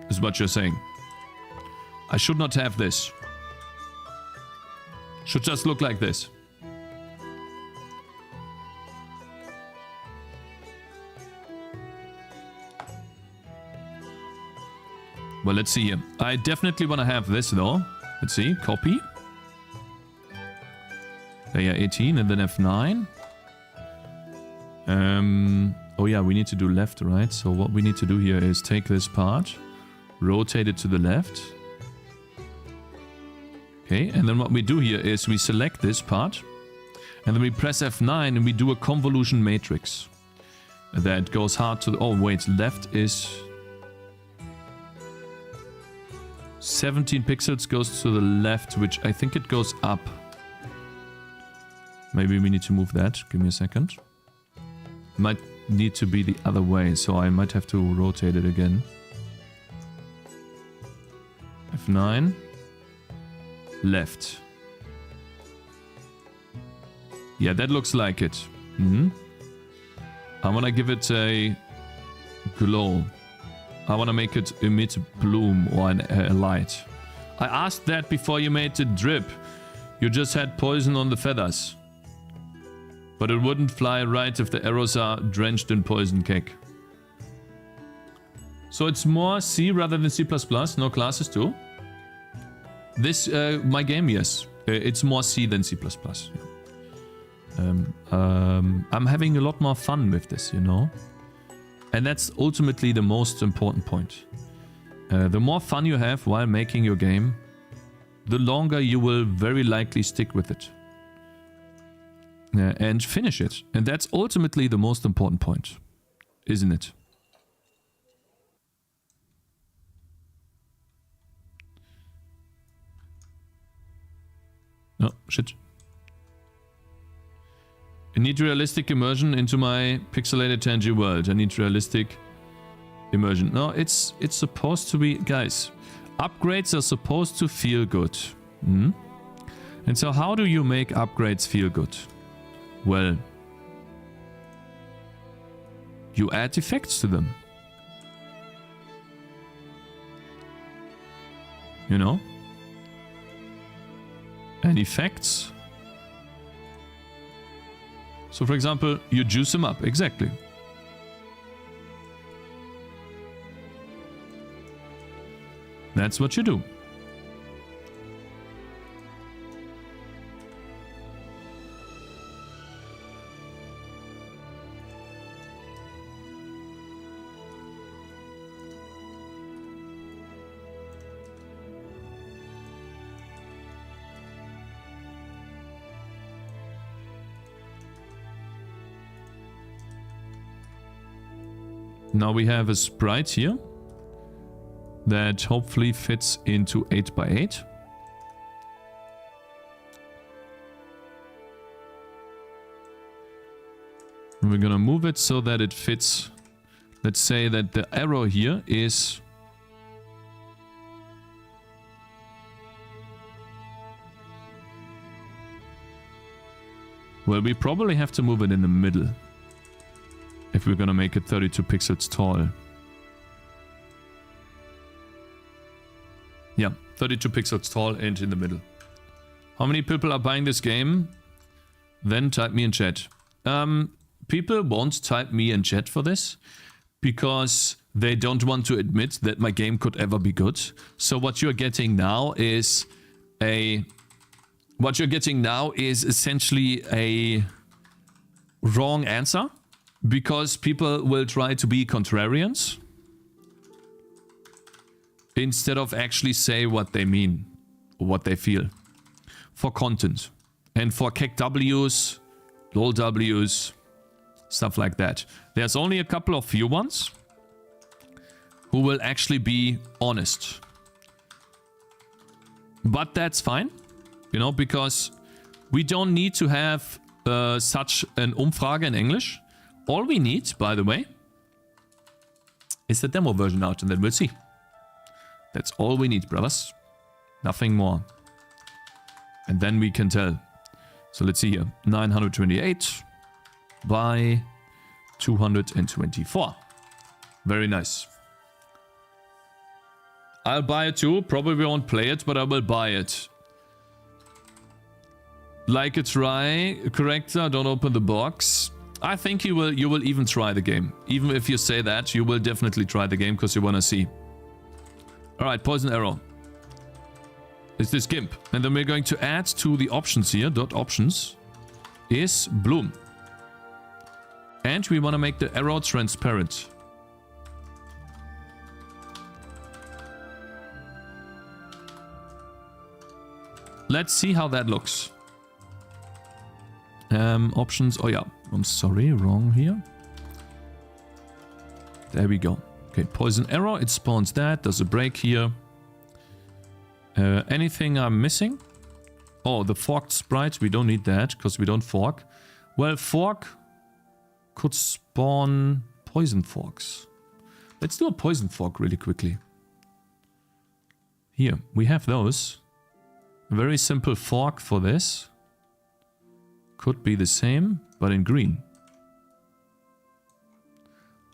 is what you're saying. I should not have this. Should just look like this. Well, let's see here. I definitely want to have this though. Let's see. Copy. Layer 18 and then F9. Oh yeah, we need to do left, right? So what we need to do here is take this part, rotate it to the left. Okay, and then what we do here is we select this part, and then we press F9 and we do a convolution matrix. That goes hard to the... Oh wait, left is... 17 pixels goes to the left, which I think it goes up. Maybe we need to move that. Give me a second. Might need to be the other way, so I might have to rotate it again. F9. Left. Yeah, that looks like it. I want to give it a glow. I want to make it emit bloom or a light. I asked that before you made it drip. You just had poison on the feathers. But it wouldn't fly right if the arrows are drenched in poison cake. So it's more C rather than C++, no classes too. This, my game, yes. It's more C than C++. Yeah. I'm having a lot more fun with this, you know. And that's ultimately the most important point. The more fun you have while making your game, the longer you will very likely stick with it. And finish it. And that's ultimately the most important point, isn't it? No, shit. I need realistic immersion into my pixelated Tangy world. I need realistic immersion. No, it's supposed to be... Guys, upgrades are supposed to feel good. Hmm? And so how do you make upgrades feel good? Well, you add effects to them. You know? And effects. So for example, you juice them up. Exactly. That's what you do. Now we have a sprite here that hopefully fits into 8x8. And we're gonna move it so that it fits. Let's say that the arrow here is... Well, we probably have to move it in the middle. If we're gonna make it 32 pixels tall. Yeah, 32 pixels tall and in the middle. How many people are buying this game? Then type me in chat. People won't type me in chat for this because they don't want to admit that my game could ever be good. So what you're getting now is essentially a wrong answer. Because people will try to be contrarians instead of actually say what they mean or what they feel for content and for KEKWs, LOLWs, stuff like that. There's only a couple of few ones who will actually be honest. But that's fine, you know, because we don't need to have such an Umfrage in English. All we need, by the way, is the demo version out, and then we'll see. That's all we need, brothers. Nothing more. And then we can tell. So let's see here. 928 by 224. Very nice. I'll buy it too. Probably won't play it, but I will buy it. Like a try. Corrector, don't open the box. I think you will even try the game. Even if you say that, you will definitely try the game because you want to see. Alright, poison arrow. Is this GIMP? And then we're going to add to the options here, .options, is bloom. And we want to make the arrow transparent. Let's see how that looks. Options, oh yeah, I'm sorry, wrong here. There we go. Okay, poison arrow, it spawns that, does a break here. Anything I'm missing? Oh, the forked sprite, we don't need that, because we don't fork. Well, fork could spawn poison forks. Let's do a poison fork really quickly. Here, we have those. A very simple fork for this. Could be the same, but in green.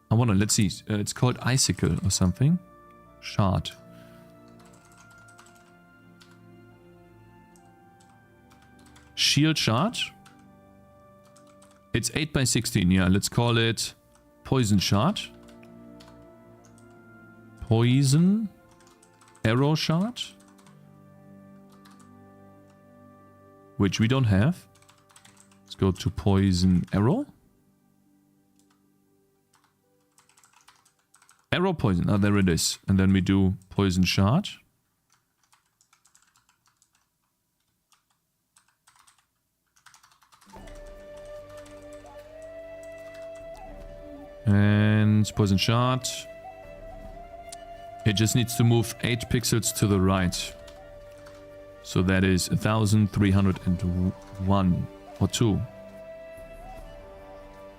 I wanna, let's see, it's called icicle or something. Shard. Shield shard. It's 8 by 16, yeah, let's call it poison shard. poison arrow shard, which we don't have. Let's go to poison arrow. Arrow poison. Oh, there it is. And then we do poison shard. And poison shard. It just needs to move 8 pixels to the right. So that is 1301 or 2.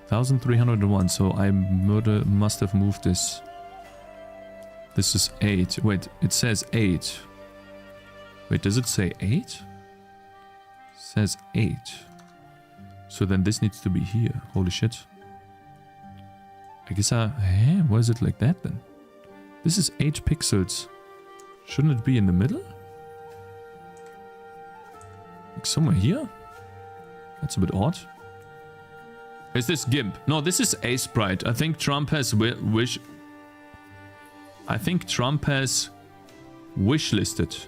1301. So I must have moved this. This is 8. Wait, it says 8. Wait, does it say 8? It says 8. So then this needs to be here. Holy shit. I guess why is it like that then? This is 8 pixels. Shouldn't it be in the middle? Like somewhere here? That's a bit odd. Is this GIMP? No, this is a sprite. I think Trump has wishlisted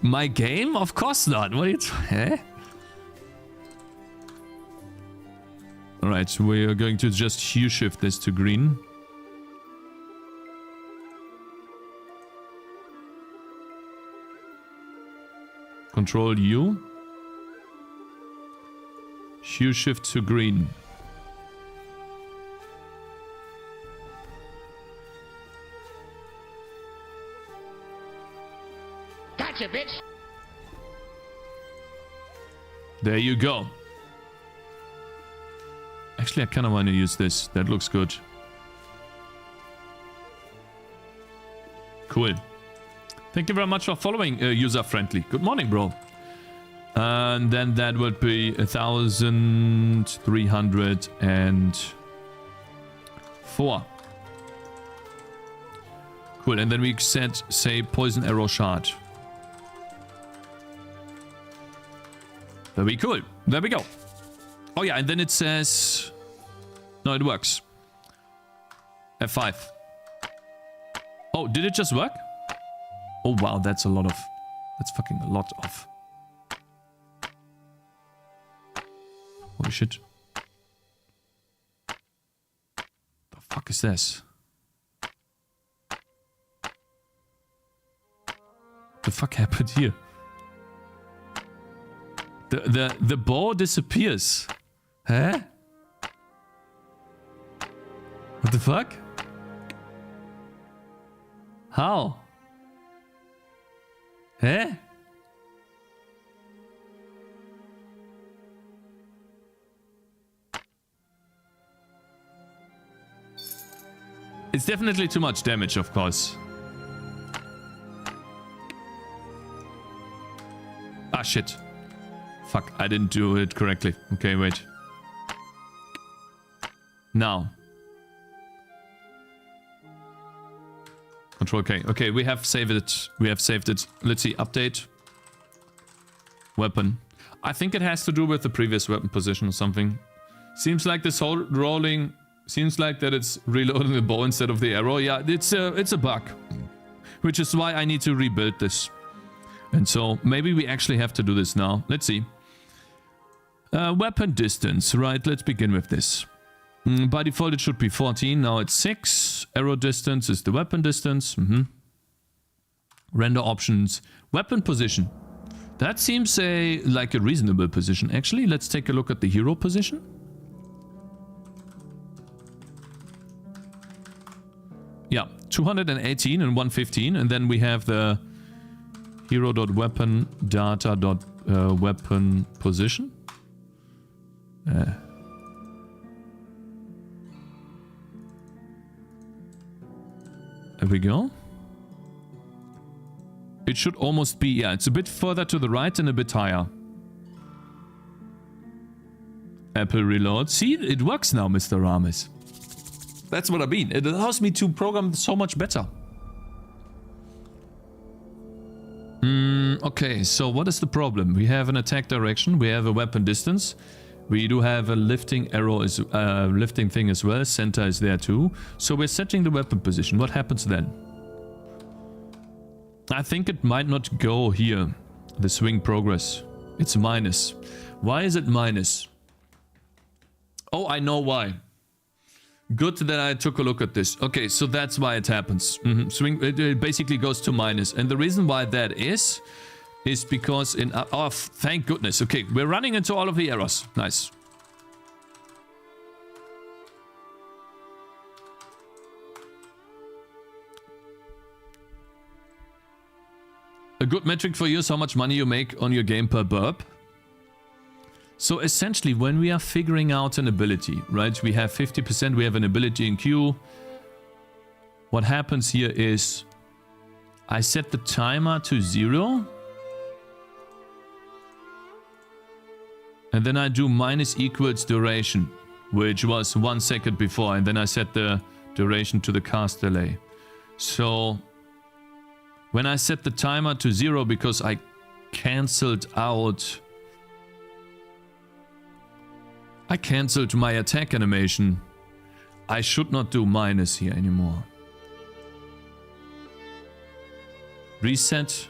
my game? Of course not. What are you Alright, we are going to just hue shift this to green. Control U. Hue shift to green. Gotcha, bitch! There you go. Actually, I kind of want to use this. That looks good. Cool. Thank you very much for following, user-friendly. Good morning, bro. And then that would be 1304. Cool, and then we say poison arrow shard. Very cool. There we go. Oh yeah, and then it says... No, it works. F5. Oh, did it just work? Oh wow, that's a lot of... That's fucking a lot of... Holy shit. The fuck is this? The fuck happened here? The bow disappears. Huh? What the fuck? How? Huh? It's definitely too much damage, of course. Ah, shit. Fuck, I didn't do it correctly. Okay, wait. Now. Control K. Okay, we have saved it. We have saved it. Let's see, update. Weapon. I think it has to do with the previous weapon position or something. Seems like this whole rolling... Seems like that it's reloading the bow instead of the arrow. Yeah, it's a bug. Which is why I need to rebuild this. And so, maybe we actually have to do this now. Let's see. Weapon distance. Right, let's begin with this. By default, it should be 14. Now it's 6. Arrow distance is the weapon distance. Render options. Weapon position. That seems like a reasonable position. Actually, let's take a look at the hero position. Yeah, 218 and 115. And then we have the hero.weapon data.weapon position. There we go. It should almost be, yeah, it's a bit further to the right and a bit higher. Apple reload. See, it works now, Mr. Rames. That's what I mean. It allows me to program so much better. Okay, so what is the problem? We have an attack direction, we have a weapon distance, We do have a lifting arrow, lifting thing as well. Center is there too. So we're setting the weapon position. What happens then? I think it might not go here. The swing progress. It's minus. Why is it minus? Oh, I know why. Good that I took a look at this. Okay, so that's why it happens. Swing, it basically goes to minus. And the reason why that is because in... oh, thank goodness. Okay, we're running into all of the errors. Nice. A good metric for you is how much money you make on your game per burp. So essentially, when we are figuring out an ability, right? We have 50%, we have an ability in queue. What happens here is I set the timer to 0. And then I do minus equals duration, which was 1 second before. And then I set the duration to the cast delay. So when I set the timer to 0 because I cancelled out... I cancelled my attack animation. I should not do minus here anymore. Reset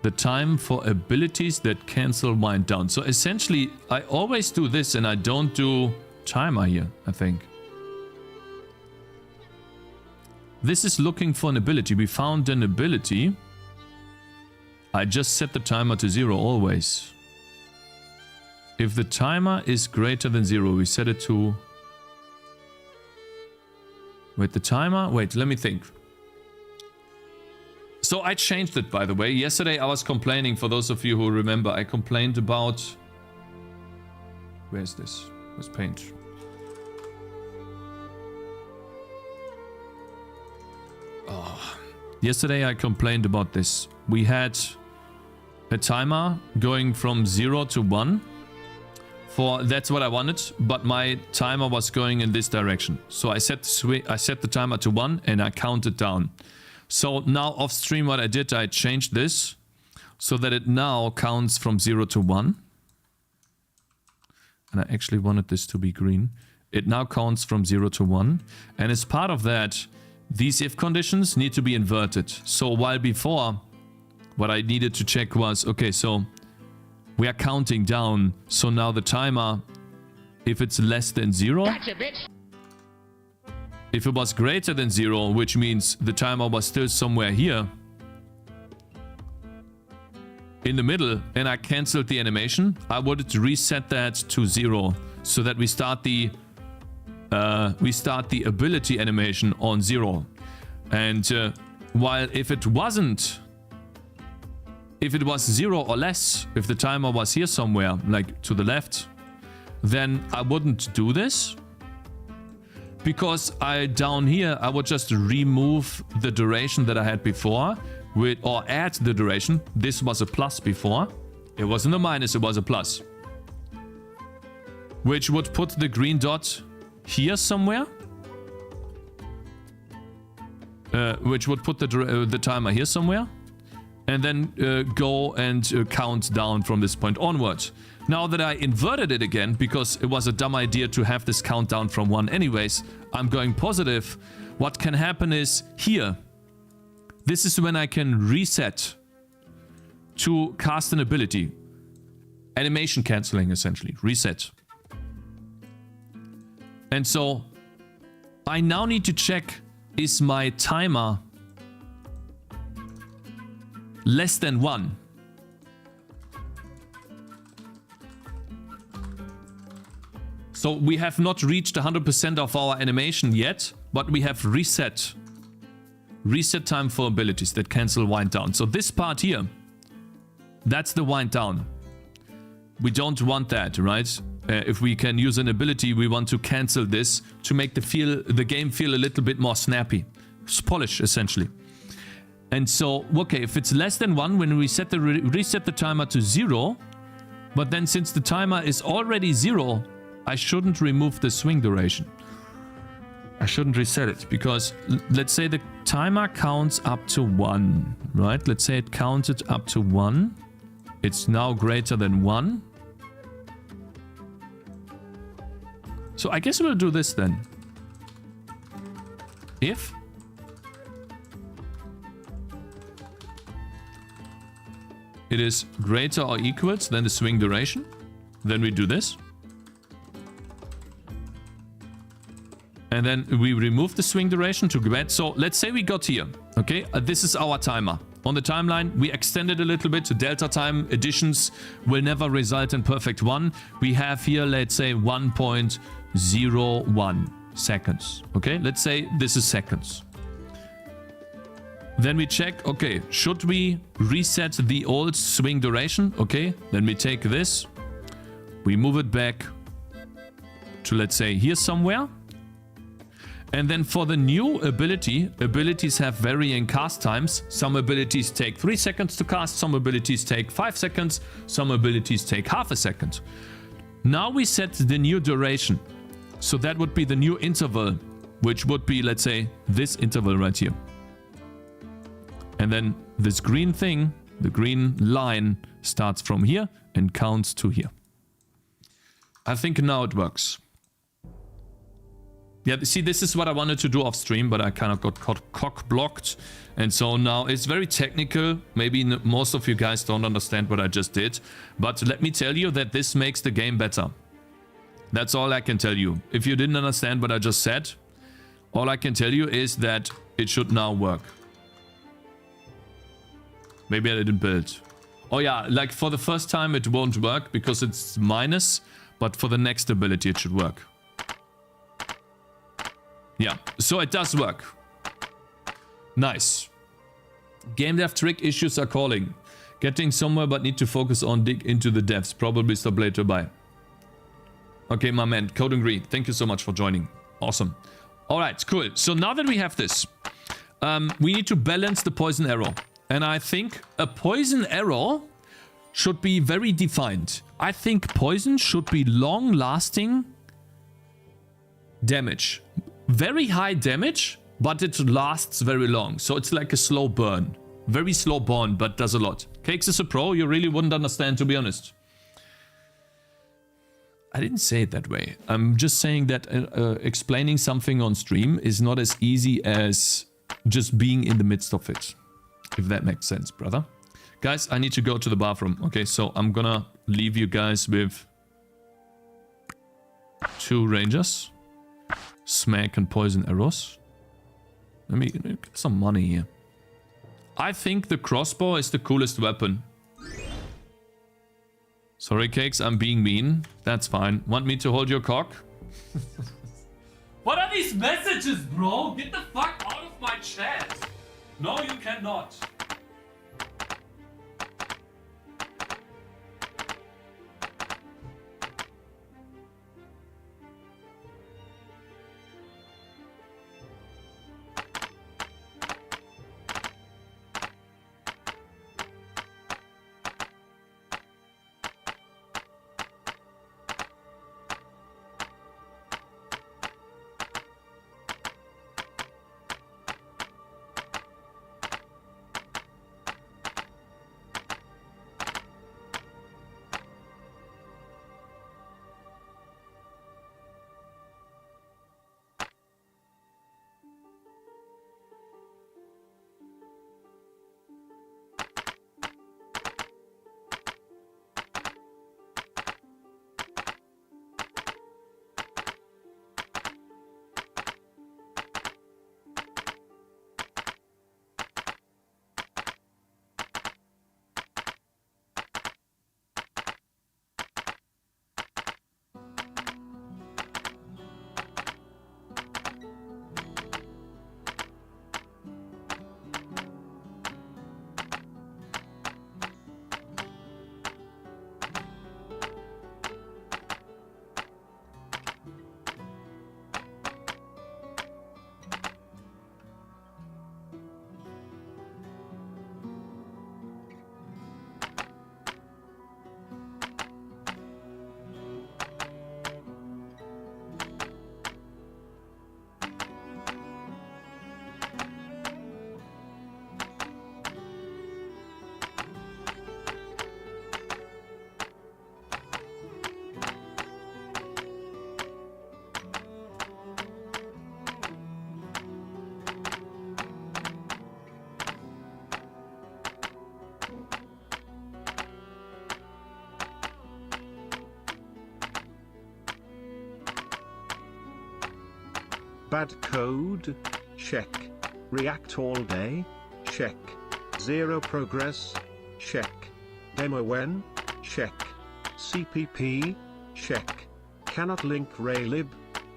the time for abilities that cancel wind down. So essentially, I always do this and I don't do timer here, I think. This is looking for an ability. We found an ability. I just set the timer to 0 always. If the timer is greater than 0, we set it to... Wait, the timer? Wait, let me think. So I changed it, by the way. Yesterday I was complaining, for those of you who remember, I complained about... Where's this? Where's paint? Oh. Yesterday I complained about this. We had a timer going from 0 to 1. That's what I wanted, but my timer was going in this direction. So I set the timer to 1 and I counted down. So now off stream what I did, I changed this so that it now counts from 0 to 1. And I actually wanted this to be green. It now counts from 0 to 1. And as part of that, these if conditions need to be inverted. So while before, what I needed to check was, okay, so we are counting down, so now the timer, if it's less than 0, gotcha, bitch. If it was greater than 0, which means the timer was still somewhere here in the middle, and I cancelled the animation, I would reset that to 0, so that we start the ability animation on 0. And while if it was 0 or less, if the timer was here somewhere, like to the left, then I wouldn't do this. Because down here, I would just remove the duration that I had before, or add the duration. This was a plus before. It wasn't a minus, it was a plus. Which would put the green dot here somewhere. Which would put the timer here somewhere. And then go and count down from this point onwards. Now that I inverted it again, because it was a dumb idea to have this countdown from 1 anyways, I'm going positive. What can happen is here. This is when I can reset to cast an ability. Animation cancelling, essentially. Reset. And so I now need to check, is my timer less than 1? So we have not reached 100% of our animation yet, but we have reset time for abilities that cancel wind down. So this part here, that's the wind down. We don't want that, right? If we can use an ability, we want to cancel this to make the game feel a little bit more snappy. It's polish, essentially. And so, okay, if it's less than 1, when we reset the timer to 0, but then since the timer is already 0, I shouldn't remove the swing duration. I shouldn't reset it, because let's say the timer counts up to 1, right? Let's say it counted up to 1. It's now greater than 1. So I guess we'll do this then. If it is greater or equals than the swing duration, then we do this. And then we remove the swing duration to get. So let's say we got here. Okay, this is our timer. On the timeline, we extended a little bit to delta time. Additions will never result in perfect 1. We have here, let's say, 1.01 seconds. Okay, let's say this is seconds. Then we check, okay, should we reset the old swing duration? Okay, then we take this. We move it back to, let's say, here somewhere. And then for the new ability, abilities have varying cast times. Some abilities take 3 seconds to cast, some abilities take 5 seconds, some abilities take half a second. Now we set the new duration. So that would be the new interval, which would be, let's say, this interval right here. And then this green thing, the green line, starts from here and counts to here. I think now it works. Yeah, see, this is what I wanted to do off stream, but I kind of got cock-blocked. And so now it's very technical. Maybe most of you guys don't understand what I just did. But let me tell you that this makes the game better. That's all I can tell you. If you didn't understand what I just said, all I can tell you is that it should now work. Maybe I didn't build. Oh yeah, like for the first time it won't work because it's minus. But for the next ability it should work. Yeah, so it does work. Nice. Game dev trick issues are calling. Getting somewhere but need to focus on dig into the devs. Probably stop later, bye. Okay, my man, Code and Green, thank you so much for joining. Awesome. Alright, cool. So now that we have this, we need to balance the poison arrow. And I think a poison arrow should be very defined. I think poison should be long-lasting damage. Very high damage, but it lasts very long. So it's like a slow burn. Very slow burn, but does a lot. Cakez is a pro, you really wouldn't understand, to be honest. I didn't say it that way. I'm just saying that explaining something on stream is not as easy as just being in the midst of it. If that makes sense, brother. Guys, I need to go to the bathroom. Okay, so I'm gonna leave you guys with 2 rangers. Smack and poison arrows. Let me get some money here. I think the crossbow is the coolest weapon. Sorry, Cakez, I'm being mean. That's fine. Want me to hold your cock? What are these messages, bro? Get the fuck out of my chat. No, you cannot. Bad code? Check. React all day? Check. Zero progress? Check. Demo when? Check. CPP? Check. Cannot link raylib?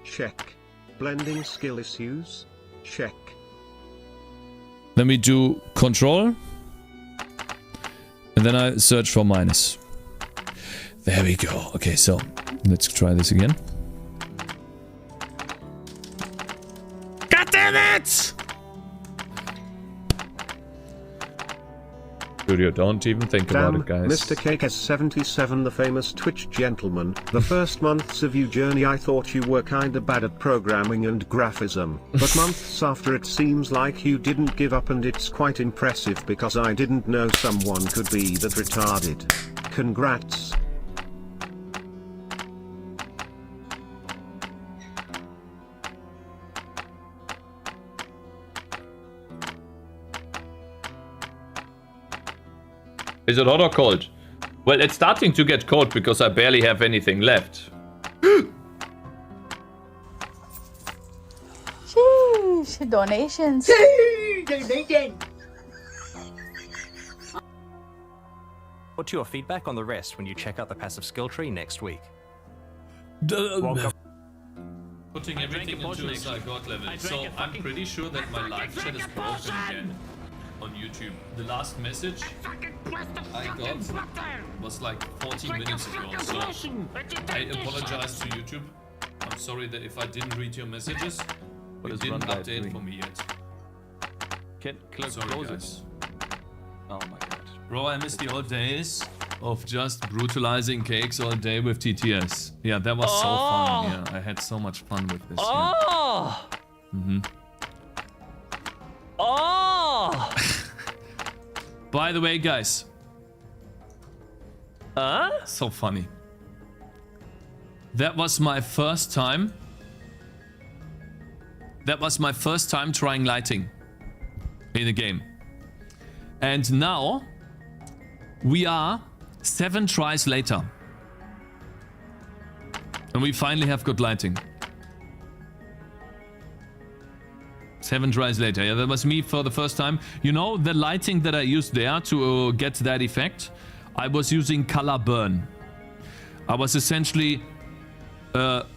Check. Blending skill issues? Check. Let me do control. And then I search for minus. There we go. Okay, so let's try this again. God damn it! Studio, don't even think about it, guys. Mr. Cakez 77, the famous Twitch gentleman. The first months of your journey I thought you were kinda bad at programming and graphism, but months after it seems like you didn't give up, and it's quite impressive because I didn't know someone could be that retarded. Congrats. Is it hot or cold? Well, it's starting to get cold because I barely have anything left. Sheesh, donations. What's your feedback on the rest when you check out the passive skill tree next week? Putting everything into a god level. So I'm pretty sure that my live chat is broken again on YouTube. The last message I got was like 14 minutes ago, so I apologize to YouTube. I'm sorry that if I didn't read your messages, you didn't update for me yet. Sorry, guys. Oh my god. Bro, I miss the old days of just brutalizing Cakez all day with TTS. Yeah, that was so fun. Yeah, I had so much fun with this. Oh! Yeah. Oh! By the way, guys. So funny. That was my first time. That was my first time trying lighting in a game. And now we are 7 tries later. And we finally have good lighting. 7 tries later. Yeah, that was me for the first time. You know, the lighting that I used there to get that effect, I was using color burn. I was essentially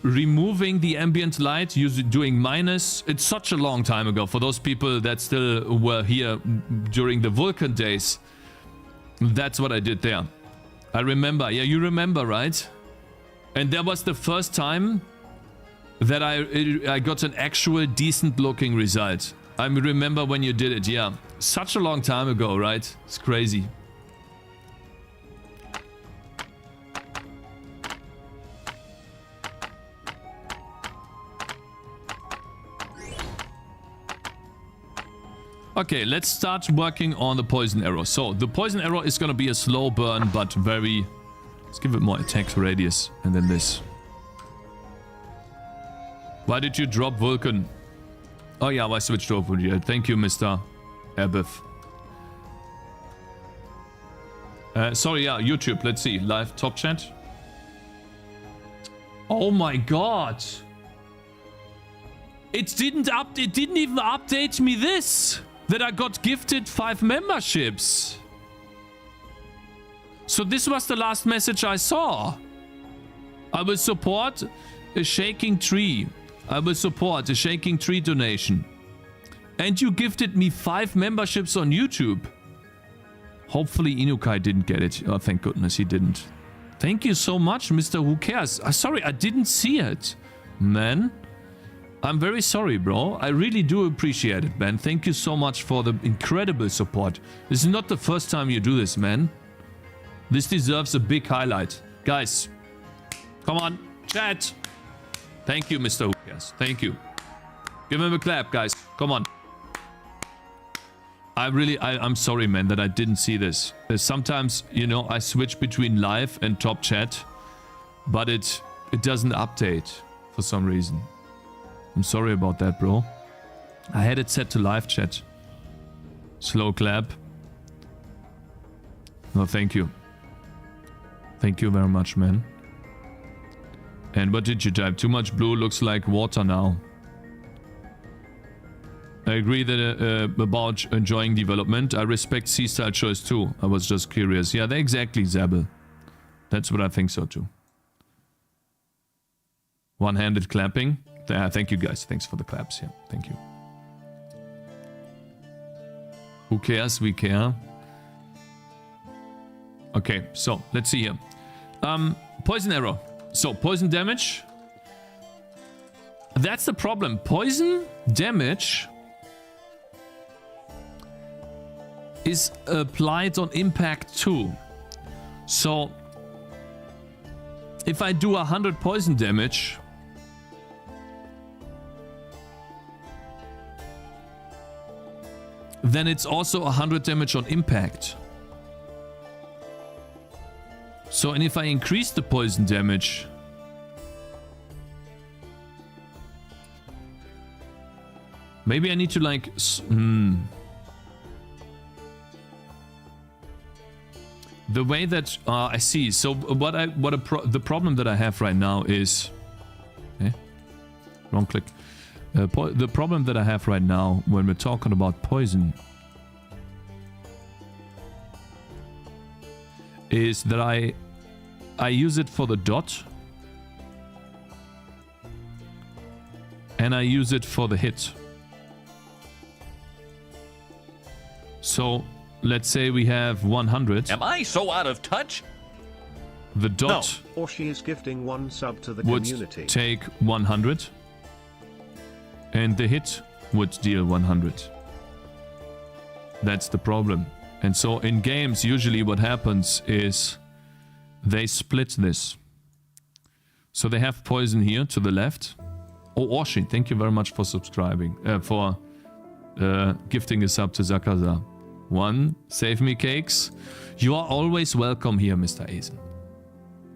removing the ambient light, doing minus. It's such a long time ago. For those people that still were here during the Vulkan days, that's what I did there. I remember. Yeah, you remember, right? And that was the first time that I got an actual decent looking result. I remember when you did it, yeah. Such a long time ago, right? It's crazy. Okay, let's start working on the poison arrow. So, the poison arrow is gonna be a slow burn, but very... Let's give it more attack radius, and then this. Why did you drop Vulkan? Oh yeah, I switched to OpenGL. Thank you, Mr. Abiff. Sorry, yeah, YouTube. Let's see. Live top chat. Oh my god. It didn't even update me this. That I got gifted 5 memberships. So this was the last message I saw. I will support a shaking tree. I will support a shaking tree donation. And you gifted me 5 memberships on YouTube. Hopefully Inukai didn't get it. Oh, thank goodness he didn't. Thank you so much, Mr. Who Cares. Sorry, I didn't see it. Man. I'm very sorry, bro. I really do appreciate it, man. Thank you so much for the incredible support. This is not the first time you do this, man. This deserves a big highlight. Guys, come on, chat. Thank you, Mr. Who Cares. Thank you. Give him a clap, guys. Come on. I'm sorry, man, that I didn't see this. Sometimes, you know, I switch between live and top chat, but it doesn't update for some reason. I'm sorry about that, bro. I had it set to live chat. Slow clap. No, thank you. Thank you very much, man. And what did you type? Too much blue looks like water now. I agree that about enjoying development. I respect C-style choice too. I was just curious. Yeah, exactly, Zabel. That's what I think so too. One-handed clapping. Thank you guys. Thanks for the claps. Yeah, thank you. Who cares? We care. Okay, so let's see here. Poison arrow. So poison damage. That's the problem. Poison damage is applied on impact too. So if I do 100 poison damage, then it's also 100 damage on impact. So, and if I increase the poison damage, maybe I need to like the way that I see. So the problem that I have right now is wrong click. The problem that I have right now when we're talking about poison is that I use it for the dot and I use it for the hit. So let's say we have 100. Am I so out of touch? The dot Or she is gifting one sub to the would community. take 100 and the hit would deal 100. That's the problem. And so in games, usually what happens is they split this. So they have poison here to the left. Oh, Orshi, thank you very much for subscribing, for gifting a sub to Zakaza. One, save me cakes. You are always welcome here, Mr. Azen.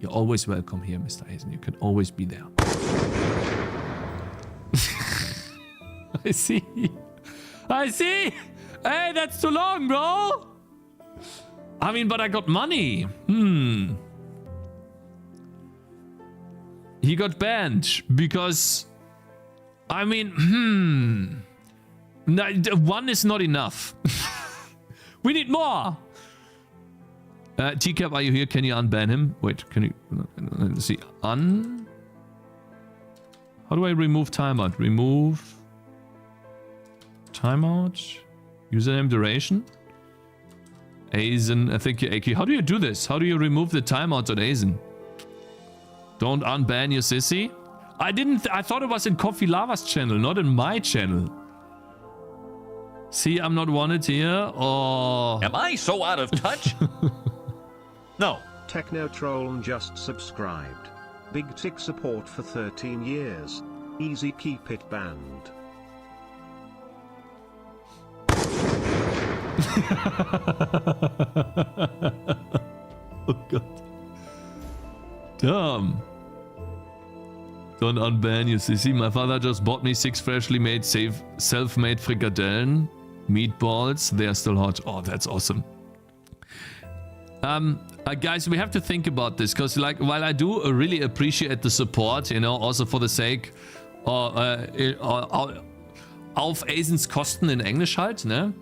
You're always welcome here, Mr. Azen. You can always be there. I see. I see. Hey, that's too long, bro. I mean, but I got money. He got banned because, I mean, no, one is not enough. We need more. TCAP, are you here? Can you unban him? Wait, can you? Let's see. How do I remove timeout? Remove timeout. Username duration. Azen, I think you're Aki. How do you do this? How do you remove the timeout on Azen? Don't unban your sissy. I thought it was in Coffee Lava's channel, not in my channel. See, I'm not wanted here. Oh. Am I so out of touch? No. Technotroll just subscribed. Big tick support for 13 years. Easy keep it banned. Oh god. Damn. Don't unban you, sissy. My father just bought me 6 freshly made self-made frikadellen. Meatballs. They are still hot. Oh, that's awesome. Guys, we have to think about this because, like, while I do really appreciate the support, you know, also for the sake auf Asens Kosten in Englisch halt, ne?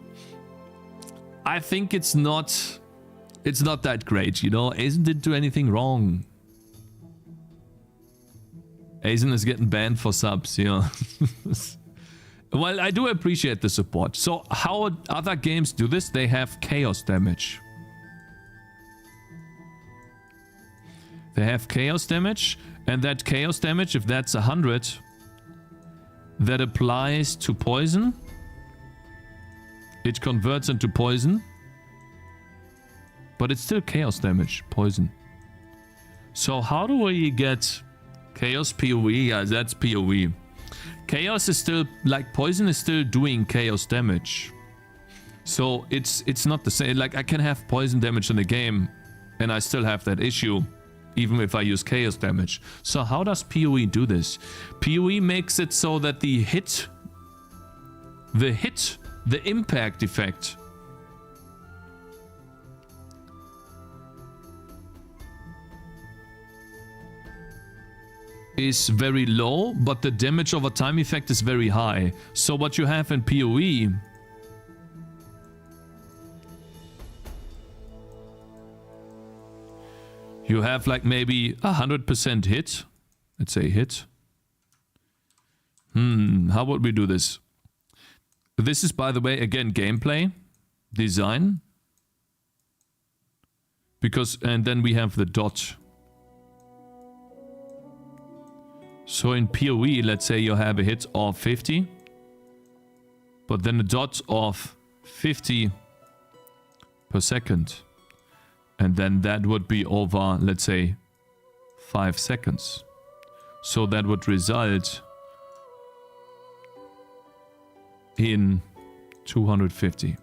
I think it's not that great, you know. Asen didn't do anything wrong. Asen is getting banned for subs, you know. Well, I do appreciate the support. So how other games do this? They have chaos damage. They have chaos damage, and that chaos damage, if that's 100, that applies to poison. It converts into poison. But it's still chaos damage, poison. So how do we get chaos PoE? Yeah, that's PoE. Chaos is still, like, poison is still doing chaos damage. So it's not the same. Like, I can have poison damage in the game, and I still have that issue, even if I use chaos damage. So how does PoE do this? PoE makes it so that the impact effect is very low, but the damage over time effect is very high. So what you have in PoE... You have like maybe 100% hit. Let's say hit. How would we do this? This is, by the way, again, gameplay. Design. Because, and then we have the dot. So in PoE, let's say you have a hit of 50. But then a dot of 50 per second. And then that would be over, let's say, 5 seconds. So that would result in 250.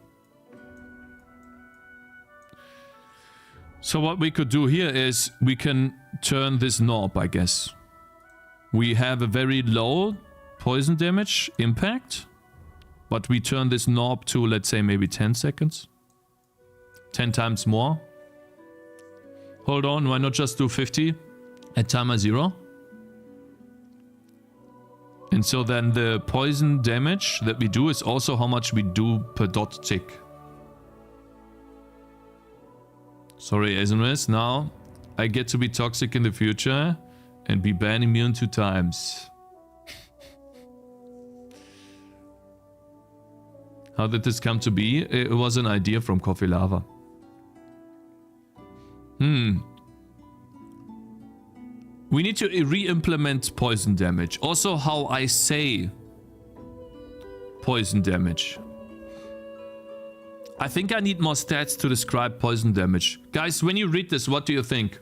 So what we could do here is we can turn this knob, I guess. We have a very low poison damage impact, but we turn this knob to, let's say, maybe 10 seconds. 10 times more. Hold on, why not just do 50 at timer 0? And so then the poison damage that we do is also how much we do per dot tick. Sorry, SMS, now I get to be toxic in the future and be ban immune 2 times. How did this come to be? It was an idea from Coffee Lava. We need to re-implement poison damage. Also how I say poison damage. I think I need more stats to describe poison damage. Guys, when you read this, what do you think?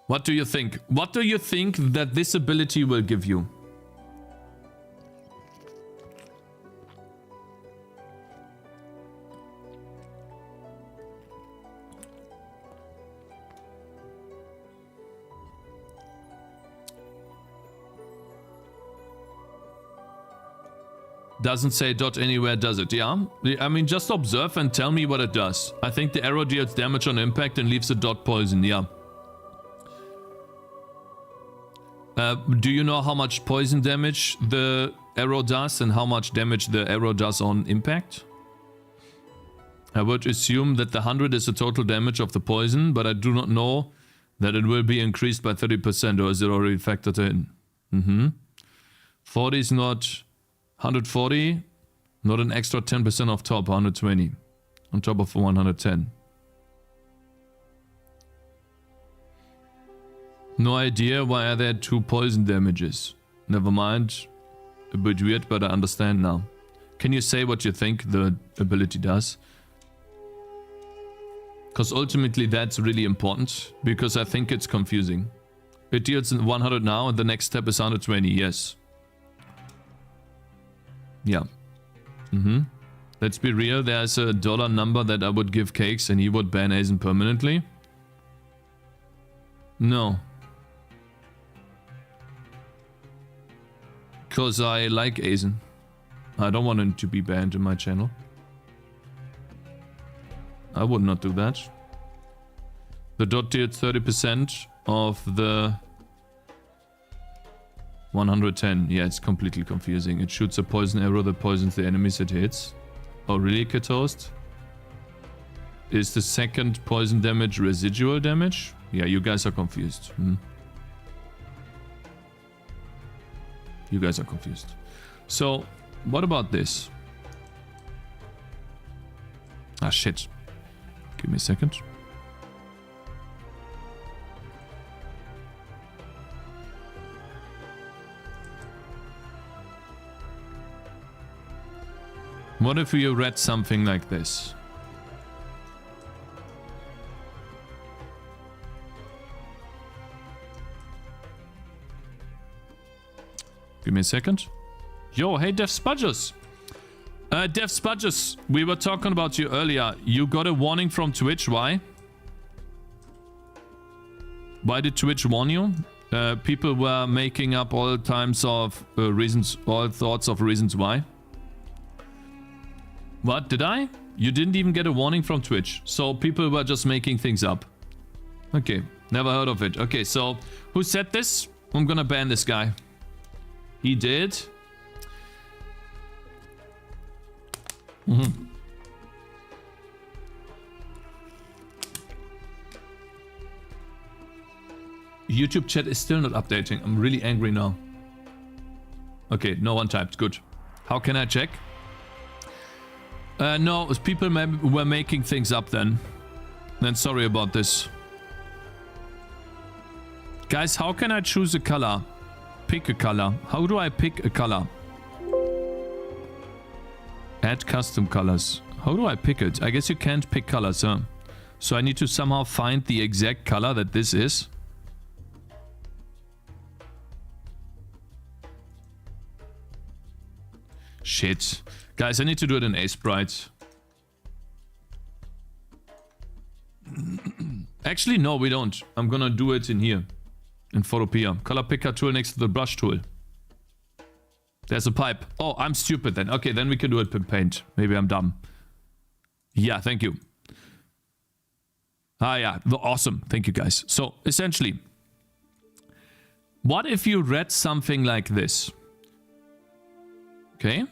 What do you think? What do you think that this ability will give you? Doesn't say dot anywhere, does it? Yeah? I mean, just observe and tell me what it does. I think the arrow deals damage on impact and leaves a dot poison, yeah. Do you know how much poison damage the arrow does and how much damage the arrow does on impact? I would assume that the 100 is the total damage of the poison, but I do not know that it will be increased by 30%, or is it already factored in? 40 is not 140, not an extra 10% off top, 120 on top of 110. No idea why are there 2 poison damages. Never mind. A bit weird, but I understand now. Can you say what you think the ability does? Because ultimately that's really important, because I think it's confusing. It deals 100 now and the next step is 120, yes. Yeah. Let's be real, there's a dollar number that I would give Cakez and he would ban Azen permanently. No. Because I like Azen. I don't want him to be banned in my channel. I would not do that. The dot deals 30% of the 110. Yeah, it's completely confusing. It shoots a poison arrow that poisons the enemies it hits. Oh, really, Katoast? Is the second poison damage residual damage? Yeah, you guys are confused. You guys are confused. So, what about this? Ah, shit. Give me a second. What if you read something like this? Give me a second. Yo, hey Dev Spudges. Dev Spudges, we were talking about you earlier. You got a warning from Twitch, why? Why did Twitch warn you? People were making up all times of reasons, all thoughts of reasons why. What, did I? You didn't even get a warning from Twitch. So people were just making things up. Okay, never heard of it. Okay, so who said this? I'm gonna ban this guy. He did. YouTube chat is still not updating. I'm really angry now. Okay, no one typed. Good. How can I check? No, people were making things up then. Then sorry about this. Guys, how can I choose a color? Pick a color. How do I pick a color? Add custom colors. How do I pick it? I guess you can't pick colors, huh? So I need to somehow find the exact color that this is. Shit. Guys, I need to do it in A-Sprite. Actually, no, we don't. I'm gonna do it in here. In Photopea. Color picker tool next to the brush tool. There's a pipe. Oh, I'm stupid then. Okay, then we can do it in Paint. Maybe I'm dumb. Yeah, thank you. Ah, yeah. Awesome. Thank you, guys. So, essentially, what if you read something like this? Okay.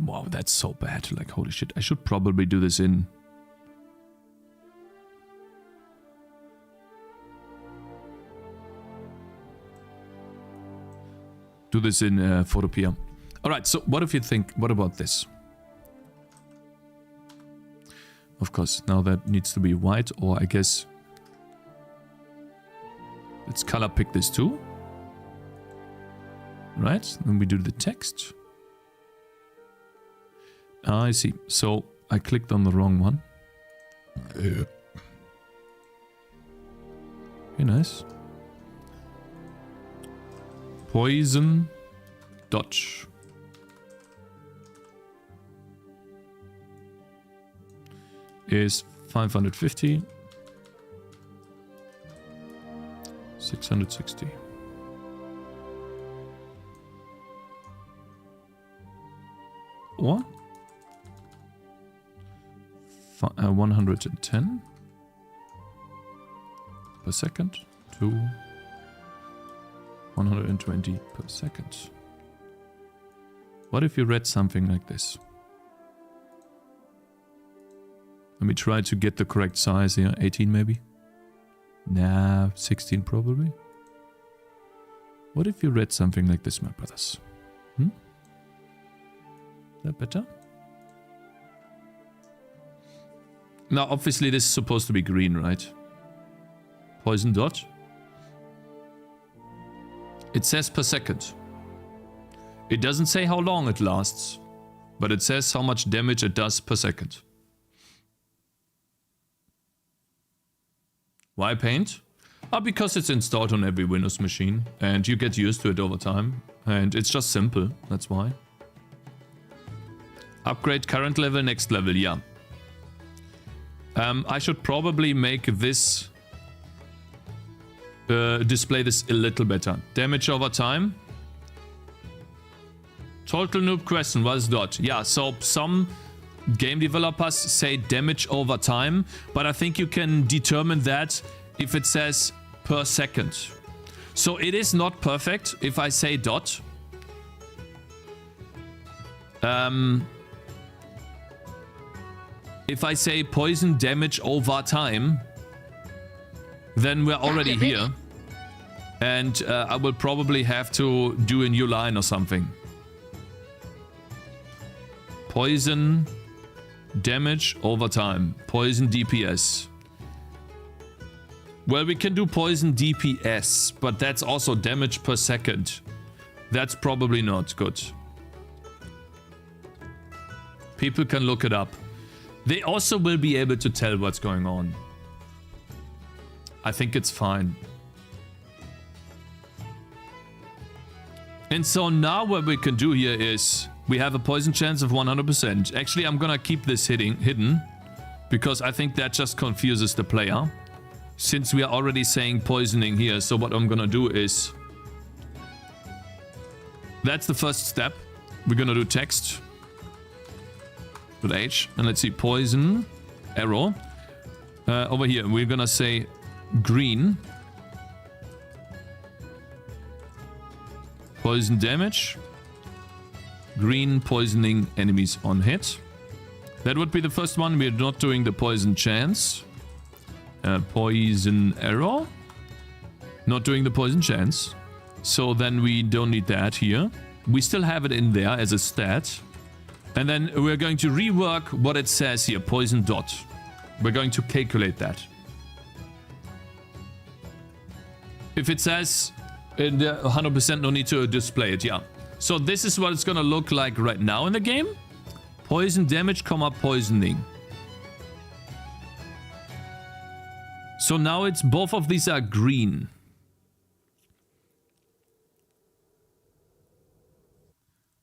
Wow, that's so bad. Like, holy shit. I should probably do this in... Do this in Photopea. Alright, so what if you think... What about this? Of course, now that needs to be white, or I guess... Let's color pick this too. Right, then we do the text. I see. So I clicked on the wrong one. Okay, nice. Poison Dodge. Is 550. 660. Or 110 per second to 120 per second. What if you read something like this? Let me try to get the correct size here. 18 maybe? Nah, 16 probably. What if you read something like this, my brothers? Is that better? Now, obviously, this is supposed to be green, right? Poison dot. It says per second. It doesn't say how long it lasts, but it says how much damage it does per second. Why Paint? Because it's installed on every Windows machine, and you get used to it over time, and it's just simple, that's why. Upgrade current level, next level, yeah. I should probably make this... display this a little better. Damage over time. Total noob question, what is dot? Yeah, so some game developers say damage over time, but I think you can determine that if it says per second. So it is not perfect if I say dot. If I say poison damage over time, then we're already here. And I will probably have to do a new line or something. Poison damage over time. Poison DPS. Well, we can do poison DPS, but that's also damage per second. That's probably not good. People can look it up. They also will be able to tell what's going on. I think it's fine. And so now what we can do here is we have a poison chance of 100%. Actually, I'm gonna keep this hidden because I think that just confuses the player. since we are already saying poisoning here, so what I'm gonna do is... That's the first step. We're gonna do text. With H. And let's see, poison. Arrow. Over here, we're gonna say green. Poison damage. Green poisoning enemies on hit. That would be the first one. We're not doing the poison chance. Poison arrow. Not doing the poison chance. So then we don't need that here. We still have it in there as a stat. And then we're going to rework what it says here. Poison dot. We're going to calculate that. If it says 100%, no need to display it, yeah. So this is what it's gonna look like right now in the game. Poison damage, comma, poisoning. So now it's both of these are green.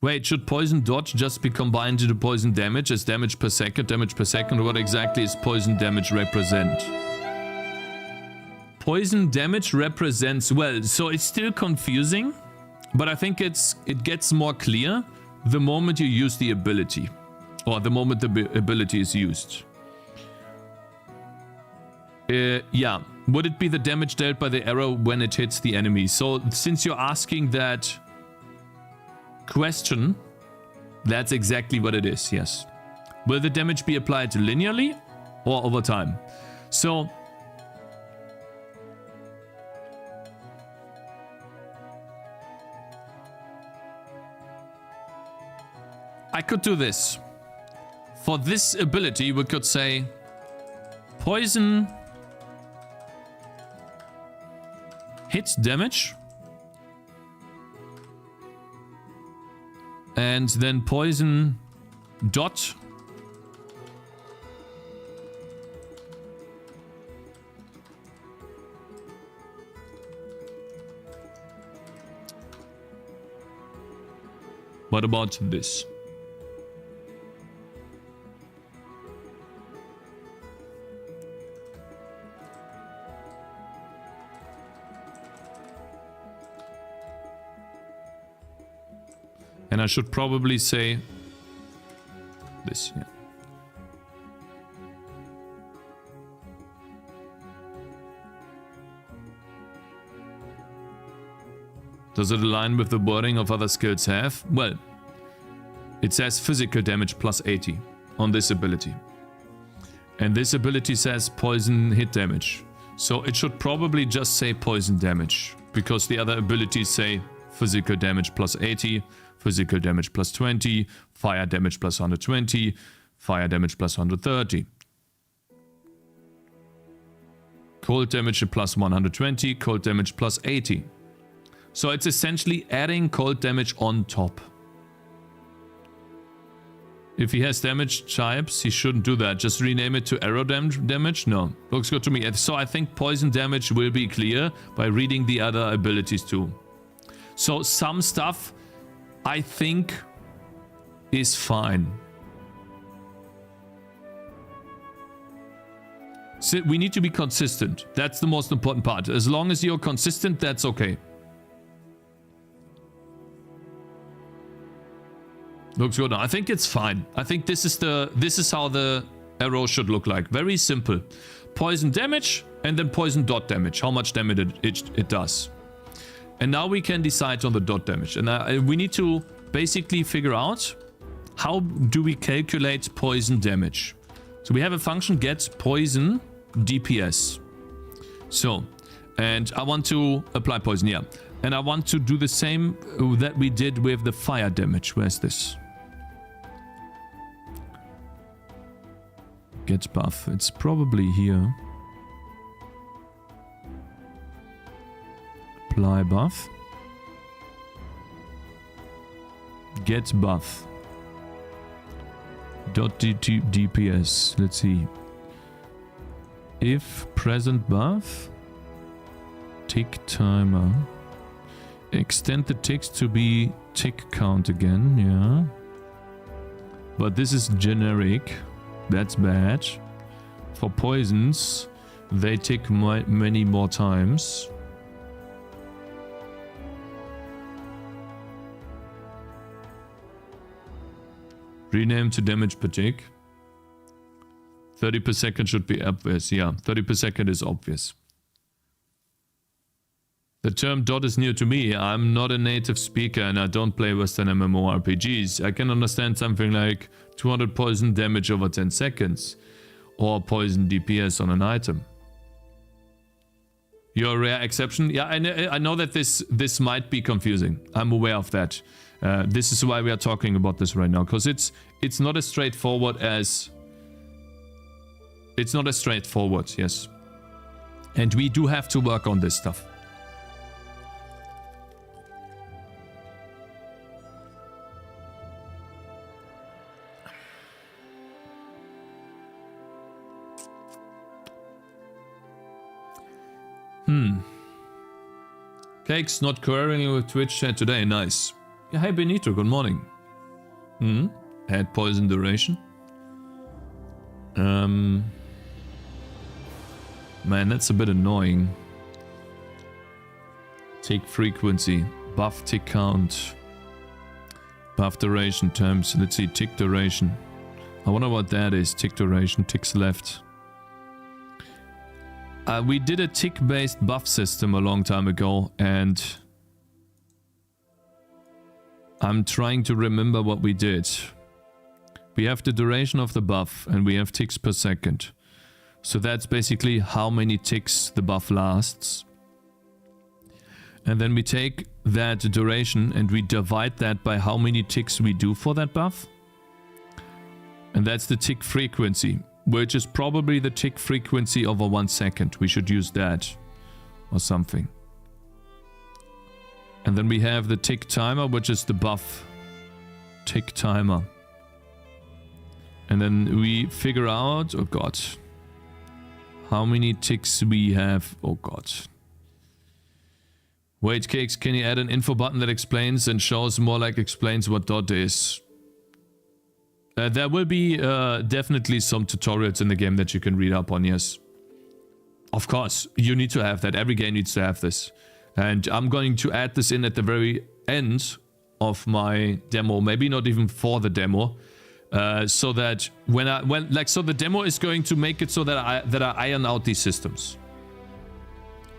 Wait, should poison dot just be combined into poison damage as damage per second? Damage per second, what exactly is poison damage represent? Poison damage represents, well, so it's still confusing, but I think it gets more clear the moment you use the ability. Or the moment the ability is used. Yeah, would it be the damage dealt by the arrow when it hits the enemy? So since you're asking that question, that's exactly what it is, yes. Will the damage be applied linearly or over time? So I could do this. For this ability, we could say poison hits damage. And then poison dot what about this? And I should probably say this, yeah. Does it align with the wording of other skills have? Well, it says physical damage plus 80 on this ability. And this ability says poison hit damage. So it should probably just say poison damage, because the other abilities say physical damage plus 80, physical damage plus 20, fire damage plus 120, fire damage plus 130. Cold damage plus 120, cold damage plus 80. So it's essentially adding cold damage on top. If he has damage types, he shouldn't do that. Just rename it to arrow damage? No, looks good to me. So I think poison damage will be clear by reading the other abilities too. So some stuff I think is fine. So we need to be consistent. That's the most important part. As long as you're consistent, that's okay. Looks good. I think it's fine. I think this is how the arrow should look like. Very simple. Poison damage and then poison dot damage. How much damage it does. And now we can decide on the dot damage. And we need to basically figure out how do we calculate poison damage. So we have a function get poison DPS. So, and I want to apply poison, yeah. And I want to do the same that we did with the fire damage. Where's this? Get buff. It's probably here. Apply buff. Get buff. .dps. Let's see. If present buff. Tick timer. Extend the ticks to be tick count again. Yeah. But this is generic. That's bad. For poisons, they tick many more times. Rename to damage per tick. 30 per second should be obvious. Yeah, 30 per second is obvious. The term dot is new to me. I'm not a native speaker and I don't play Western MMORPGs. I can understand something like 200 poison damage over 10 seconds or poison DPS on an item. You're a rare exception. Yeah, I know that this might be confusing. I'm aware of that. This is why we are talking about this right now, because it's not as straightforward as... It's not as straightforward, yes. And we do have to work on this stuff. Cakez not quarreling with Twitch chat today, nice. Yeah, hey Benito, good morning. Had poison duration. Man, that's a bit annoying. Tick frequency, buff tick count, buff duration terms. Let's see, tick duration. I wonder what that is. Tick duration, ticks left. We did a tick-based buff system a long time ago, and I'm trying to remember what we did. We have the duration of the buff, and we have ticks per second. So that's basically how many ticks the buff lasts. And then we take that duration and we divide that by how many ticks we do for that buff. And that's the tick frequency, which is probably the tick frequency over 1 second. We should use that or something. And then we have the tick timer, which is the buff tick timer. And then we figure out, oh god, how many ticks we have. Oh god. Wait, Cakez, can you add an info button that explains and shows, more like explains what dot is? There will be definitely some tutorials in the game that you can read up on, yes. Of course, you need to have that. Every game needs to have this. And I'm going to add this in at the very end of my demo. Maybe not even for the demo. So that so the demo is going to make it so that I iron out these systems.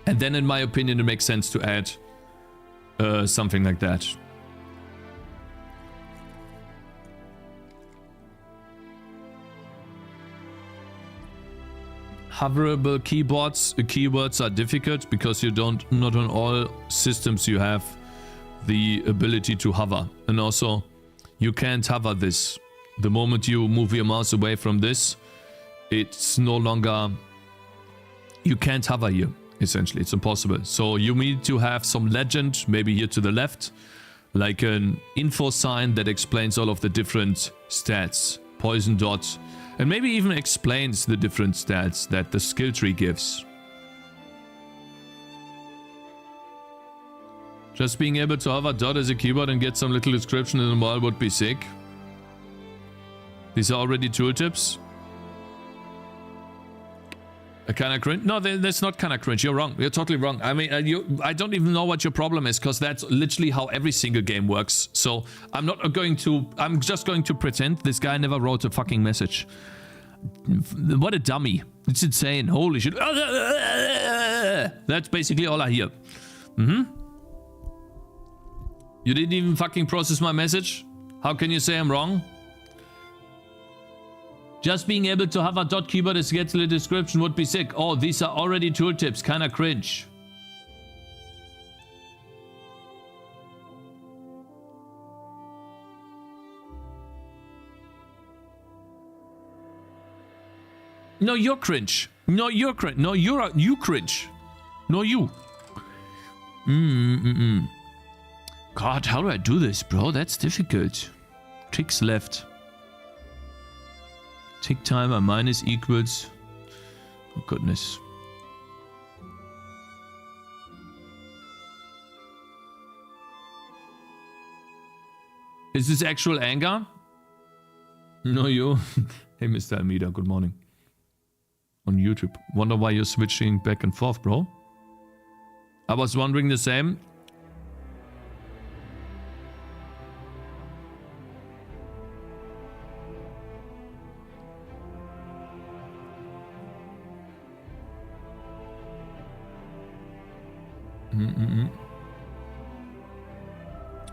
And then in my opinion it makes sense to add something like that. Hoverable keywords are difficult because not on all systems you have the ability to hover. And also you can't hover this. The moment you move your mouse away from this, it's no longer... You can't hover here, essentially. It's impossible. So you need to have some legend, maybe here to the left, like an info sign that explains all of the different stats. Poison dot. And maybe even explains the different stats that the skill tree gives. Just being able to hover dot as a keyboard and get some little description in the while would be sick. These are already tooltips. Kinda cringe? No, that's not kinda cringe. You're wrong. You're totally wrong. I mean, I don't even know what your problem is, because that's literally how every single game works. So I'm just going to pretend this guy never wrote a fucking message. What a dummy. It's insane. Holy shit. That's basically all I hear. You didn't even fucking process my message? How can you say I'm wrong? Just being able to have a dot keyboard as gets the description would be sick. Oh, these are already tooltips. Kinda cringe. No, you're cringe. No, you're cringe. No, you cringe. No, you. God, how do I do this, bro? That's difficult. Ticks left. Tick timer minus equals. Oh goodness. Is this actual anger? No, you. Hey, Mr. Almeida, good morning. on YouTube. Wonder why you're switching back and forth, bro. I was wondering the same.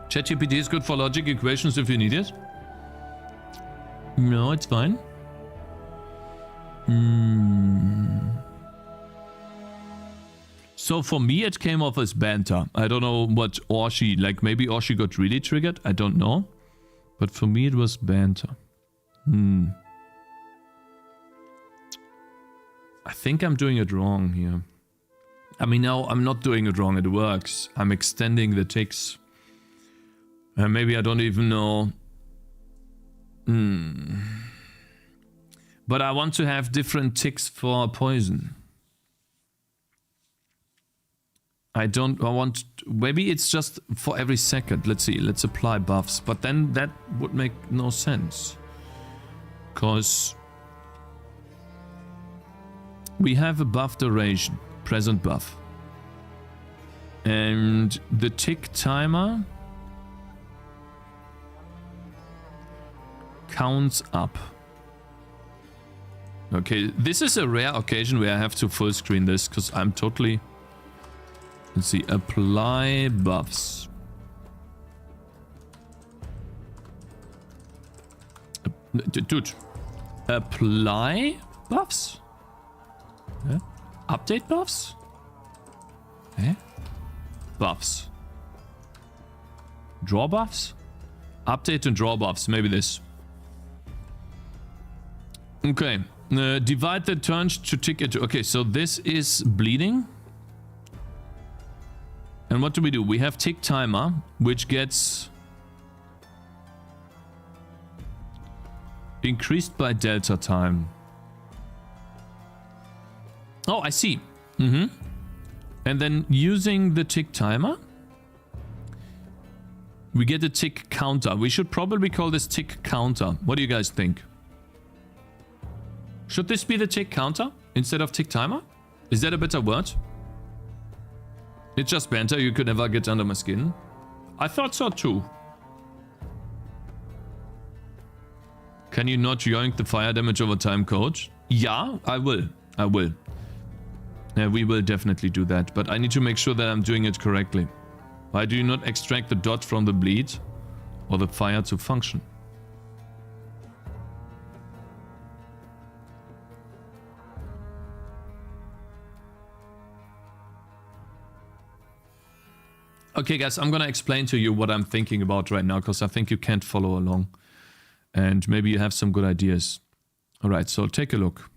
ChatGPT is good for logic equations if you need it. No, it's fine. So for me, it came off as banter. I don't know what Orshi, like maybe Orshi got really triggered. I don't know. But for me, it was banter. I think I'm doing it wrong here. I mean, no, I'm not doing it wrong. It works. I'm extending the ticks. Maybe I don't even know. But I want to have different ticks for poison. I want... Maybe it's just for every second. Let's see. Let's apply buffs. But then that would make no sense. Because... we have a buff duration. Present buff. And the tick timer... counts up. Okay, this is a rare occasion where I have to full screen this because I'm totally... Let's see, apply buffs. Dude, apply buffs? Yeah. Update buffs? Eh? Buffs. Draw buffs? Update and draw buffs, maybe this. Okay, divide the turns to tick it. Okay, so this is bleeding. And what do? We have tick timer, which gets increased by delta time. Oh, I see. And then using the tick timer, we get a tick counter. We should probably call this tick counter. What do you guys think? Should this be the tick counter instead of tick timer? Is that a better word? It's just banter, you could never get under my skin. I thought so too. Can you not yoink the fire damage over time, coach? Yeah, I will. I will. Yeah, we will definitely do that, but I need to make sure that I'm doing it correctly. Why do you not extract the dot from the bleed or the fire to function? Okay, guys, I'm gonna explain to you what I'm thinking about right now, because I think you can't follow along. And maybe you have some good ideas. Alright, so take a look.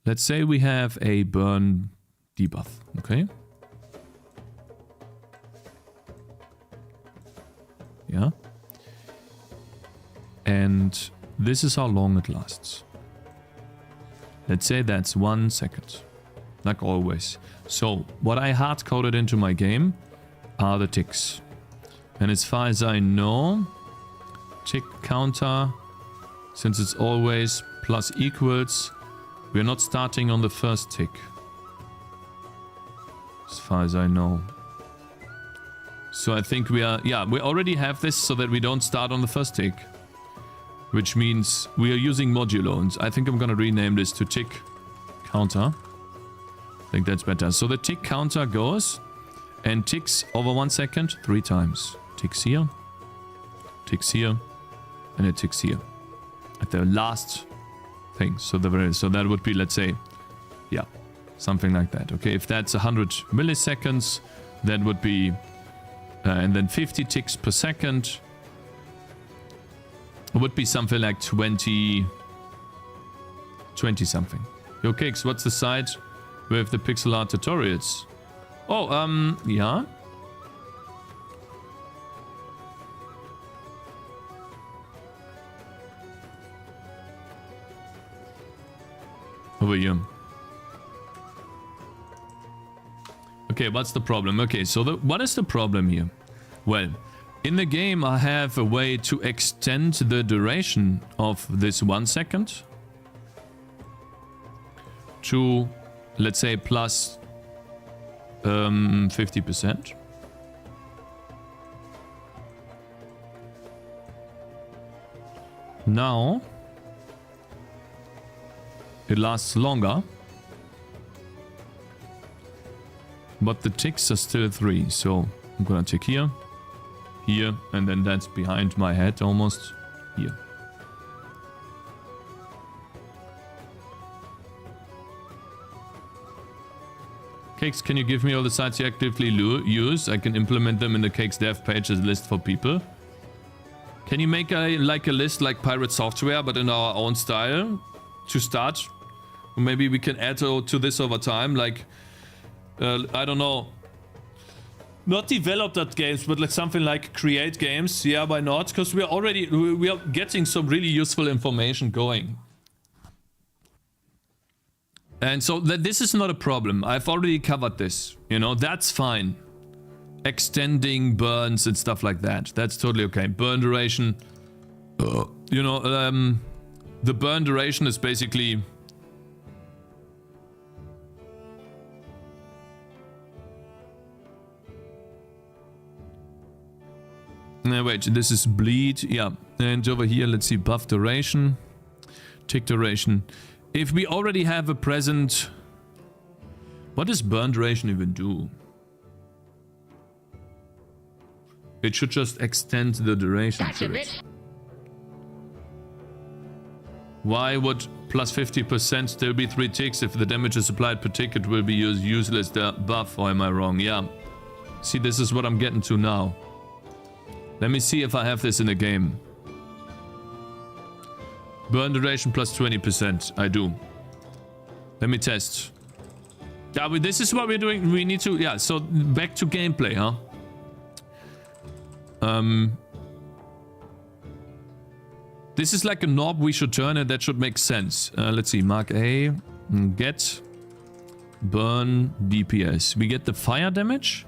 Let's say we have a burn debuff, okay? Yeah. And this is how long it lasts. Let's say that's 1 second. Like always. So, what I hard-coded into my game are the ticks. And as far as I know, tick counter, since it's always plus equals, we're not starting on the first tick. As far as I know. So I think we are... yeah, we already have this so that we don't start on the first tick. Which means we are using modulo. And I think I'm gonna rename this to tick counter. I think that's better. So the tick counter goes and ticks over 1 second 3 times. Ticks here, and it ticks here. At the last thing. So that would be, let's say, yeah, something like that. Okay, if that's 100 milliseconds, that would be, and then 50 ticks per second. It would be something like 20 something. Yo, Cakez, what's the site with the pixel art tutorials? Oh, yeah. Over here. Okay, what's the problem? Okay, so what is the problem here? Well, in the game I have a way to extend the duration of this 1 second. to, let's say, plus 50%. Now it lasts longer, but the ticks are still 3. So I'm gonna tick here, here, and then that's behind my head almost here. Cakez, can you give me all the sites you actively use? I can implement them in the Cakez dev page as a list for people. Can you make a list like Pirate Software, but in our own style to start? Or maybe we can add to this over time, like, I don't know, not develop.games, but like something like create games. Yeah, why not? Because we are getting some really useful information going. And so this is not a problem. I've already covered this, you know, that's fine. Extending burns and stuff like that. That's totally okay. Burn duration. You know, the burn duration is basically... wait, this is bleed. Yeah. And over here, let's see, buff duration. Tick duration. If we already have a present... What does burn duration even do? It should just extend the duration for it. Why would plus 50% still be 3 ticks if the damage is applied per tick? It will be useless buff, or am I wrong? Yeah. See, this is what I'm getting to now. Let me see if I have this in the game. Burn duration plus 20%. I do. Let me test. Yeah, but this is what we're doing. We need to... Yeah, so back to gameplay, huh? This is like a knob we should turn, and that should make sense. Let's see, mark A, get, burn, DPS. We get the fire damage.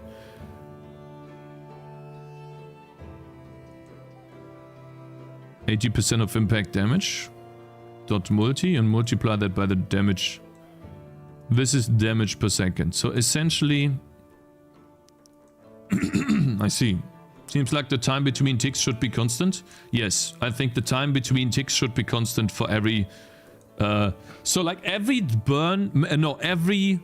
%, of impact damage. Dot multi, and multiply that by the damage. This is damage per second. So essentially... I see. Seems like the time between ticks should be constant. Yes, I think the time between ticks should be constant for every... so like every burn... No, every...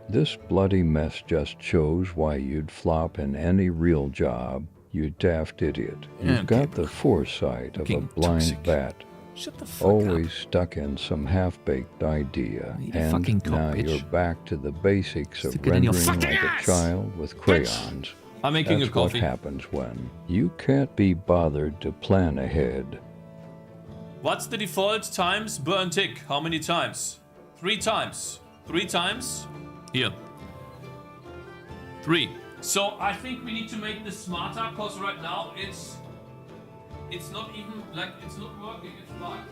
This bloody mess just shows why you'd flop in any real job, you daft idiot. You've got the foresight of a blind bat. Shut the fuck Always up. Stuck in some half-baked idea, and now bitch. you're back to the basics Stick of it in your rendering fucking like ass. a child with crayons. I'm making That's a coffee. what happens when you can't be bothered to plan ahead. What's the default times burn tick? How many times? 3 times. 3 times? Here. 3. So I think we need to make this smarter, because right now it's not even, like, it's not working, it's bugged.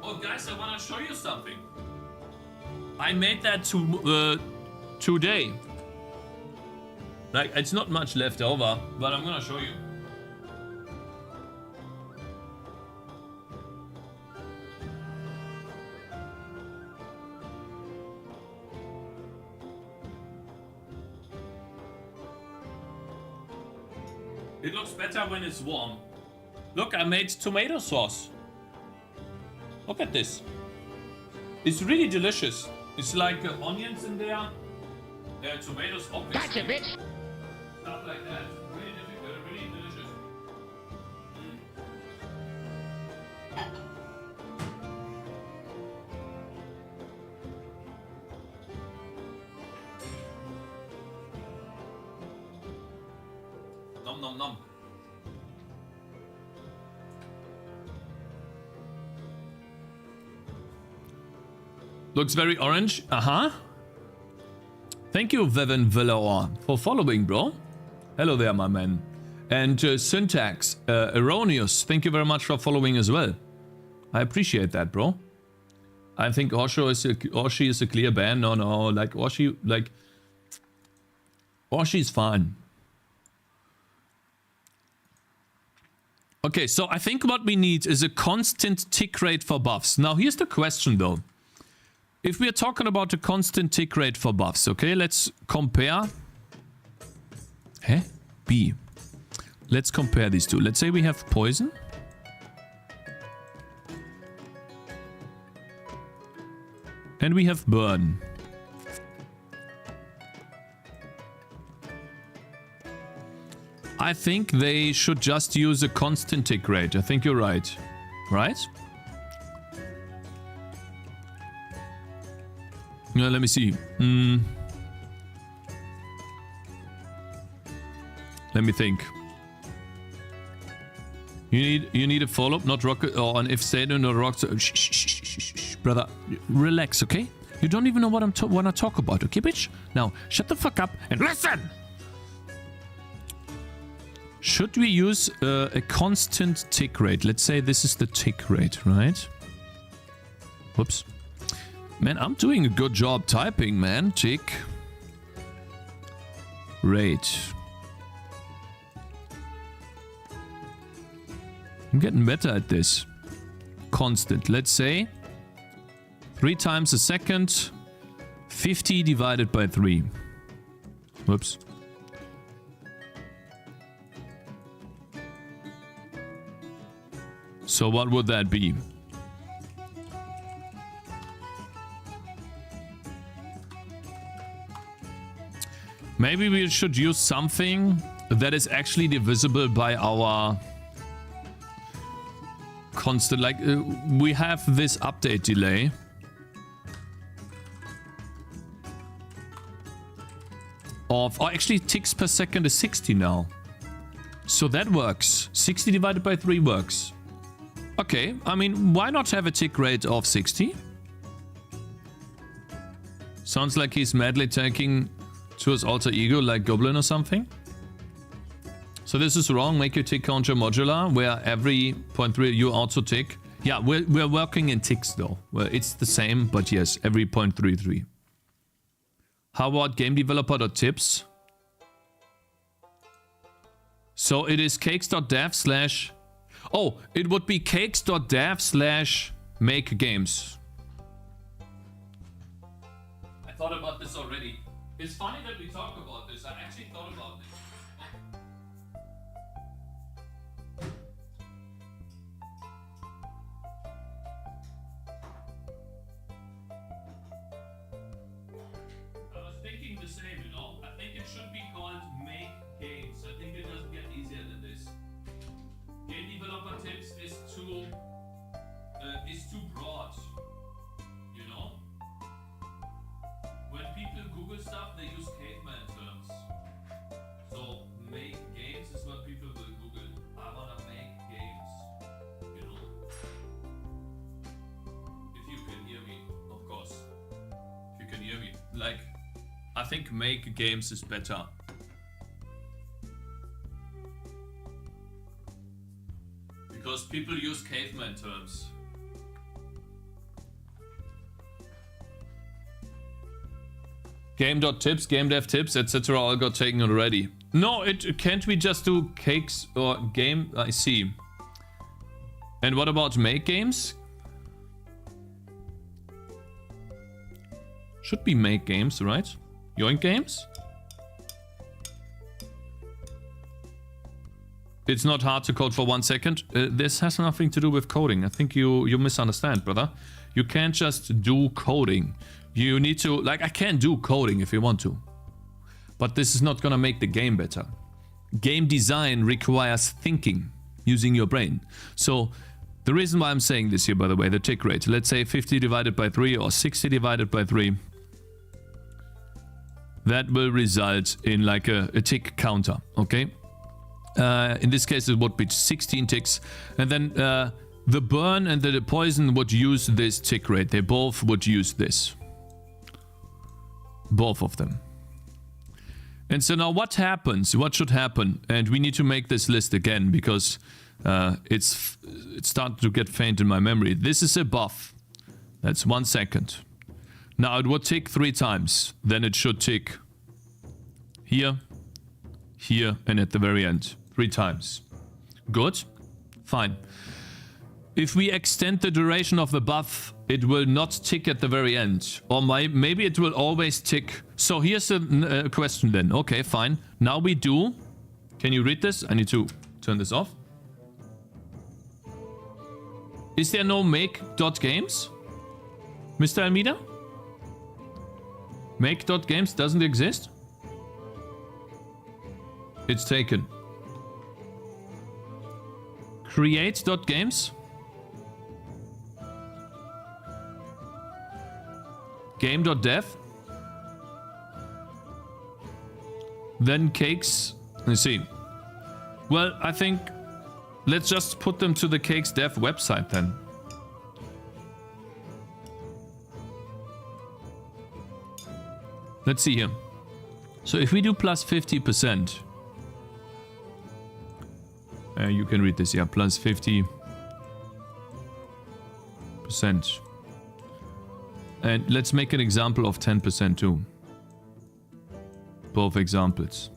Oh guys, I want to show you something. I made that today. Like, it's not much left over, but I'm gonna show you. It looks better when it's warm. Look, I made tomato sauce. Look at this. It's really delicious. It's like onions in there. Tomatoes, obviously. Gotcha, bitch. Stuff like that. Really difficult, really delicious. Nom nom nom. Looks very orange. Thank you, Vevin Villar, for following, bro. Hello there, my man. And Syntax, Erroneous, thank you very much for following as well. I appreciate that, bro. I think Oshi is a clear ban. No, like Oshi, Oshi's fine. Okay, so I think what we need is a constant tick rate for buffs. Now, here's the question, though. If we are talking about a constant tick rate for buffs, okay, let's compare. B. Let's compare these two. Let's say we have poison. And we have burn. I think they should just use a constant tick rate. I think you're right. Right? Yeah, let me see. Let me think. You need a follow-up, not rocket, or an if Satan, not rocket. Shh, brother, relax, okay? You don't even know what I want to talk about, okay, bitch? Now, shut the fuck up and listen. Should we use a constant tick rate? Let's say this is the tick rate, right? Whoops. Man, I'm doing a good job typing, man. Tick rate. I'm getting better at this. Constant. Let's say 3 times a second. 50 divided by 3. Whoops. So what would that be? Maybe we should use something that is actually divisible by our constant. Like, we have this update delay. Or actually ticks per second is 60 now. So that works. 60 divided by 3 works. Okay, I mean, why not have a tick rate of 60? Sounds like he's madly tanking to his alter ego like Goblin or something. So this is wrong. Make your tick counter modular, where every 0.3 you also tick. Yeah, we're working in ticks though. Well, it's the same, but yes, every 0.33. How about gamedeveloper.tips? So it is cakes.dev/ Oh, it would be cakes.dev/makegames. I thought about this already. It's funny that we talk about this. I actually thought about this. I was thinking the same, you know. I think it should be called Make Games. I think it doesn't get easier than this. Game developer tips is too broad, you know. When people Google stuff, they use caveman terms. So make games is what people will Google. I wanna make games, you know. If you can hear me, of course. If you can hear me, like, I think make games is better. Because people use caveman terms. Game.tips, gamedev tips, etc. all got taken already. No, can't we just do cakes or game? I see. And what about make games? Should be make games, right? Yoink games? It's not hard to code for 1 second. This has nothing to do with coding. I think you misunderstand, brother. You can't just do coding. You need to, like, I can do coding if you want to. But this is not gonna make the game better. Game design requires thinking, using your brain. So, the reason why I'm saying this here, by the way, the tick rate. Let's say 50 divided by 3 or 60 divided by 3. That will result in like a tick counter, okay? In this case, it would be 16 ticks. And then the burn and the poison would use this tick rate. They both would use this. Both of them. And so now what happens? What should happen? And we need to make this list again because it's starting to get faint in my memory. This is a buff. That's 1 second. Now it would tick 3 times. Then it should tick here, here, and at the very end. 3 times. Good? Fine. If we extend the duration of the buff, it will not tick at the very end. Or maybe it will always tick. So here's a question then. Okay, fine. Now we do... Can you read this? I need to turn this off. Is there no make.games? Mr. Almeida? Make.games doesn't exist? It's taken. Create.games? Game.dev? Then Cakez. Let's see. Well, I think let's just put them to the Cakez dev website then. Let's see here. So if we do plus 50%, you can read this, yeah, plus 50%. And let's make an example of 10% too. Both examples.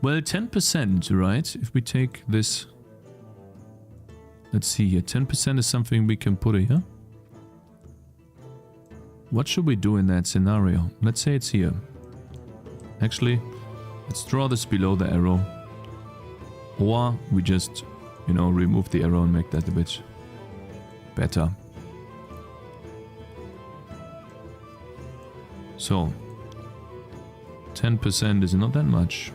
Well, 10%, right? If we take this... Let's see here. 10% is something we can put here. What should we do in that scenario? Let's say it's here. Actually, let's draw this below the arrow. Or we just, you know, remove the arrow and make that a bit better. So, 10% is not that much.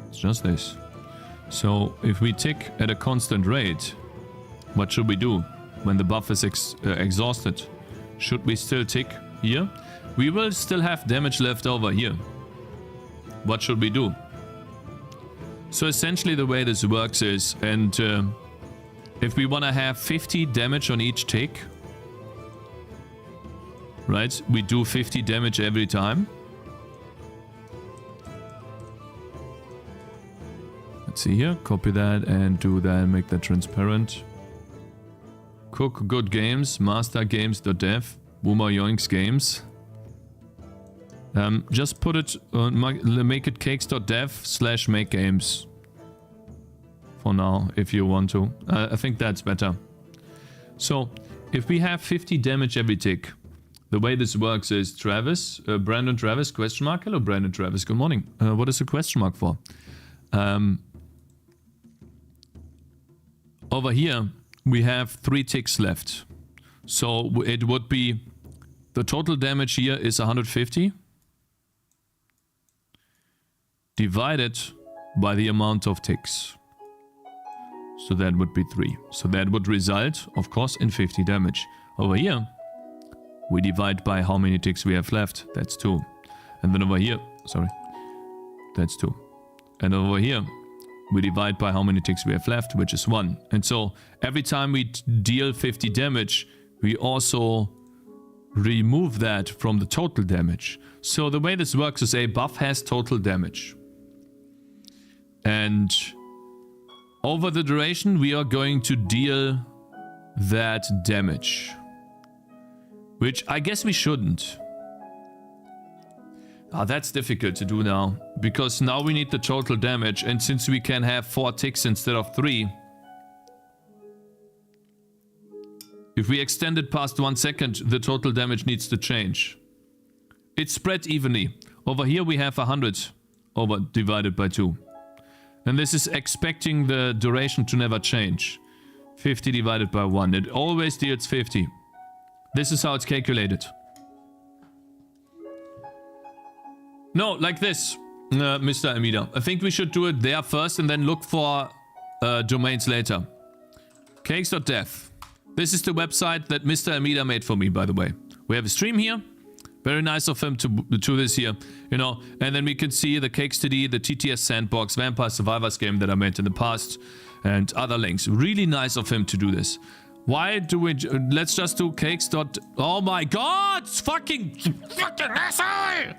It's just this. So, if we tick at a constant rate, what should we do when the buff is exhausted? Should we still tick here? We will still have damage left over here. What should we do? So essentially the way this works is, and if we want to have 50 damage on each tick, right, we do 50 damage every time. Let's see here, copy that and do that and make that transparent. Cook good games, mastergames.dev, boomer yoinks games. Just put it on, make it cakez.dev/makegames for now, if you want to. I think that's better. So, if we have 50 damage every tick, the way this works is Travis, Brandon Travis, question mark. Hello, Brandon Travis, good morning. What is the question mark for? Over here, we have 3 ticks left. So, it would be, the total damage here is 150. Divided by the amount of ticks. So that would be 3. So that would result, of course, in 50 damage. Over here, we divide by how many ticks we have left. That's 2. And then over here, sorry, that's 2. And over here, we divide by how many ticks we have left, which is 1. And so every time we deal 50 damage, we also remove that from the total damage. So the way this works is a buff has total damage. And over the duration, we are going to deal that damage. Which I guess we shouldn't. That's difficult to do now. Because now we need the total damage. And since we can have 4 ticks instead of 3. If we extend it past 1 second, the total damage needs to change. It's spread evenly. Over here we have 100 divided by 2. And this is expecting the duration to never change. 50 divided by 1. It always deals 50. This is how it's calculated. No, like this, Mr. Amida. I think we should do it there first and then look for domains later. Cakez.dev. This is the website that Mr. Amida made for me, by the way. We have a stream here. Very nice of him to this here, you know. And then we can see the Cakez TD, the TTS Sandbox, Vampire Survivors game that I made in the past, and other links. Really nice of him to do this. Why do we... let's just do Cakez. Oh my god! Fucking asshole!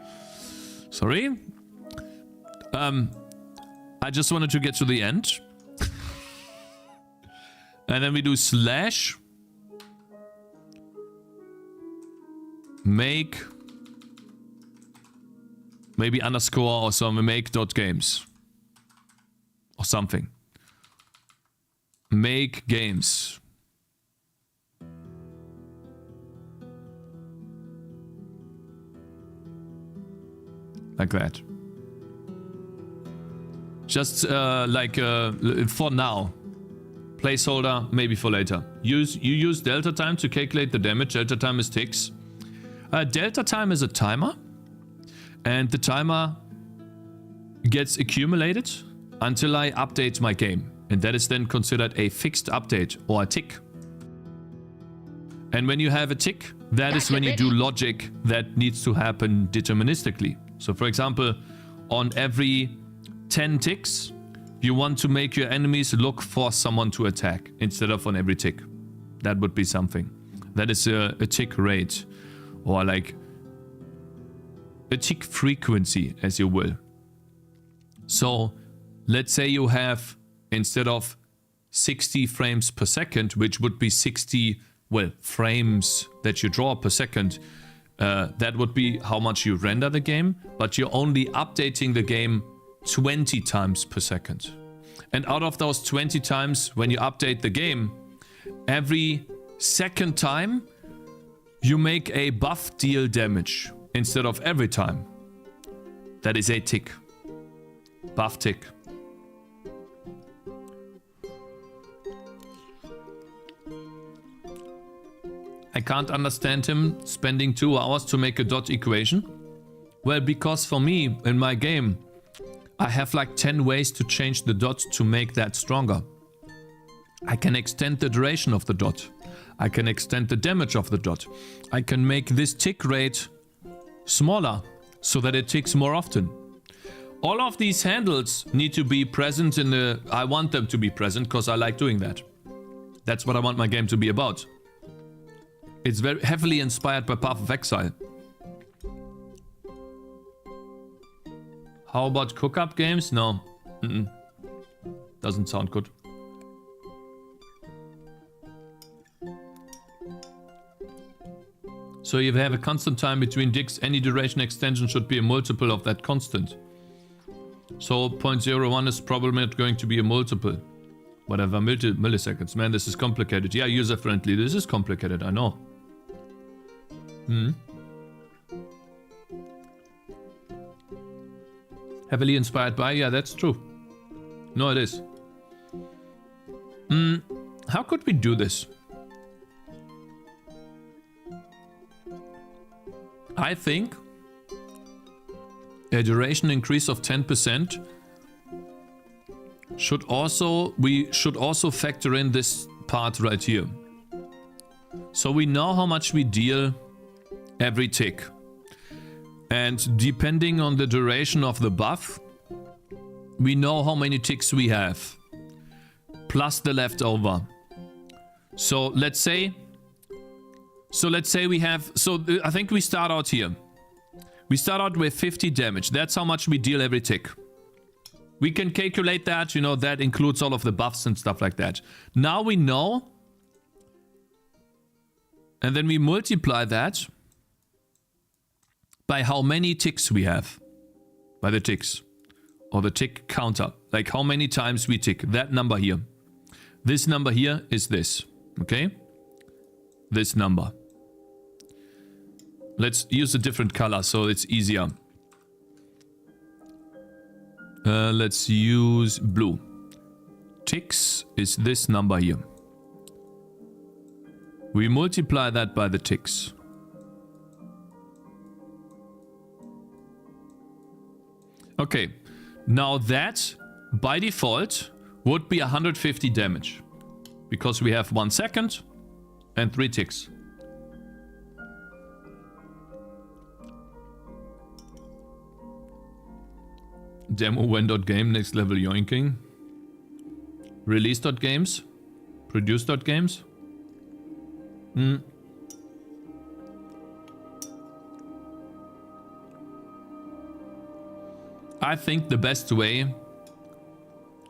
Sorry. I just wanted to get to the end. And then we do / make maybe underscore or some make.games or something. Make games. Like that. Just for now. Placeholder, maybe for later. You use delta time to calculate the damage. Delta time is ticks. Delta time is a timer. And the timer gets accumulated until I update my game. And that is then considered a fixed update or a tick. And when you have a tick, that is when you do logic that needs to happen deterministically. So for example, on every 10 ticks, you want to make your enemies look for someone to attack instead of on every tick. That would be something. That is a tick rate, or like a tick frequency, as you will. So let's say you have, instead of 60 frames per second, which would be 60, well, frames that you draw per second, that would be how much you render the game, but you're only updating the game 20 times per second. And out of those 20 times when you update the game, every second time you make a buff deal damage instead of every time. That is a tick. Buff tick. I can't understand him spending 2 hours to make a dot equation. Well, because for me, in my game, I have like 10 ways to change the dot to make that stronger. I can extend the duration of the dot. I can extend the damage of the dot. I can make this tick rate smaller so that it ticks more often. All of these handles need to be present in the... I want them to be present because I like doing that. That's what I want my game to be about. It's very heavily inspired by Path of Exile. How about cook-up games? No. Doesn't sound good. So if you have a constant time between ticks, any duration extension should be a multiple of that constant. So 0.01 is probably not going to be a multiple. Whatever, milliseconds. Man, this is complicated. Yeah, user-friendly. This is complicated, I know. Heavily inspired by? Yeah, that's true. No, it is. How could we do this? I think a duration increase of 10% we should also factor in this part right here. So we know how much we deal every tick. And depending on the duration of the buff, we know how many ticks we have. Plus the leftover. So let's say we have... So I think we start out here. We start out with 50 damage. That's how much we deal every tick. We can calculate that, you know, that includes all of the buffs and stuff like that. Now we know. And then we multiply that by how many ticks we have. By the ticks. Or the tick counter. Like how many times we tick. That number here. This number here is this. Okay? This number. Let's use a different color so it's easier. Let's use blue. Ticks is this number here. We multiply that by the ticks. Okay, now that by default would be 150 damage. Because we have 1 second and 3 ticks. Demo when.game, next level yoinking. Release.games. Produce.games. I think the best way,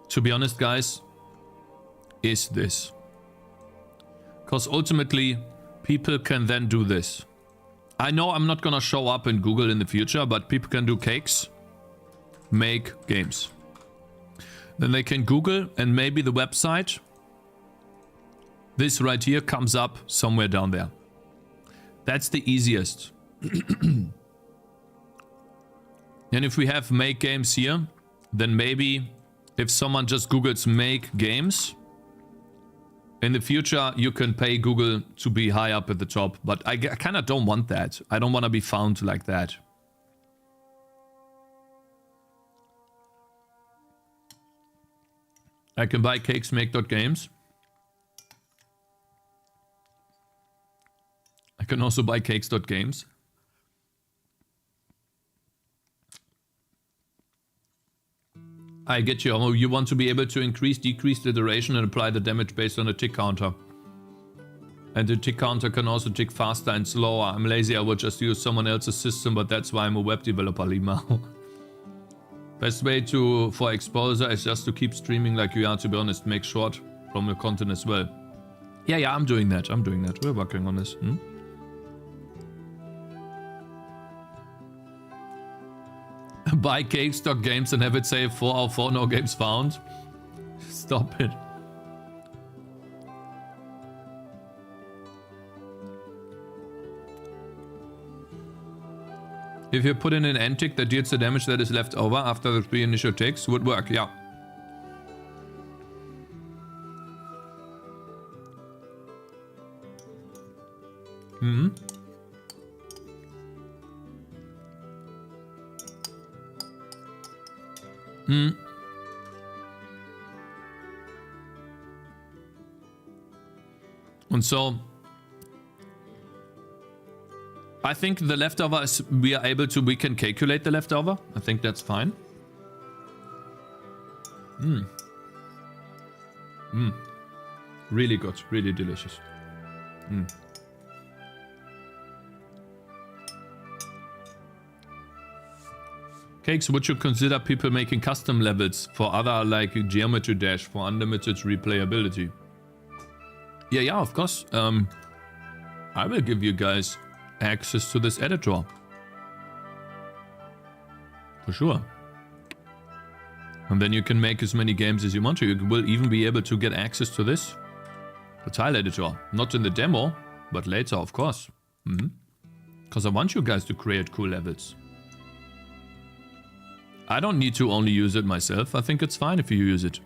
to be honest guys, is this. Because ultimately, people can then do this. I know I'm not gonna show up in Google in the future, but people can do Cakez, make games. Then they can Google and maybe the website, this right here, comes up somewhere down there. That's the easiest. And if we have make games here, then maybe if someone just Googles make games, in the future you can pay Google to be high up at the top. But I kind of don't want that. I don't want to be found like that. I can buy Cakez make.games. I can also buy Cakez.games. I get you. Oh, you want to be able to increase, decrease the duration and apply the damage based on a tick counter. And the tick counter can also tick faster and slower. I'm lazy, I would just use someone else's system, but that's why I'm a web developer, Lima. Best way for exposure is just to keep streaming like you are, to be honest. Make short from your content as well. Yeah, I'm doing that. We're working on this. Buy Cakez.games and have it say 4 out of 4 no games found. Stop it. If you put in an end tick that deals the damage that is left over after the 3 initial ticks, would work, yeah. And so I think the leftover is, we can calculate the leftover. I think that's fine. Really good, really delicious. Cakez, would you consider people making custom levels for other, like Geometry Dash, for unlimited replayability? Yeah, of course. I will give you guys access to this editor. For sure. And then you can make as many games as you want to. You will even be able to get access to this. The tile editor. Not in the demo, but later, of course. Because I want you guys to create cool levels. I don't need to only use it myself. I think it's fine if you use it.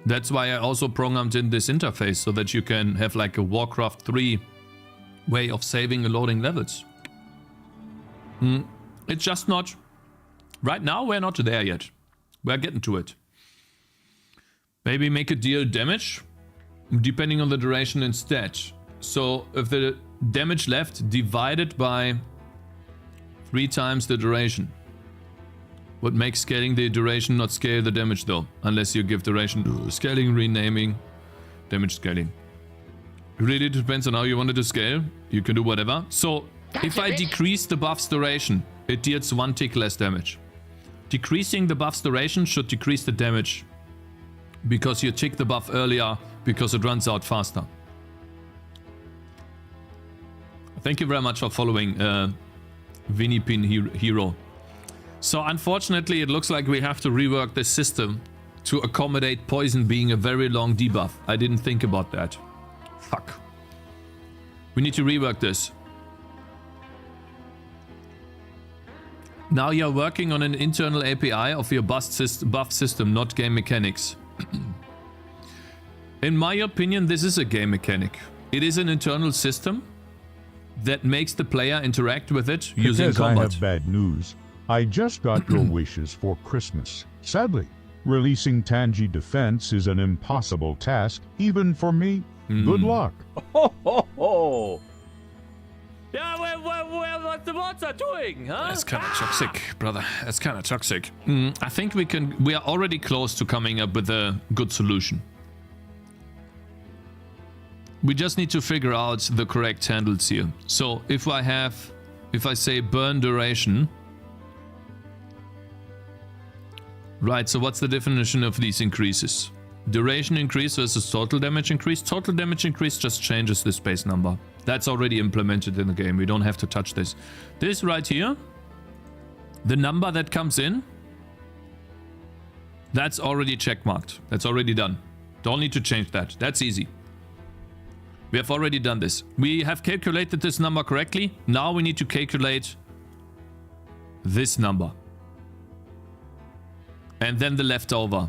That's why I also programmed in this interface, so that you can have like a Warcraft 3 way of saving and loading levels. It's just not... Right now, we're not there yet. We're getting to it. Maybe make it deal damage, depending on the duration instead. So if the damage left divided by 3 times the duration. Would make scaling the duration not scale the damage though, unless you give duration scaling, renaming, damage scaling. It really depends on how you want it to scale. You can do whatever. So if I decrease the buff's duration, it deals 1 tick less damage. Decreasing the buff's duration should decrease the damage, because you tick the buff earlier, because it runs out faster. Thank you very much for following Vinipin Hero. So unfortunately, it looks like we have to rework this system to accommodate poison being a very long debuff. I didn't think about that. Fuck. We need to rework this. Now you're working on an internal API of your buff system, not game mechanics. In my opinion, this is a game mechanic. It is an internal system that makes the player interact with it using combat. I have bad news. I just got your wishes for Christmas. Sadly, releasing Tangy Defense is an impossible task, even for me. Good luck. Ho, ho, ho. Yeah, what the bots are doing, huh? That's kind of toxic, brother. That's kind of toxic. I think we are already close to coming up with a good solution. We just need to figure out the correct handles here. So if I say burn duration. Right, so what's the definition of these increases? Duration increase versus total damage increase. Total damage increase just changes the space number. That's already implemented in the game. We don't have to touch this. This right here, the number that comes in, that's already checkmarked. That's already done. Don't need to change that. That's easy. We have already done this. We have calculated this number correctly. Now we need to calculate this number. And then the leftover.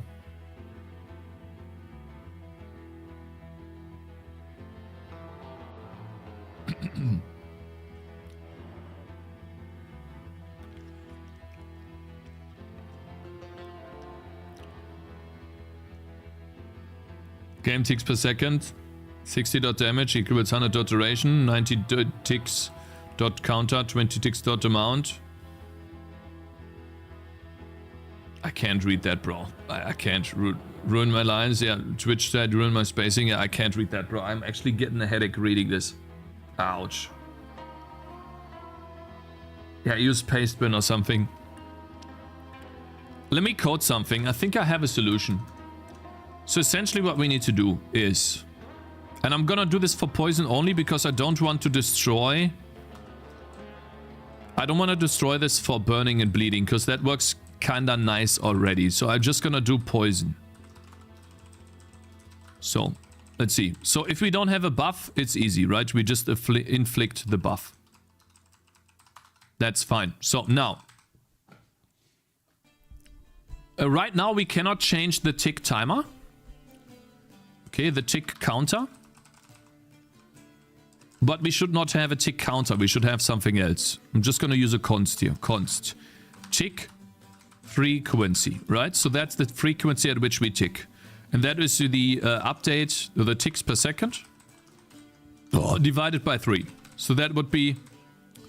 Game ticks per second. 60 dot damage equals 100 dot duration. 90 ticks dot counter. 20 ticks dot amount. I can't read that, bro. I can't ruin my lines. Yeah, Twitch said ruin my spacing. Yeah, I can't read that, bro. I'm actually getting a headache reading this. Ouch. Yeah, use pastebin or something. Let me code something. I think I have a solution. So essentially what we need to do is... And I'm gonna do this for poison only because I don't want to destroy... I don't want to destroy this for burning and bleeding because that works kinda nice already. So I'm just gonna do poison. So, let's see. So if we don't have a buff, it's easy, right? We just inflict the buff. That's fine. So now... right now we cannot change the tick timer. Okay, the tick counter. But we should not have a tick counter. We should have something else. I'm just going to use a const here. Const. Tick frequency, right? So that's the frequency at which we tick. And that is the update, the ticks per second, divided by 3. So that would be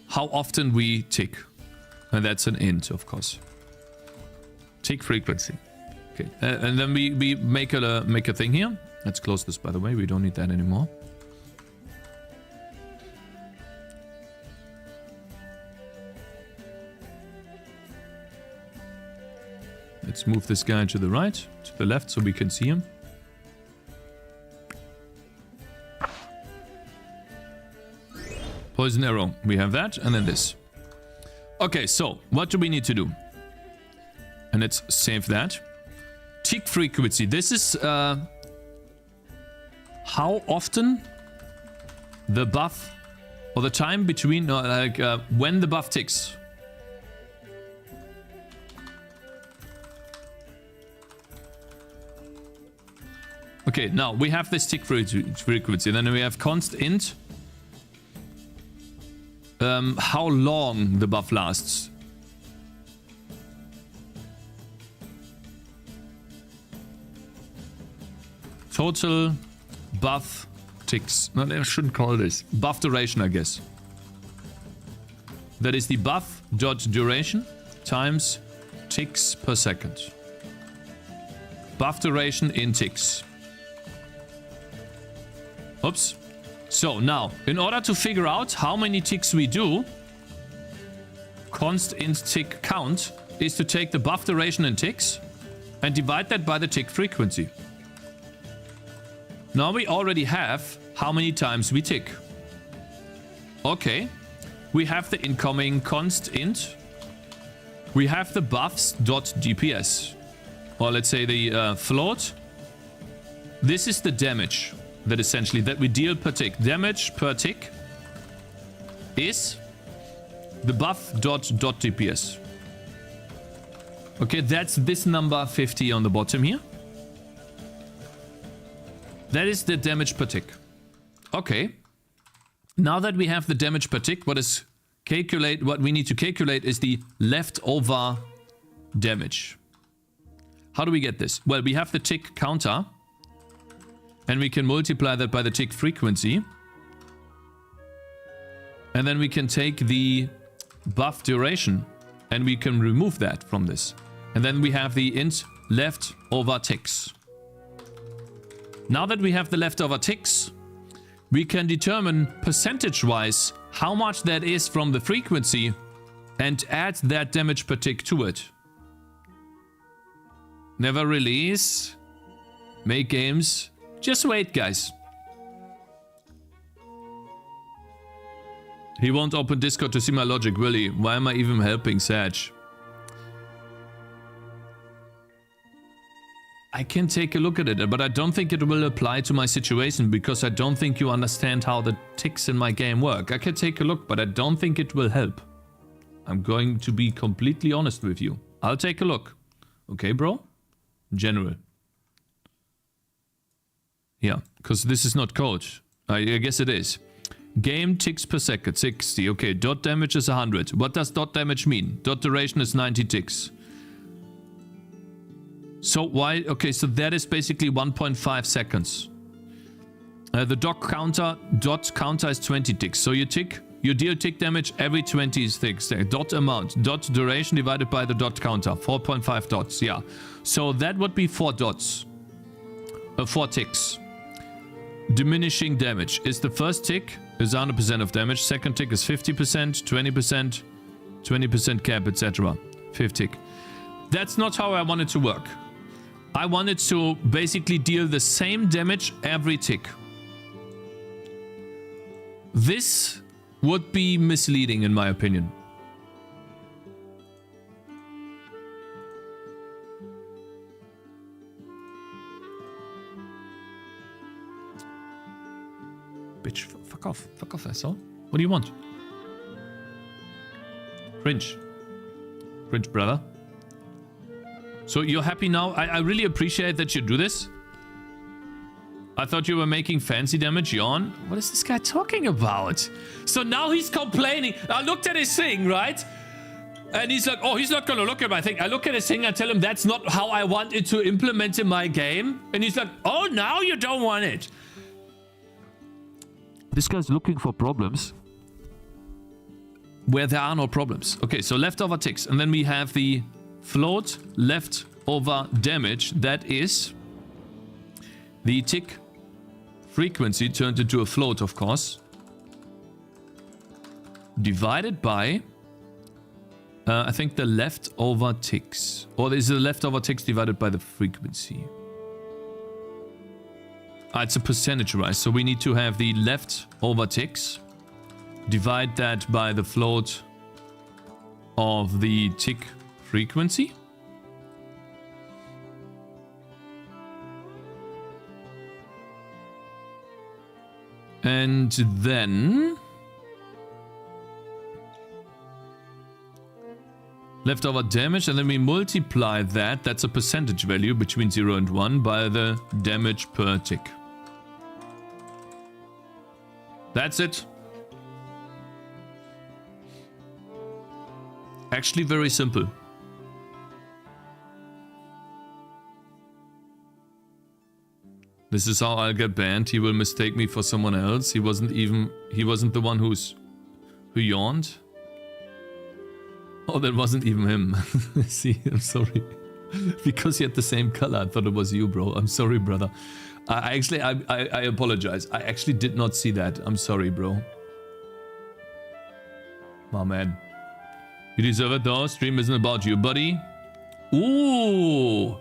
how often we tick. And that's an int, of course. Tick frequency. Okay, and then we make a thing here. Let's close this, by the way. We don't need that anymore. Let's move this guy to the right, to the left, so we can see him. Poison arrow. We have that, and then this. Okay, so what do we need to do? And let's save that. Tick frequency. This is how often the buff, or the time between, when the buff ticks. Okay, now we have this tick frequency, then we have const int. How long the buff lasts. Total buff ticks. No, I shouldn't call this. Buff duration, I guess. That is the buff dot duration times ticks per second. Buff duration in ticks. Oops. So now, in order to figure out how many ticks we do, const int tick count is to take the buff duration in ticks and divide that by the tick frequency. Now we already have how many times we tick. Okay, we have the incoming const int. We have the buffs.dps, or let's say the float. This is the damage that essentially that we deal per tick. Damage per tick is the buff.dps. Okay, that's this number 50 on the bottom here. That is the damage per tick. Okay. Now that we have the damage per tick, what we need to calculate is the leftover damage. How do we get this? Well, we have the tick counter. And we can multiply that by the tick frequency. And then we can take the buff duration. And we can remove that from this. And then we have the int leftover ticks. Now that we have the leftover ticks, we can determine percentage-wise how much that is from the frequency and add that damage per tick to it. Never release. Make games. Just wait, guys. He won't open Discord to see my logic, will he? Why am I even helping Sag? I can take a look at it, but I don't think it will apply to my situation because I don't think you understand how the ticks in my game work. I can take a look, but I don't think it will help. I'm going to be completely honest with you. I'll take a look. Okay, bro? General. Yeah, because this is not code. I guess it is. Game ticks per second, 60. Okay, dot damage is 100. What does dot damage mean? Dot duration is 90 ticks. So why? Okay, so that is basically 1.5 seconds. The dot counter is 20 ticks. So you deal tick damage every 20 ticks. Dot amount, dot duration divided by the dot counter, 4.5 dots. Yeah. So that would be 4 dots. 4 ticks. Diminishing damage is the first tick is 100% of damage. Second tick is 50%, 20%, 20% cap, etc. Fifth tick. That's not how I want it to work. I wanted to basically deal the same damage every tick. This would be misleading in my opinion. Bitch, fuck off, asshole. What do you want? Cringe, brother. So you're happy now? I really appreciate that you do this. I thought you were making fancy damage, yawn. What is this guy talking about? So now he's complaining. I looked at his thing, right? And he's like, oh, he's not gonna look at my thing. I look at his thing, I tell him that's not how I want it to implement in my game. And he's like, oh, now you don't want it. This guy's looking for problems where there are no problems. Okay, so leftover ticks. And then we have the float leftover damage. That is the tick frequency turned into a float, of course. Divided by, I think the leftover ticks. Or is the leftover ticks divided by the frequency? It's a percentage rise, so we need to have the leftover ticks. Divide that by the float of the tick frequency. And then leftover damage, and then we multiply that. That's a percentage value between 0 and 1 by the damage per tick. That's it. Actually very simple. This is how I'll get banned. He will mistake me for someone else. He wasn't the one who yawned. Oh, that wasn't even him. See, I'm sorry. Because he had the same color, I thought it was you, bro. I'm sorry, brother. I apologize. I actually did not see that. I'm sorry, bro. My man. You deserve it though. Stream isn't about you, buddy. Ooh.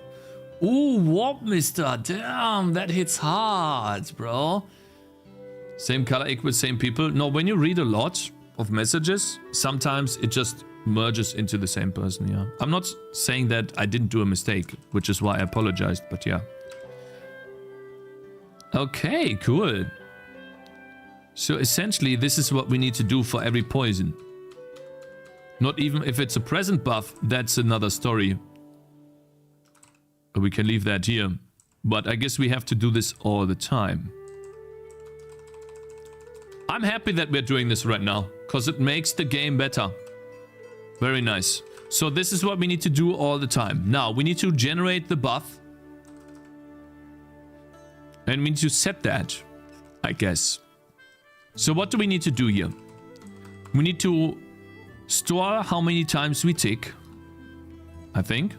Ooh, what, mister? Damn, that hits hard, bro. Same color equals same people. No, when you read a lot of messages, sometimes it just merges into the same person, yeah. I'm not saying that I didn't do a mistake, which is why I apologized, but yeah. Okay, cool. So essentially, this is what we need to do for every poison. Not even if it's a present buff, that's another story. We can leave that here. But I guess we have to do this all the time. I'm happy that we're doing this right now, because it makes the game better. Very nice. So this is what we need to do all the time. Now, we need to generate the buff. And we need to set that, I guess. So what do we need to do here? We need to store how many times we tick, I think.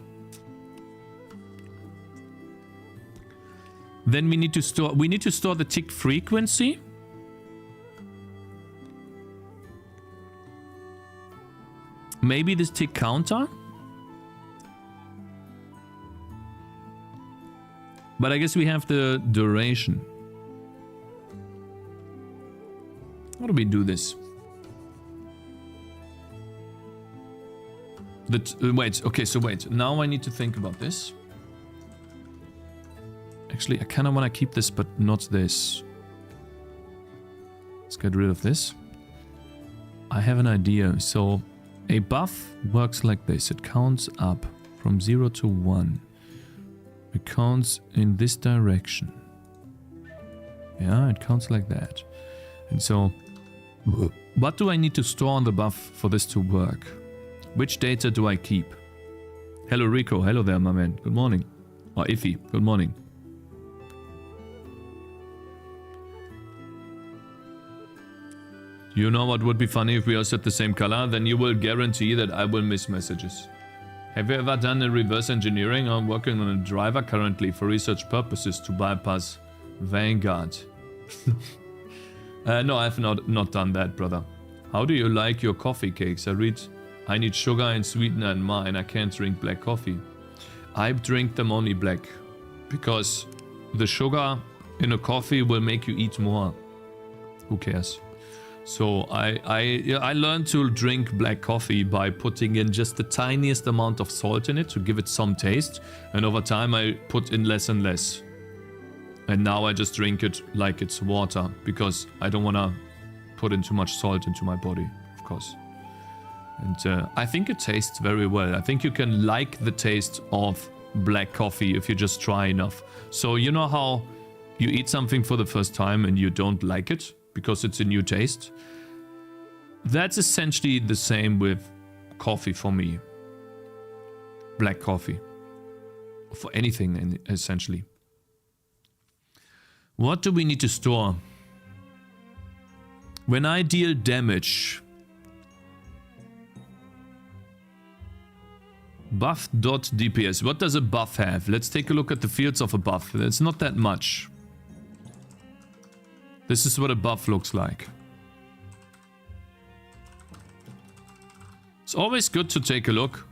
Then we need to store the tick frequency. Maybe this tick counter. But I guess we have the duration. How do we do this? Wait, okay, so wait. Now I need to think about this. Actually, I kind of want to keep this, but not this. Let's get rid of this. I have an idea. So a buff works like this. It counts up from 0 to 1. It counts in this direction. Yeah, it counts like that. And so, what do I need to store on the buff for this to work? Which data do I keep? Hello Rico, hello there my man, good morning. Or Iffy, good morning. You know what would be funny if we all set the same color? Then you will guarantee that I will miss messages. Have you ever done a reverse engineering? I'm working on a driver currently for research purposes to bypass Vanguard. No, I have not done that, brother. How do you like your coffee cakes? I need sugar and sweetener in mine. I can't drink black coffee. I drink them only black because the sugar in a coffee will make you eat more. Who cares? So I learned to drink black coffee by putting in just the tiniest amount of salt in it to give it some taste, and over time I put in less and less. And now I just drink it like it's water because I don't want to put in too much salt into my body, of course. And I think it tastes very well. I think you can like the taste of black coffee if you just try enough. So you know how you eat something for the first time and you don't like it because it's a new taste? That's essentially the same with coffee for me. Black coffee. For anything, essentially. What do we need to store? When I deal damage... Buff.dps. What does a buff have? Let's take a look at the fields of a buff. It's not that much. This is what a buff looks like. It's always good to take a look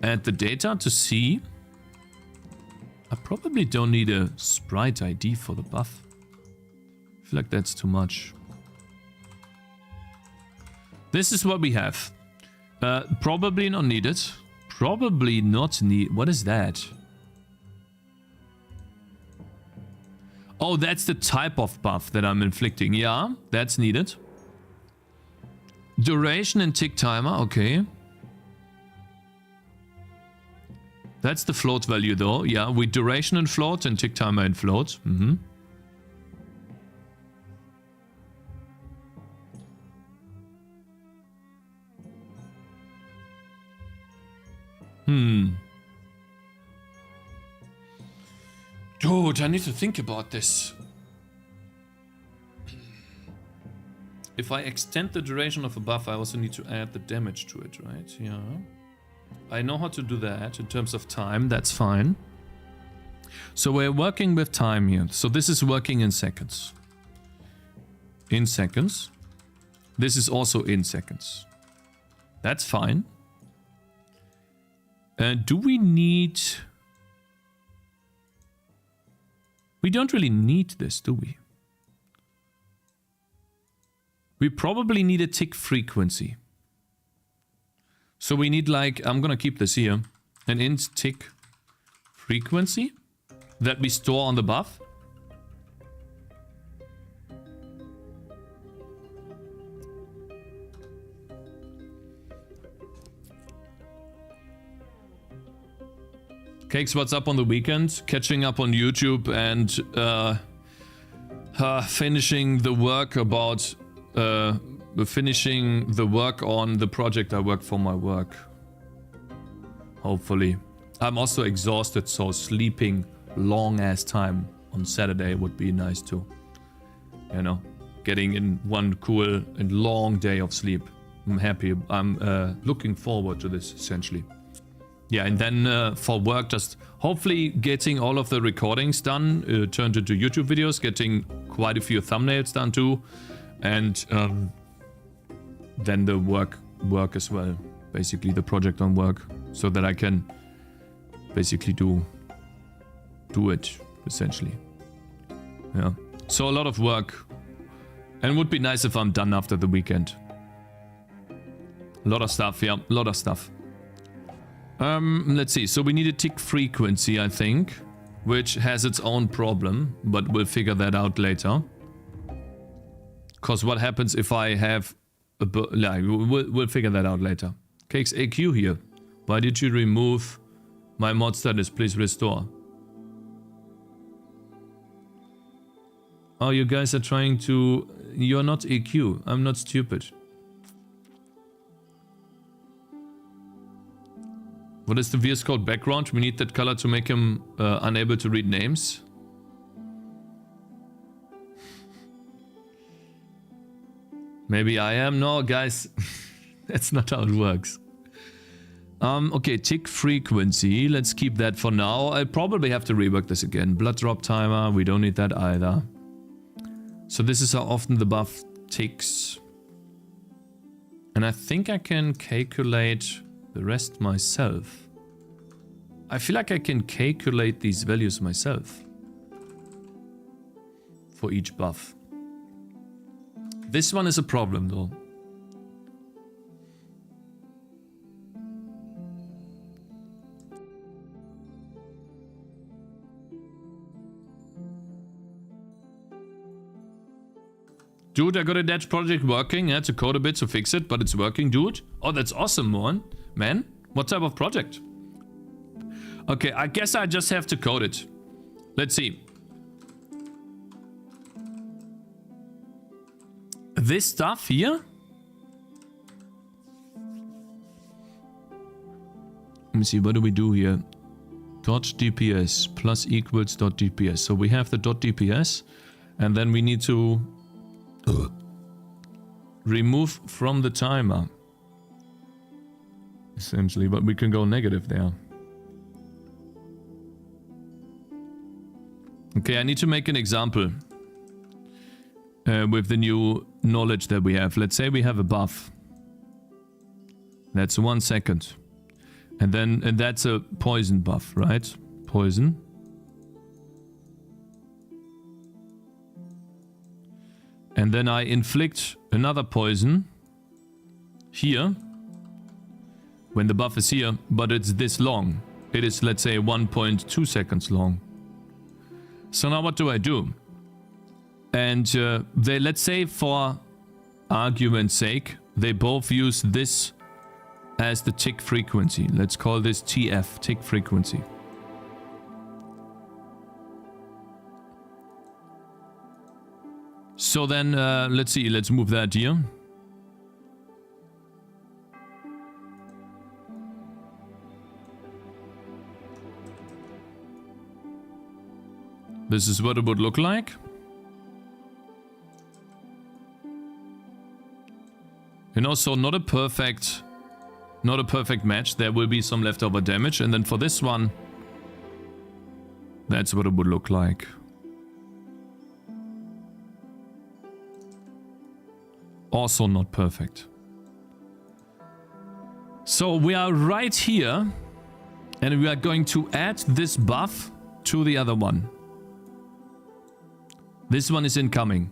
at the data to see. I probably don't need a sprite ID for the buff. I feel like that's too much. This is what we have. Probably not needed. Probably not need. What is that? Oh, that's the type of buff that I'm inflicting. Yeah, that's needed. Duration and tick timer. Okay. That's the float value though. Yeah, with duration and float and tick timer and float. Mm-hmm. Dude, I need to think about this. If I extend the duration of a buff, I also need to add the damage to it, right? Yeah. I know how to do that in terms of time. That's fine. So we're working with time here. So this is working in seconds. In seconds. This is also in seconds. That's fine. Do we need... We don't really need this, do we? We probably need a tick frequency. So we need like, I'm gonna keep this here, an int tick frequency that we store on the buff. Cakes, what's up on the weekend? Catching up on YouTube and finishing the work about finishing the work on the project I work for my work. Hopefully. I'm also exhausted, so sleeping long ass time on Saturday would be nice too. You know, getting in one cool and long day of sleep. I'm happy. I'm looking forward to this essentially. Yeah, and then for work, just hopefully getting all of the recordings done, turned into YouTube videos, getting quite a few thumbnails done too, and then the work as well, basically the project on work, so that I can basically do it essentially. Yeah, so a lot of work, and it would be nice if I'm done after the weekend. A lot of stuff, yeah. A lot of stuff. Let's see. So we need a tick frequency, I think, which has its own problem, but we'll figure that out later. Because what happens if I have a... We'll figure that out later. Cakez AQ here. Why did you remove my mod status? Please restore. Oh, you guys are trying to... You're not EQ. I'm not stupid. What is the VS Code background? We need that color to make him unable to read names. Maybe I am. No, guys. That's not how it works. Okay, tick frequency. Let's keep that for now. I probably have to rework this again. Blood drop timer. We don't need that either. So this is how often the buff ticks. And I think I can calculate the rest myself. I feel like I can calculate these values myself. For each buff. This one is a problem though. Dude, I got a Dutch project working. I had to code a bit to fix it, but it's working, dude. Oh, that's awesome, man. What type of project? Okay, I guess I just have to code it. Let's see. This stuff here? Let me see, what do we do here? .dps plus equals .dps. So we have the .dps, and then we need to remove from the timer. Essentially, but we can go negative there. Okay, I need to make an example with the new knowledge that we have. Let's say we have a buff. That's 1 second. And that's a poison buff, right? Poison. And then I inflict another poison here. When the buff is here, but it's this long. It is, let's say, 1.2 seconds long. So now what do I do? And let's say for argument's sake, they both use this as the tick frequency. Let's call this TF, tick frequency. So then, let's see, let's move that here. This is what it would look like. And also not a perfect match. There will be some leftover damage. And then for this one, that's what it would look like. Also not perfect. So we are right here. And we are going to add this buff to the other one. This one is incoming.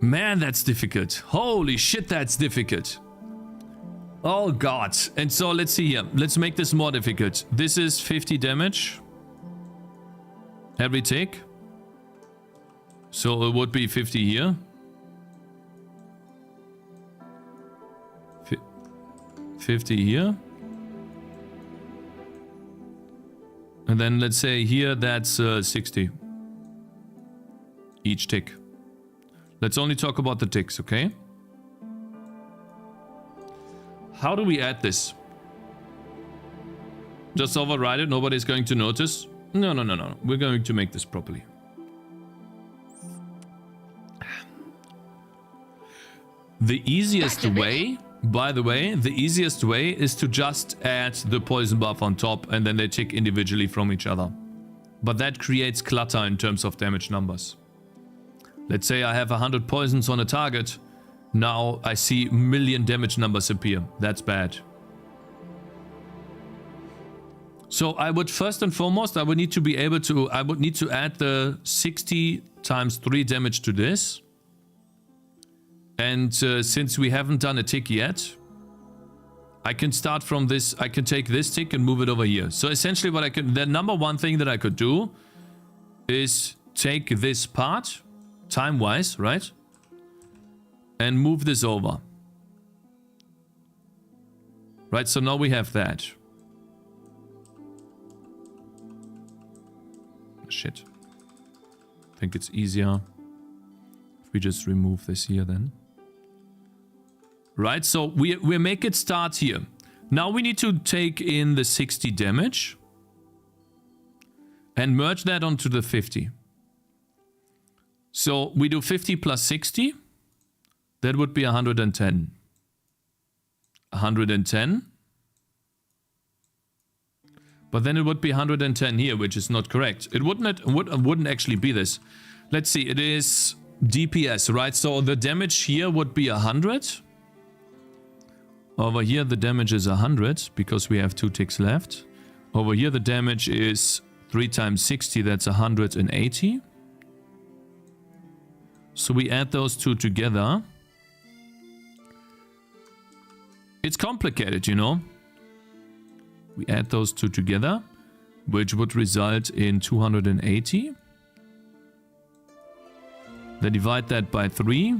Man, that's difficult. Holy shit, that's difficult. Oh god. And so let's see here. Let's make this more difficult. This is 50 damage. Every tick. So it would be 50 here. 50 here. And then let's say here that's 60. Each tick. Let's only talk about the ticks, okay? How do we add this? Just override it, nobody's going to notice. No. We're going to make this properly. The easiest way, by the way, the easiest way is to just add the poison buff on top and then they tick individually from each other. But that creates clutter in terms of damage numbers. Let's say I have 100 poisons on a target. Now I see 1,000,000 damage numbers appear. That's bad. So I would first and foremost, I would need to add the 60 times 3 damage to this. And since we haven't done a tick yet, I can start from this. I can take this tick and move it over here. So essentially what I can, the number one thing that I could do is take this part, time-wise, right? And move this over. Right, so now we have that. Shit. I think it's easier if we just remove this here then. Right, so we make it start here. Now we need to take in the 60 damage and merge that onto the 50. So we do 50 plus 60. That would be 110. 110. But then it would be 110 here, which is not correct. It wouldn't actually be this. Let's see, it is DPS, right? So the damage here would be 100. Over here the damage is 100 because we have 2 ticks left. Over here the damage is 3 times 60, that's 180. So we add those two together. It's complicated, you know. We add those two together, which would result in 280. Then divide that by 3,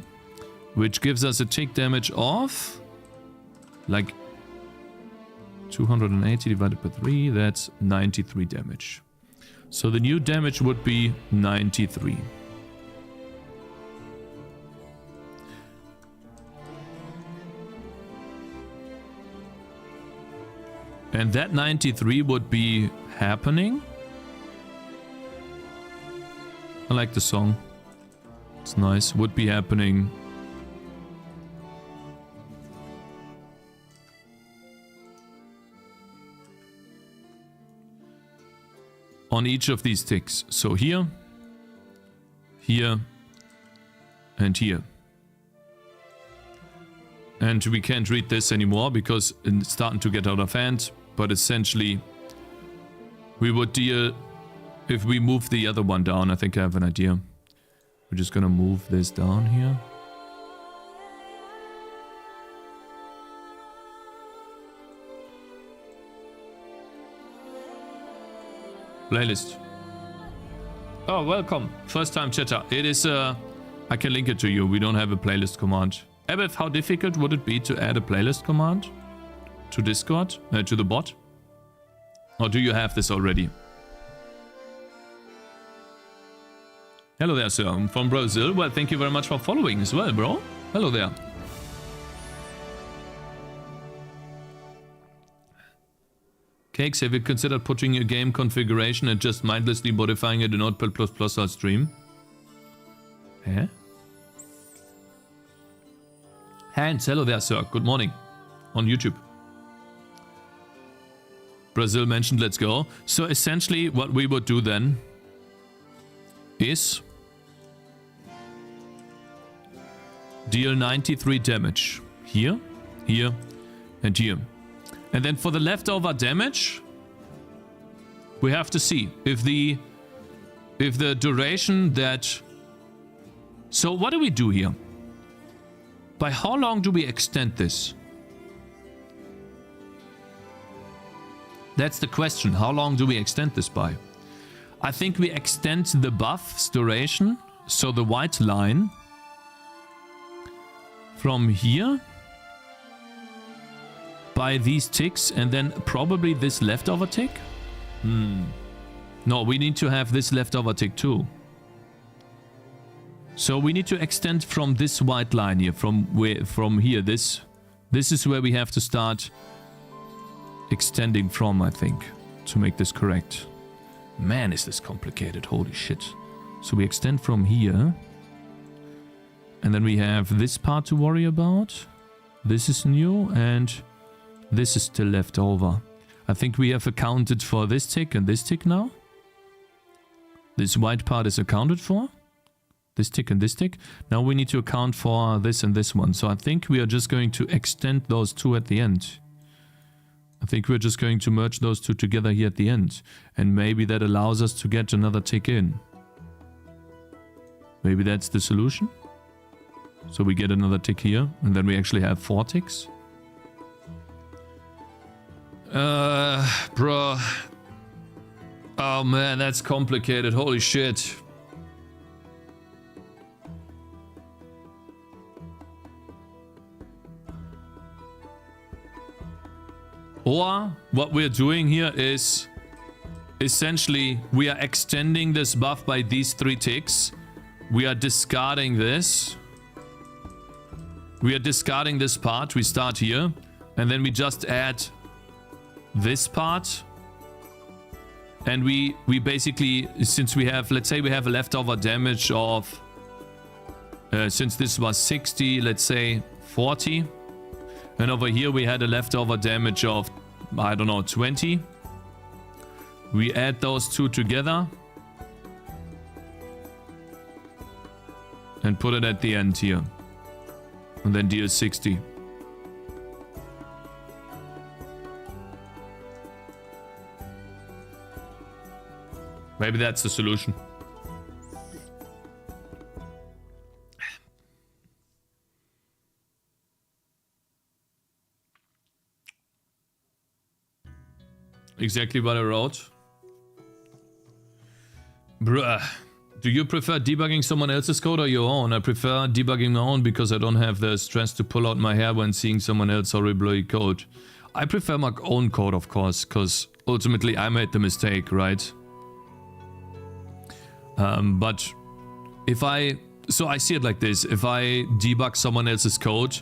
which gives us a tick damage of like 280 divided by 3, that's 93 damage. So the new damage would be 93. And that 93 would be happening. I like the song. It's nice. Would be happening on each of these ticks. So here, here, and here. And we can't read this anymore because it's starting to get out of hand. But essentially, we would deal, if we move the other one down, I think I have an idea. We're just gonna move this down here. Playlist. Oh, welcome. First time chatter. It is, I can link it to you. We don't have a playlist command. Abeth, how difficult would it be to add a playlist command to Discord, to the bot? Or do you have this already? Hello there, sir. I'm from Brazil. Well, thank you very much for following as well, bro. Hello there. Cakez, have you considered putting your game configuration and just mindlessly modifying it in Notepad++ on stream? Eh? Hans, hello there, sir. Good morning. On YouTube. Brazil mentioned, let's go. So essentially what we would do then is deal 93 damage. Here, here, and here. And then for the leftover damage, we have to see if the duration that... So what do we do here? By how long do we extend this? That's the question. How long do we extend this by? I think we extend the buff's duration, so the white line, from here by these ticks, and then probably this leftover tick? No, we need to have this leftover tick too. So we need to extend from this white line here, from here. This is where we have to start extending from, I think, to make this correct. Man, is this complicated. Holy shit. So we extend from here. And then we have this part to worry about. This is new, and this is still left over. I think we have accounted for this tick and this tick now. This white part is accounted for. This tick and this tick. Now we need to account for this and this one. So I think we are just going to extend those two at the end. I think we're just going to merge those two together here at the end. And maybe that allows us to get another tick in. Maybe that's the solution? So we get another tick here, and then we actually have 4 ticks. Bro. Oh man, that's complicated. Holy shit. Or what we're doing here is essentially we are extending this buff by these 3 ticks. We are discarding this. We are discarding this part. We start here. And then we just add this part. And we basically, since we have, let's say we have a leftover damage of, since this was 60, let's say 40. And over here we had a leftover damage of, I don't know, 20. We add those 2 together. And put it at the end here. And then deal 60. Maybe that's the solution. Exactly what I wrote. Bruh. Do you prefer debugging someone else's code or your own? I prefer debugging my own because I don't have the stress to pull out my hair when seeing someone else horribly code. I prefer my own code, of course, because ultimately I made the mistake, right? But if so I see it like this. If I debug someone else's code,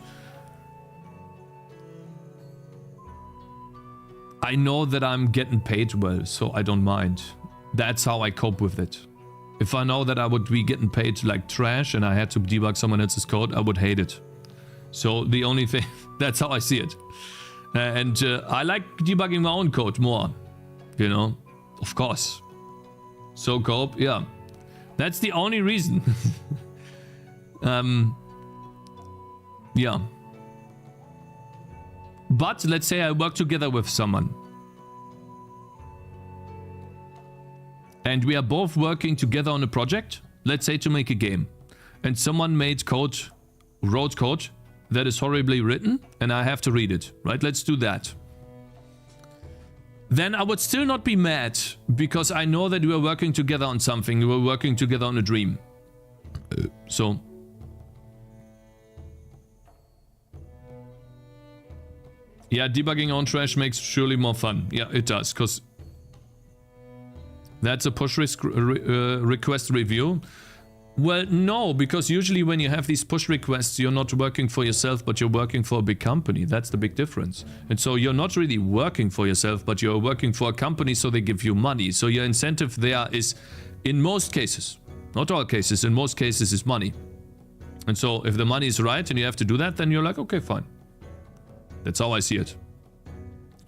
I know that I'm getting paid well, so I don't mind. That's how I cope with it. If I know that I would be getting paid like trash and I had to debug someone else's code, I would hate it. So the only thing, that's how I see it. And I like debugging my own code more, you know, of course. So cope, yeah. That's the only reason. Yeah. But let's say I work together with someone. And we are both working together on a project, let's say to make a game. And someone made code, wrote code that is horribly written, and I have to read it, right? Let's do that. Then I would still not be mad, because I know that we are working together on something, we were working together on a dream. So... yeah, debugging on trash makes surely more fun. Yeah, it does, because... that's a push request review. Well, no, because usually when you have these push requests, you're not working for yourself, but you're working for a big company. That's the big difference. And so you're not really working for yourself, but you're working for a company, so they give you money. So your incentive there is, in most cases, not all cases, in most cases is money. And so if the money is right and you have to do that, then you're like, okay, fine. That's how I see it.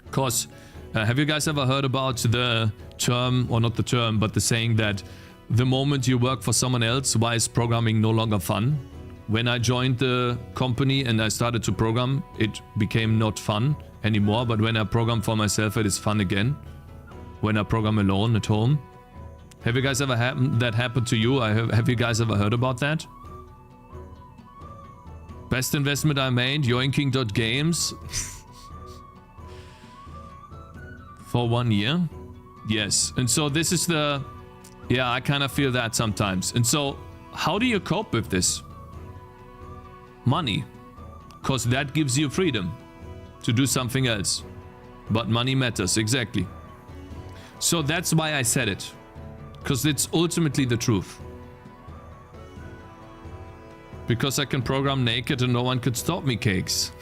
Because... have you guys ever heard about the term, or not the term, but the saying that the moment you work for someone else, why is programming no longer fun? When I joined the company and I started to program, it became not fun anymore, but when I program for myself, it is fun again. When I program alone at home. Have you guys ever that happened to you? Have you guys ever heard about that? Best investment I made, yoinking.games. For 1 year? Yes. And so this is the... yeah, I kind of feel that sometimes. And so, how do you cope with this? Money. Because that gives you freedom to do something else. But money matters, exactly. So that's why I said it. Because it's ultimately the truth. Because I can program naked and no one could stop me, Cakez.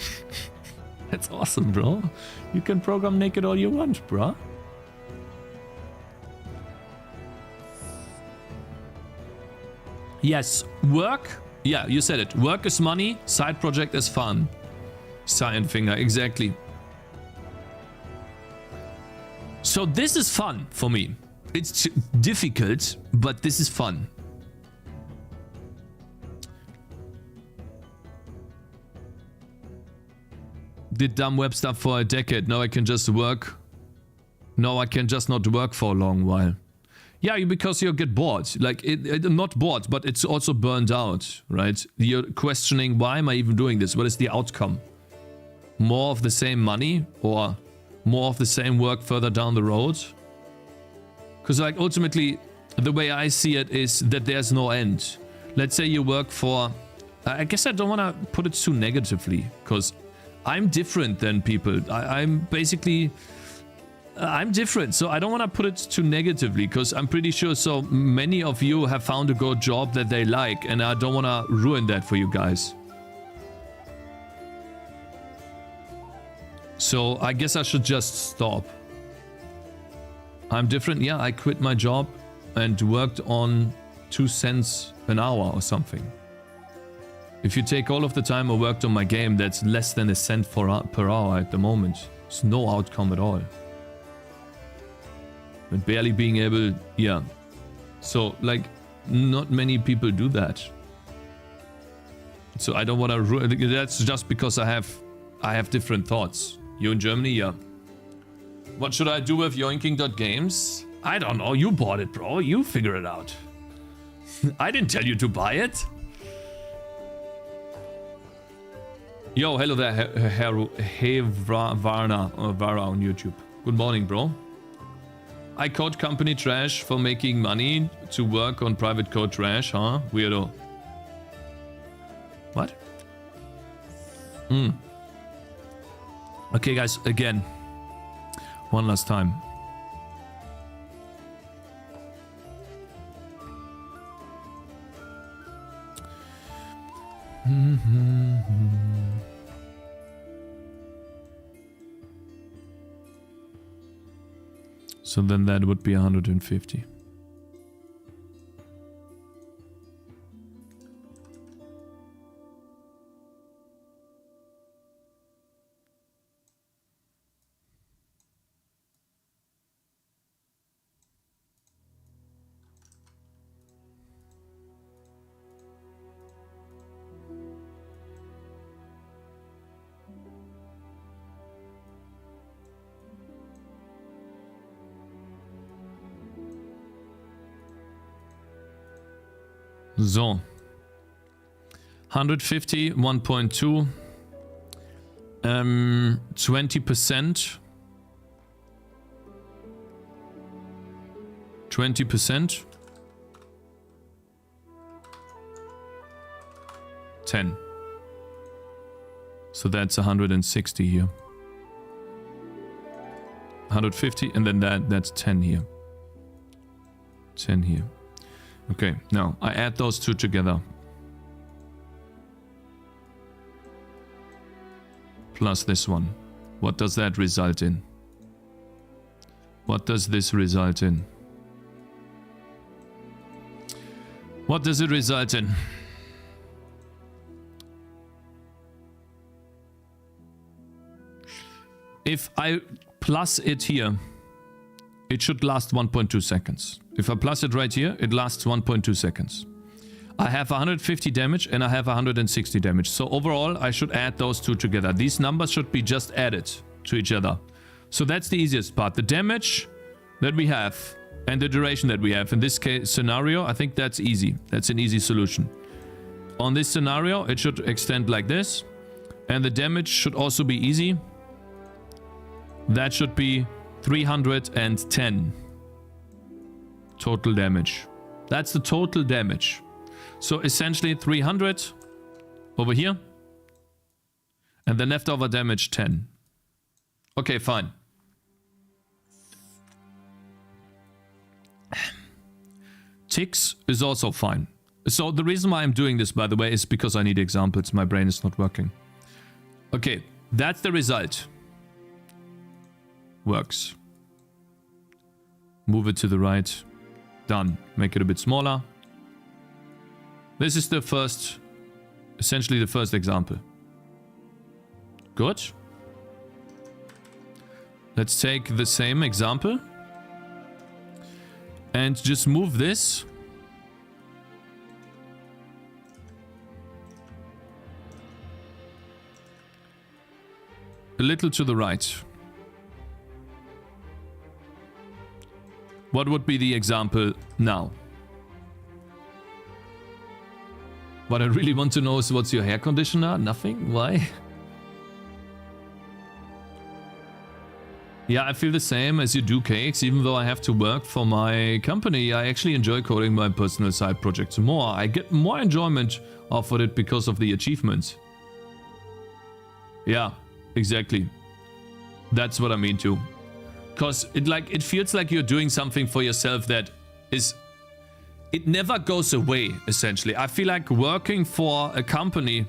That's awesome, bro. You can program naked all you want, bro. Yes, work. Yeah, you said it. Work is money, side project is fun. Cyan finger, exactly. So this is fun for me. It's difficult, but this is fun. Did dumb web stuff for a decade. Now I can just work. No, I can just not work for a long while. Yeah, because you get bored. Like, not bored, but it's also burned out, right? You're questioning, why am I even doing this? What is the outcome? More of the same money or more of the same work further down the road? Because, like, ultimately, the way I see it is that there's no end. Let's say you work for... I guess I don't want to put it too negatively, because I'm different than people. I'm basically... I'm different, so I don't want to put it too negatively, because I'm pretty sure so many of you have found a good job that they like, and I don't want to ruin that for you guys. So I guess I should just stop. I'm different, yeah, I quit my job and worked on 2 cents an hour or something. If you take all of the time I worked on my game, that's less than a cent per hour at the moment. It's no outcome at all. And barely being able, yeah. So, like, not many people do that. So I don't want to... That's just because I have different thoughts. You in Germany, yeah. What should I do with yoinking.games? I don't know. You bought it, bro. You figure it out. I didn't tell you to buy it. Yo, hello there, hey Varna on YouTube. Good morning, bro. I code company trash for making money to work on private code trash, huh? Weirdo. What? Okay, guys, again. One last time. So then that would be 150. So. 150, 1.2. 20%. 20%. 10. So that's 160 here. 150 and then that's 10 here. 10 here. Okay, now I add those two together. Plus this one. What does that result in? What does this result in? What does it result in? If I plus it here, it should last 1.2 seconds. If I plus it right here, it lasts 1.2 seconds. I have 150 damage and I have 160 damage. So overall, I should add those two together. These numbers should be just added to each other. So that's the easiest part. The damage that we have and the duration that we have. In this case scenario, I think that's easy. That's an easy solution. On this scenario, it should extend like this. And the damage should also be easy. That should be 310 total damage. That's the total damage. So essentially 300 over here. And the leftover damage 10. Okay, fine. Ticks is also fine. So the reason why I'm doing this, by the way, is because I need examples. My brain is not working. Okay, that's the result. Works. Move it to the right. Done. Make it a bit smaller. This is the first, essentially the first example. Good. Let's take the same example and just move this a little to the right. What would be the example now? What I really want to know is what's your hair conditioner? Nothing? Why? Yeah, I feel the same as you do, Cakes. Even though I have to work for my company, I actually enjoy coding my personal side projects more. I get more enjoyment off of it because of the achievements. Yeah, exactly. That's what I mean too. Because it feels like you're doing something for yourself that is... It never goes away, essentially. I feel like working for a company,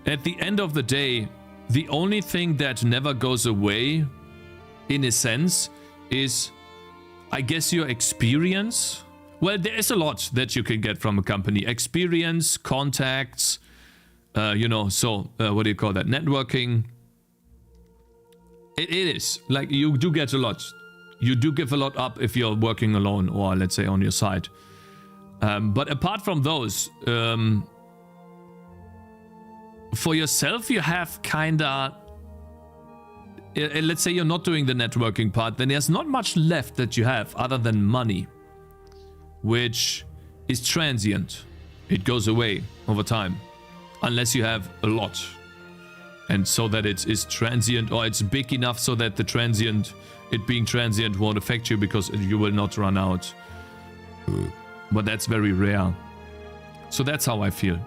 at the end of the day, the only thing that never goes away, in a sense, is, I guess, your experience. Well, there is a lot that you can get from a company. Experience, contacts, you know, so, what do you call that? Networking. It is. Like, you do get a lot. You do give a lot up if you're working alone or, let's say, on your side. But apart from those, for yourself, you have kinda... let's say you're not doing the networking part, then there's not much left that you have other than money. Which is transient. It goes away over time. Unless you have a lot. And so that it is transient, or it's big enough so that the transient... It being transient won't affect you because you will not run out. But that's very rare. So that's how I feel.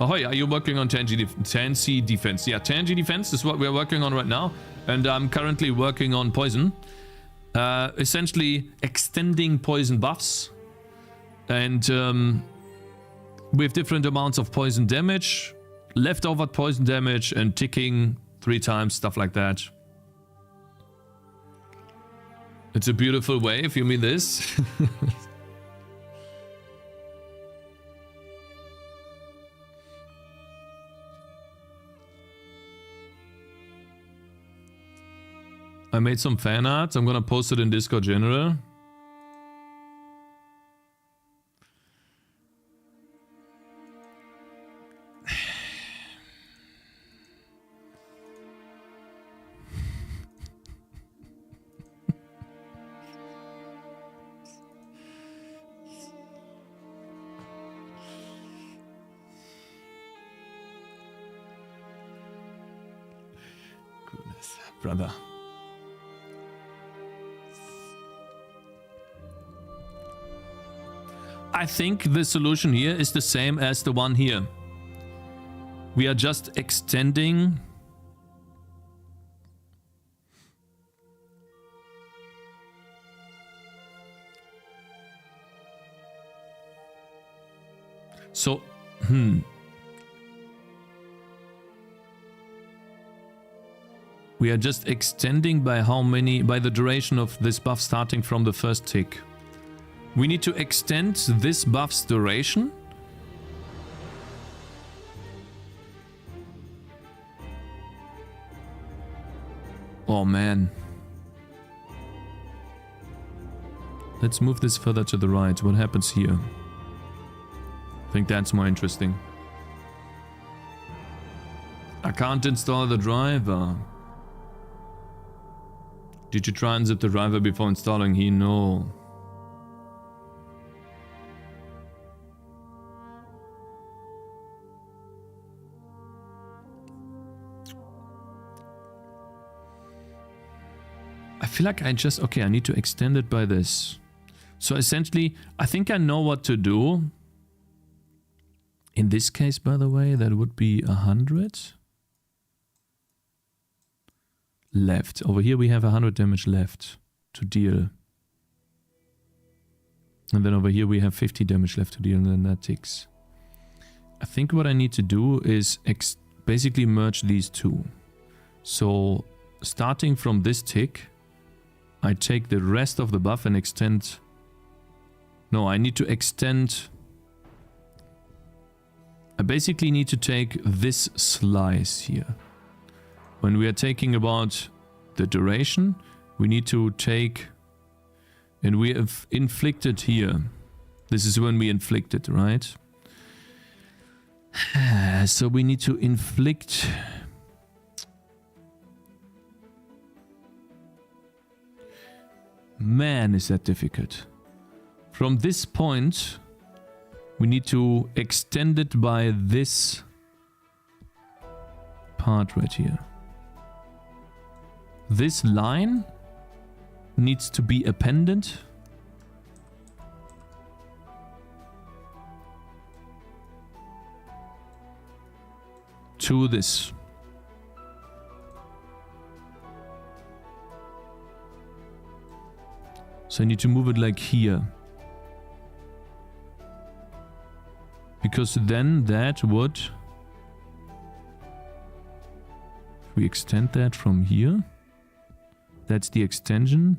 Ahoy, are you working on Tangy Defense? Yeah, Tangy Defense is what we're working on right now. And I'm currently working on Poison. Essentially extending Poison buffs. And with different amounts of Poison damage. Leftover Poison damage and ticking 3 times, stuff like that. It's a beautiful way, if you mean this. I made some fan art. I'm gonna post it in Discord General. Brother. I think the solution here is the same as the one here. We are just extending... So, We are just extending by how many, by the duration of this buff starting from the first tick. We need to extend this buff's duration. Oh man. Let's move this further to the right. What happens here? I think that's more interesting. I can't install the driver. Did you try and zip the driver before installing? No. I feel like I just... Okay, I need to extend it by this. So essentially, I think I know what to do. In this case, by the way, that would be 100. Left. Over here we have 100 damage left to deal. And then over here we have 50 damage left to deal, and then that ticks. I think what I need to do is basically merge these two. So starting from this tick, I take the rest of the buff and extend... No, I need to extend... I basically need to take this slice here. When we are taking about the duration, we need to take... And we have inflicted here. This is when we inflicted, right? So we need to inflict... Man, is that difficult. From this point, we need to extend it by this part right here. This line needs to be appended to this. So I need to move it like here. Because then that would... If we extend that from here, that's the extension.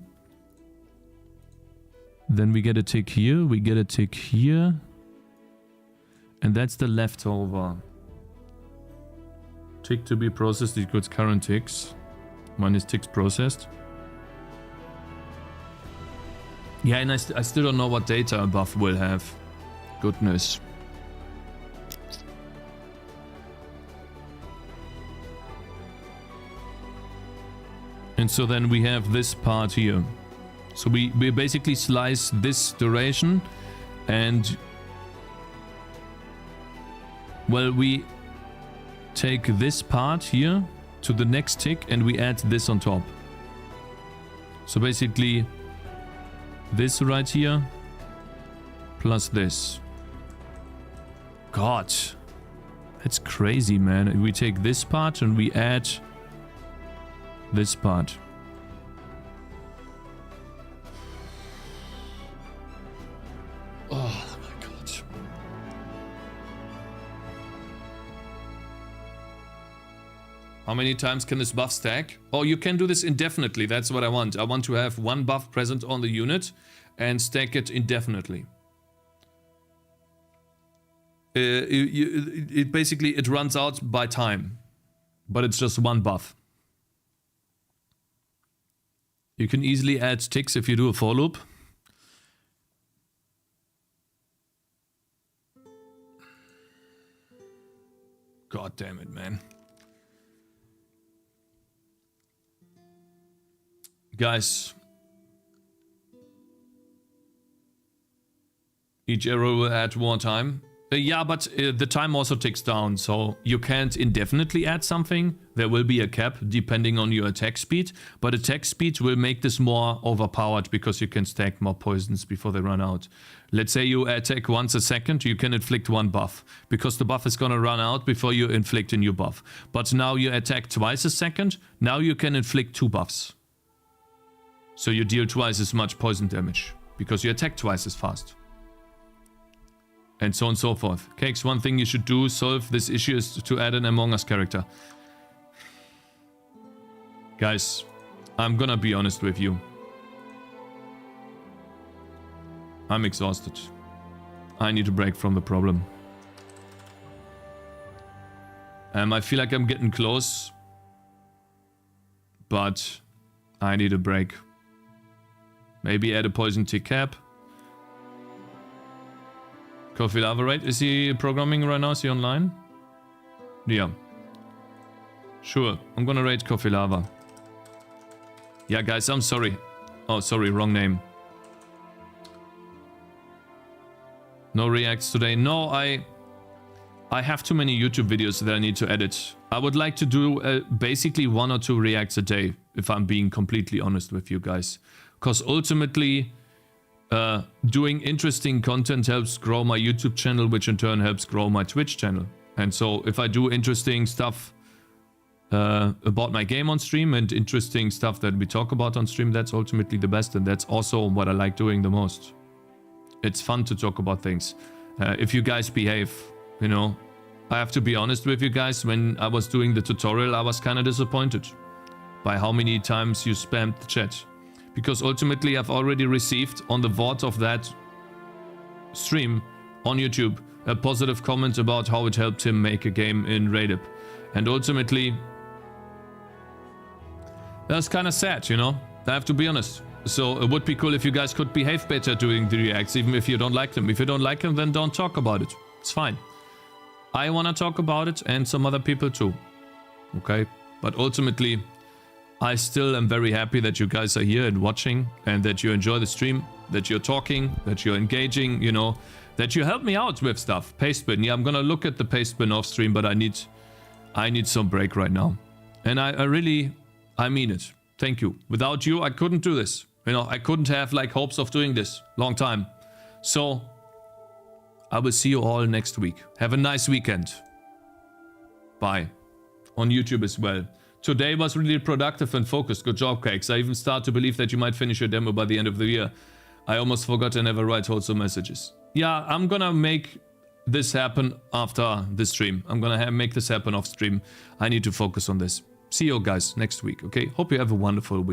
Then we get a tick here, we get a tick here. And that's the leftover. Tick to be processed equals current ticks. Minus ticks processed. Yeah, and I still don't know what data a buff will have. Goodness. And so then we have this part here. So we basically slice this duration and... Well, we take this part here to the next tick and we add this on top. So basically this right here plus this. God, that's crazy, man. We take this part and we add this part. Oh my god. How many times can this buff stack? Oh, you can do this indefinitely. That's what I want. I want to have one buff present on the unit and stack it indefinitely. It basically, it runs out by time, but it's just one buff. You can easily add ticks if you do a for loop. God damn it, man. Guys. Each arrow will add more time. Yeah, but the time also ticks down, so you can't indefinitely add something. There will be a cap depending on your attack speed, but attack speed will make this more overpowered because you can stack more poisons before they run out. Let's say you attack once a second, you can inflict one buff, because the buff is gonna run out before you inflict a new buff. But now you attack twice a second, now you can inflict 2 buffs. So you deal twice as much poison damage, because you attack twice as fast. And so on and so forth. Cakez, one thing you should do, solve this issue, is to add an Among Us character. Guys, I'm gonna be honest with you. I'm exhausted. I need to break from the problem. I feel like I'm getting close. But I need a break. Maybe add a poison tick cap. Coffee Lava, right? Is he programming right now? Is he online? Yeah. Sure. I'm gonna rate Coffee Lava. Yeah, guys, I'm sorry. Oh, sorry, wrong name. No reacts today. No, I have too many YouTube videos that I need to edit. I would like to do basically 1 or 2 reacts a day, if I'm being completely honest with you guys. Because ultimately... doing interesting content helps grow my YouTube channel, which in turn helps grow my Twitch channel. And so if I do interesting stuff about my game on stream and interesting stuff that we talk about on stream, that's ultimately the best, and that's also what I like doing the most. It's fun to talk about things. If you guys behave, you know. I have to be honest with you guys, when I was doing the tutorial, I was kind of disappointed by how many times you spammed the chat. Because ultimately I've already received on the VOD of that stream on YouTube a positive comment about how it helped him make a game in Raidip. And ultimately, that's kind of sad, you know? I have to be honest. So it would be cool if you guys could behave better doing the reacts, even if you don't like them. If you don't like them, then don't talk about it. It's fine. I want to talk about it, and some other people too. Okay? But ultimately... I still am very happy that you guys are here and watching, and that you enjoy the stream, that you're talking, that you're engaging, you know, that you help me out with stuff. Pastebin, yeah, I'm gonna look at the Pastebin off stream, but I need some break right now. And I really mean it. Thank you. Without you, I couldn't do this. You know, I couldn't have like hopes of doing this long time. So I will see you all next week. Have a nice weekend. Bye. On YouTube as well. Today was really productive and focused. Good job, Cakez. I even start to believe that you might finish your demo by the end of the year. I almost forgot to never write wholesome messages. Yeah, I'm gonna make this happen after the stream. I'm gonna make this happen off stream. I need to focus on this. See you guys next week, okay? Hope you have a wonderful week.